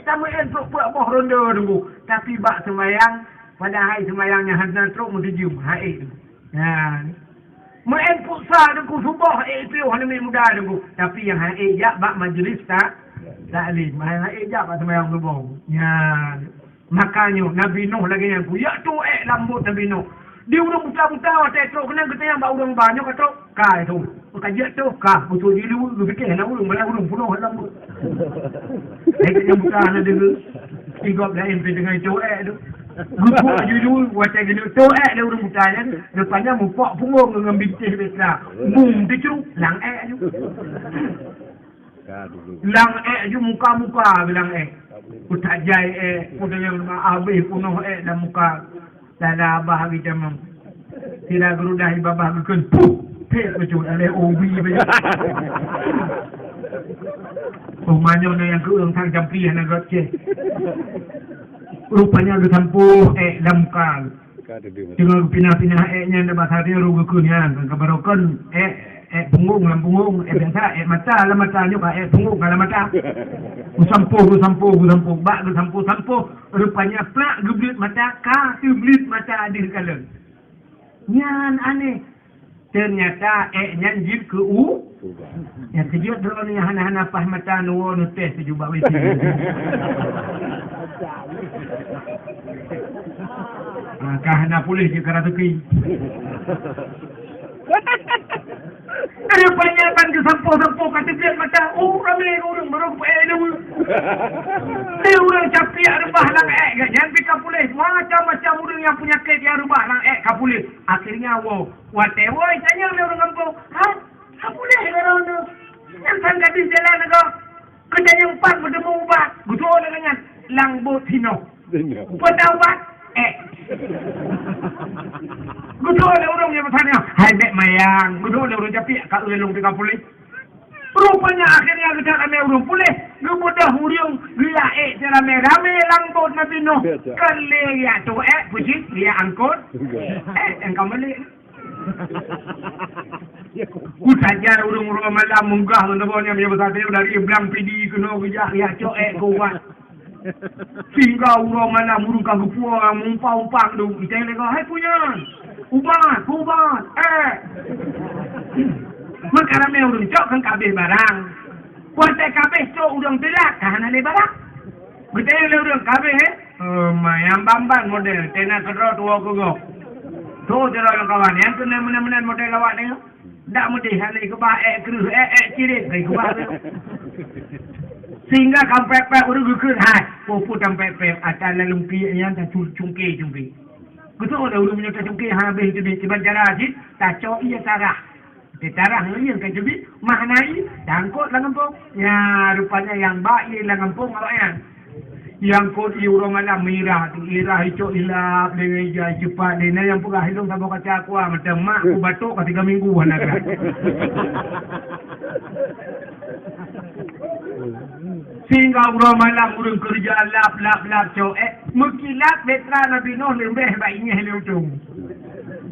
Sama entuk buat boh ronda nunggu. Tapi bak semayang. Pada hari semayangnya hendak teruk menjum. Hari tu. Main pusat nunggu subuh. Itu hanya muda nunggu. Tapi yang ejak bak majlis tak. Taklim. Ejak bak semayang subuh. Makanya Nabi Nuh lagi yang ku, ya tu lambut Nabi Nuh. Dia urang buta-buta, tetrok kena kita yang bawa urang banyak atau kah itu. Kajian tu kah, betul dia lu fikir nak urang malah urang pulau lambut. Yang buta ada dia. Tigap lain dengan tu tu. Gupuk dulu, wajah gini tu dia urang buta kan. Depannya mupak punggung dengan bintik besar. Bum dia ceruk, lang tu. Lang tu muka-muka bilang Utak jai udah yang habis punuh dalam muka. Tada abah kita memang tidak gerudah babah bikin puh pek betul oleh obi betul. Rumahnya yang keurang tang jampi yang agak cek. Rupanya lu sampu dalam muka. Dengan pinah-pinah nya dah bahasa dia rugu kunyan kebarokan punggung dalam punggung biasa mata dalam mata juga punggung dalam mata. Sampu bak sampu rupanya plak geblit mata ka geblit mata ada kala nyan aneh ternyata nyan jib ke yang kejut dulu ni hana-hana pah mata nuwo nu teh sejubah wisi kahana pulih ke karatuki rupanya kan ke sampo kata dia mata ramai orang berong dia orang capi rubah lang jangan pika pulih macam-macam orang yang punya kek yang rubah lang kapulih akhirnya watewoi tanya oleh orang kampung kapulih orang tu yang kan gadis jalan aku kerja yang empat bertemu ubat betul dengan langbut hino ubat betul ada orang yang bertanya hai bek mayang betul ada orang capi kat ulung pika pulih rupanya akhirnya kita ramai urung pulih mudah huriung dia rame-rame langbut Nabi Nuh kali ya tu puji dia angkut engkau balik saja urung-urung malam munggah menteponya punya besar dari Iblang pidi kena bijak ya cok kuat sehingga urung malam urung kagupuang mumpang-umpang tu kita lego hai punya ubat maka ramai urung cok kan kabeh barang kuatai kabeh cok urung telak kahana le barang betul le urung kabeh mayang bamban model tena kedro tua kugo tu jero yang kawan yang kena menan model lawak ni dak mesti hal ke ba kru cirit ke ba sehingga kampek-pek urung gukun hai popo tampek-pek atal lumpi yang tak cungki betul ada urung punya cungki habis tu di bandara ajit tak cok ia sarah tarah yang kan jadi maknai tangkut lang kampung ya rupanya yang baik lang kampung awaknya yang kod euro malam merah irah hijau hilap dengan hijau cepat dia yang pula hidung sama kaca aku macam mak aku batuk ke 3 minggu anak sehingga euro malam urung kerja lap cok mekilat betra Nabi Nuh lebih baiknya leutung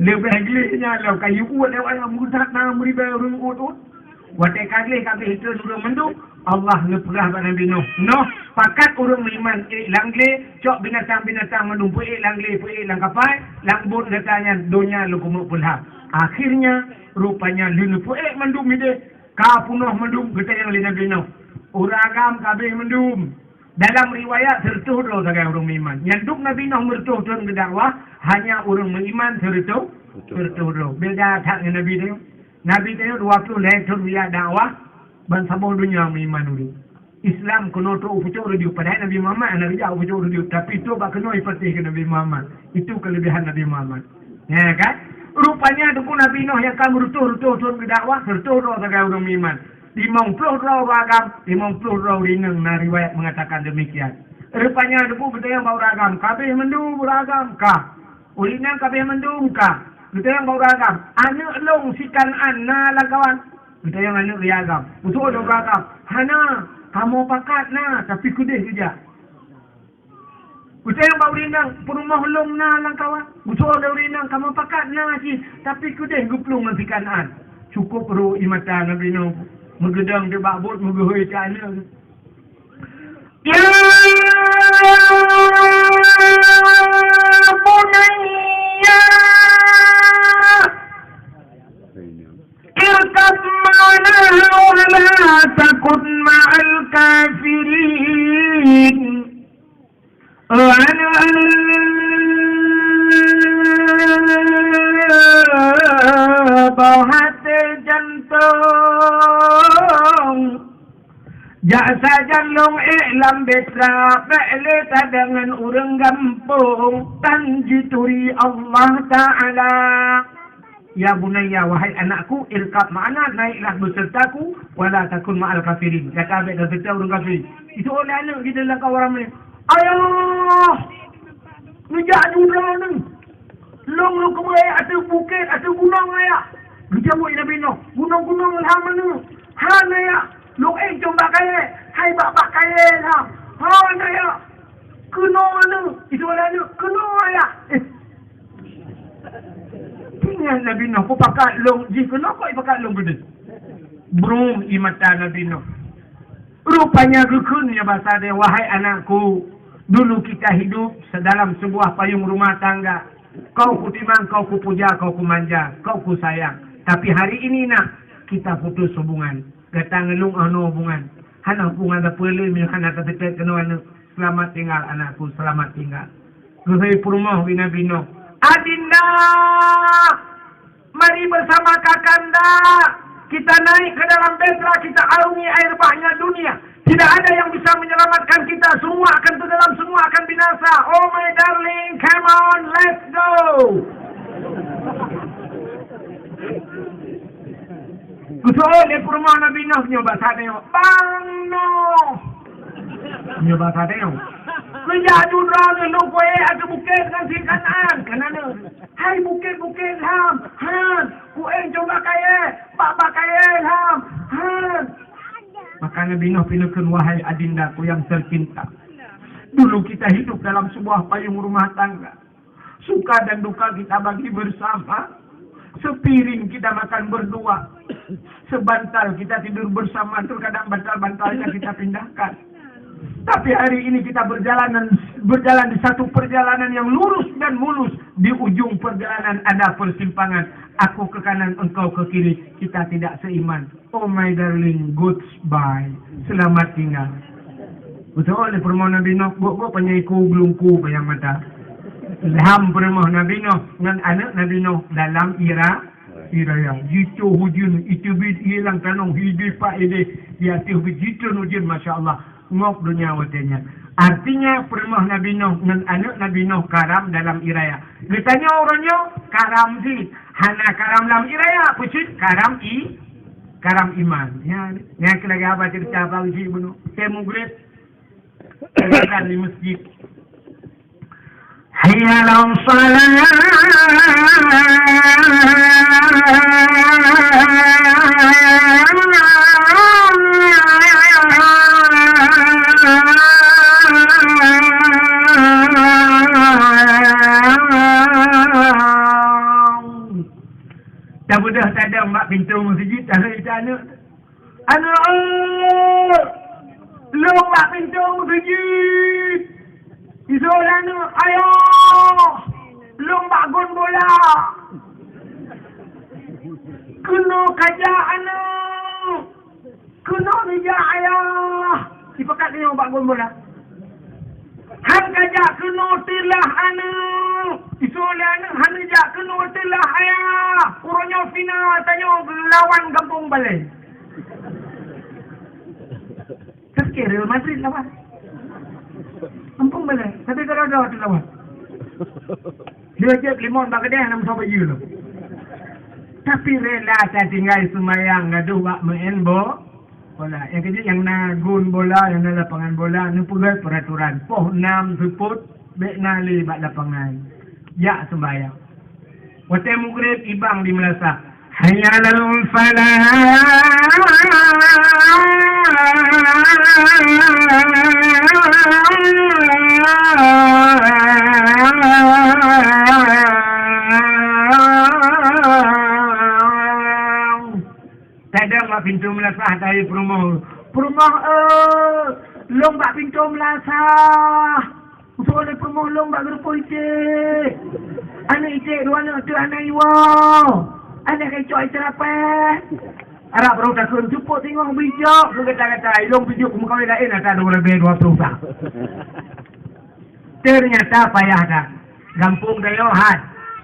lebih gelihnya lau kayu uat lewat yang mudah nak meribah urung ut watai kaglih kabeh itu urung menduk Allah leperah pada Nabi Nuh pakat urung iman langle cok binatang-binatang menumpu langle lang kapal langbut datanya dunia lu kumuk pulha akhirnya rupanya lunupu mendum ide ka punuh mendum kita yang Nabi Nuh uragam kabeh mendum dalam riwayat sertuh do sagai urang iman. Yang duk Nabi Nuh mertuh turun ke dakwah hanya urang beriman sertuh do. Beda tak dengan Nabi dia. Nabi dia waktu letur dia dakwah ban sabon dunia beriman dulu. Islam kena tu upucur dia pada Nabi Muhammad Nabi jauh upucur dia tapi tu bak kena ipatih ke Nabi Muhammad. Itu kelebihan Nabi Muhammad. Ya kan? Rupanya duk Nabi Nuh yang kan mertuh turun ke dakwah sertuh do sagai urang beriman. 50 ragam, 50 rineng na riwayat mengatakan demikian. Rupanya debu betul yang bau ragam, kabeh mendung ragam kah? Ulinang kabeh mendung kah? Betul yang bau ragam. Anak long sikan na lagawan. Betul yang anak ragam. Betul ada ragam. Hana, kamu pakat na, tapi kudih saja. Betul yang bau rinang, perumah long na langkawan. Betul ada rinang, kamu pakat na si, tapi kudih guplung sikan Cukup ru imata Nabi Nuh. Megedang dia bakbut megehui cana. Ya bunayya irkab ma'ana wa la takun ma'al kafirin. hati jantung jasa jalung iklam betra Ba'lita dengan urang gampung tanjituri Allah Ta'ala. Ya bunayya, wahai anakku, irkab ma'ana, naiklah besertaku, wala takun ma'al kafirin. Kata abad dan serta orang kafir. Itu oleh anak kita dalam kawaran ni. Ayah! Ngejak jurang ni. Long lu kemai atau bukit atau gunung ayah. Ngejak buat Nabi Nuh. Gunung-gunung lah mana. Han ayah. Long coba kaya. Hai bapak kaya lah. Han ayah. Kena mana. Itu oleh anak. Kena ayah. Tinggal Nabi Nuh. Kau pakai long. Jika nak kau pakai long gede. Brum imata Nabi Nuh. Rupanya gekunnya bahasa dia. Wahai anakku. Dulu kita hidup sedalam sebuah payung rumah tangga. Kau ku timang, kau ku puja, kau ku manja, kau ku sayang. Tapi hari ini nak kita putus hubungan. Datang ngelung ano hubungan. Hana hubungan dah perlu hana terdekat kena selamat tinggal anakku, selamat tinggal. Gusai purmah bina bino. Adinda, mari bersama kakanda. Kita naik ke dalam betra, kita arungi air bahnya dunia. Tidak ada yang bisa menyelamatkan kita. Semua akan tenggelam, semua akan binasa. Oh my darling, come on, let's go. Gusto le purma Nabi Nuh nyoba sadeo. Bang Nuh. Nyoba sadeo. Menjadu drone lu kowe ada bukit kan si kanan. Kanan. Hai bukit-bukit ham. Han, kowe coba kaya. Bapak kaya ham. Han. Maka Nabi Nuh pinukan, wahai adindaku yang tercinta. Dulu kita hidup dalam sebuah payung rumah tangga. Suka dan duka kita bagi bersama. Sepiring kita makan berdua. Sebantal kita tidur bersama. Terkadang bantal-bantalnya kita pindahkan. Tapi hari ini kita berjalan di satu perjalanan yang lurus dan mulus. Di ujung perjalanan ada persimpangan. Aku ke kanan, engkau ke kiri. Kita tidak seiman. Oh my darling, goodbye. Selamat tinggal. Betul oleh permohonan Nabi Nuh. Gua penyaiku belungku bayang mata. Ilham permohonan Nabi Nuh dengan anak Nabi Nuh dalam iraya. Jitu hujun, itu hilang tanong hidup pak ini. Dia tiup jitu hujun, Masya Allah. Ngok dunia watenya. Artinya permohonan Nabi Nuh dengan anak Nabi Nuh karam dalam iraya. Ditanya orangnya karam sih. Hana karam dalam iraya. Pucit karam karam iman. Ya, yang lagi apa cerita apa uji bunuh? Saya mugrid. Saya di masjid. Hayya lam salat. Dah mudah tak ada mak pintu masjid, tak ada anak. Anak, lu mak pintu masjid. Isul anak, ayah, lu mak gun bola. Kena kajak anak, kena kajak ayah. Sipakat ni mak gun bola. Han kajak kena tilah anak. Isul anak, han kajak kena tilah ayah. Kurangnya final tanya lawan kampung balai. Terkira Real Madrid lawan. Kampung balai. Tapi kalau ada tu lawan. Dia cek limon bagedeh nam sampai you. Tapi rela saya tinggal semayang gaduh bak main bola. Yang kecil yang nagun bola, yang na lapangan bola, nu pegawai peraturan. Poh 6 seput, bek nali bak lapangan. Ya sembayang. Watai mugrid ibang di Melasa. Hayya alal falah. Tadang mak pintu Melasa dari Perumah. Perumah lombak pintu Melasa. Soalnya Perumah lombak gerupa icik. Anak icik dua anak tu anak iwa. Anak kecoh icik apa? Arab baru takun cepuk tengok bijak. Lu kata-kata ilong bijak kumukau lain. Tak ada lebih 20 tak. Ternyata payah dah. Gampung dayo had.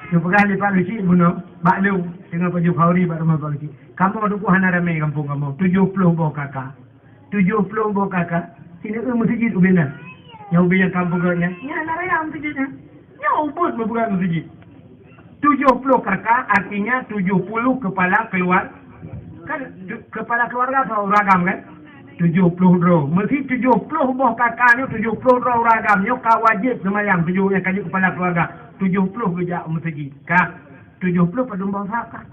Yung pagkali Pak Lucy, buno, baklo, dengan Pak Jokowi, Pak Rumah Pak Lucy. Kamu ada kuhana ramai kampung kamu. 70 bawa kakak. 70 bawa kakak. Sini masjid ubina. Yang ubina kampung kau nya. Ya, naraya masjidnya. Ya, ubud berbuka masjid. 70 kakak artinya 70 kepala keluar. Kan kepala keluarga apa ragam kan? 70 roh. Mesti 70 buah kakaknya, 70 roh ragamnya kau wajib semayang 7 yang kaji kepala keluarga. 70 kerja masjid. Kak, 70 pada bangsa kak.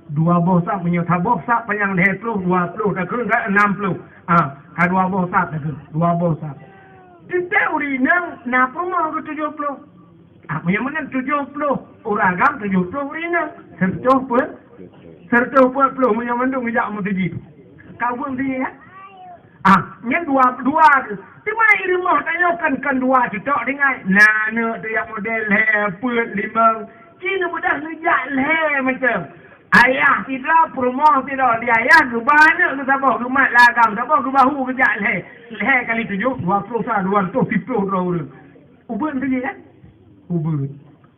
2 bosak punya bosak panjang leher 20 dah kena 60. Ka 2 bosak dah 2 bosak. Kita urinang napa mau ke 70? Punya mana 70 uragam 70 urinang. Serta pun punya mendung bijak masjid. Kau pun dia ya? Nya dua. Di mana rumah tanyakan kan 2 cetok dengan. Nah, tu yang model leher put 5. Cina mudah ngejak leher macam. Ayah tidak, perumah tidak. Dia ayah ke mana ke sabah, ke mat lagam, sabah ke bahu kejak leher. Leher kali 7, 20 sah, 210 orang. Ubun tu je kan? Ubun.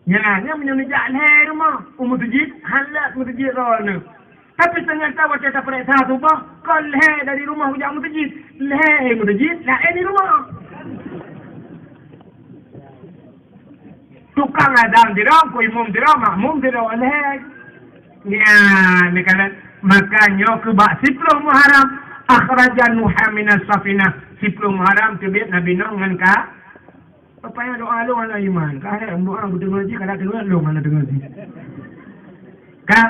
Yang menyejak leher rumah. Masjid, halat masjid orang. Tapi ternyata waktu kita periksa tu bah, kau leher dari rumah kejak masjid. Leher masjid, leher di rumah. Tukang adang tidak, imam tidak, makmum tidak leher. Ya, ni kata makanya kebak 10 Muharram akhrajan Nuh minas safinah. 10 Muharram tebet Nabi Nuh dengan ka apa yang doa lu ala iman. Ka ada doa dengar ji kada dengar lu mana dengar ji. Ka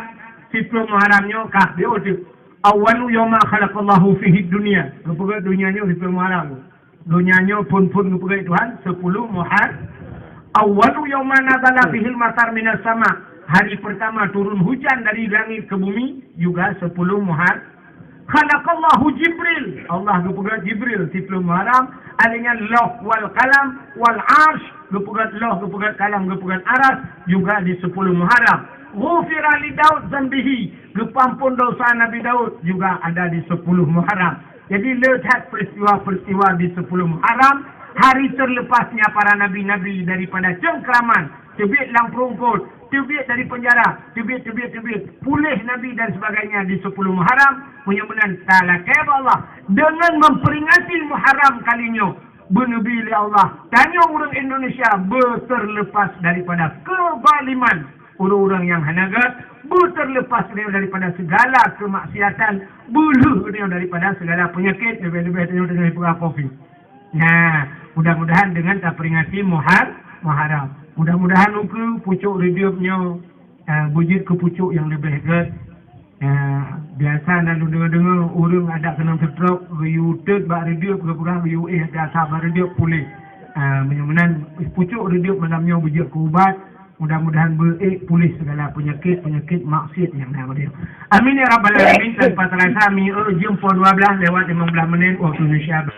10 Muharramnya ka dia tu awalu yawma khalaqallahu fihi dunya. Kepada dunianya 10 Muharram. Dunianya pun kepada Tuhan 10 Muharram. Awalu yawma nazala fihi al-matar minas sama'. Hari pertama turun hujan dari langit ke bumi juga 10 Muharram. Khalaqallahu Jibril. Allah kepada Jibril 10 Muharram. Adanya Lauh wal Qalam wal Arsh. Kepada Lauh, kepada Kalam, kepada Aras juga di 10 Muharram. Ghufira li Daud zambihi. Kepampun dosa Nabi Daud juga ada di 10 Muharram. Jadi lihat peristiwa-peristiwa di 10 Muharram. Hari terlepasnya para nabi-nabi daripada cengkraman. Tebit lang perungkut. Tebit dari penjara, tebit. Pulih Nabi dan sebagainya di 10 Muharram. Mudah-mudahan ta'ala kaya Allah. Dengan memperingati Muharram kalinya. Bernabi Allah. Tanya orang Indonesia berterlepas daripada kezaliman. Orang-orang yang hanagat. Berterlepas daripada segala kemaksiatan. Buluh daripada segala penyakit. Lebih-lebih daripada COVID. Nah, mudah-mudahan dengan tak peringati Muharram. Mudah-mudahan ke pucuk redupnya bujit ke pucuk yang lebih hebat. Biasa lalu dengar-dengar orang ada kena stroke, redup bak redup ke kurang UA ada sabar redup pulih. Mudah-mudahan pucuk redup malamnya bujit ke ubat. Mudah-mudahan pulih segala penyakit maksiat yang ada. Amin ya rabbal alamin. Tanpa terasa kami jumpa 12 lewat 15 menit waktu Indonesia.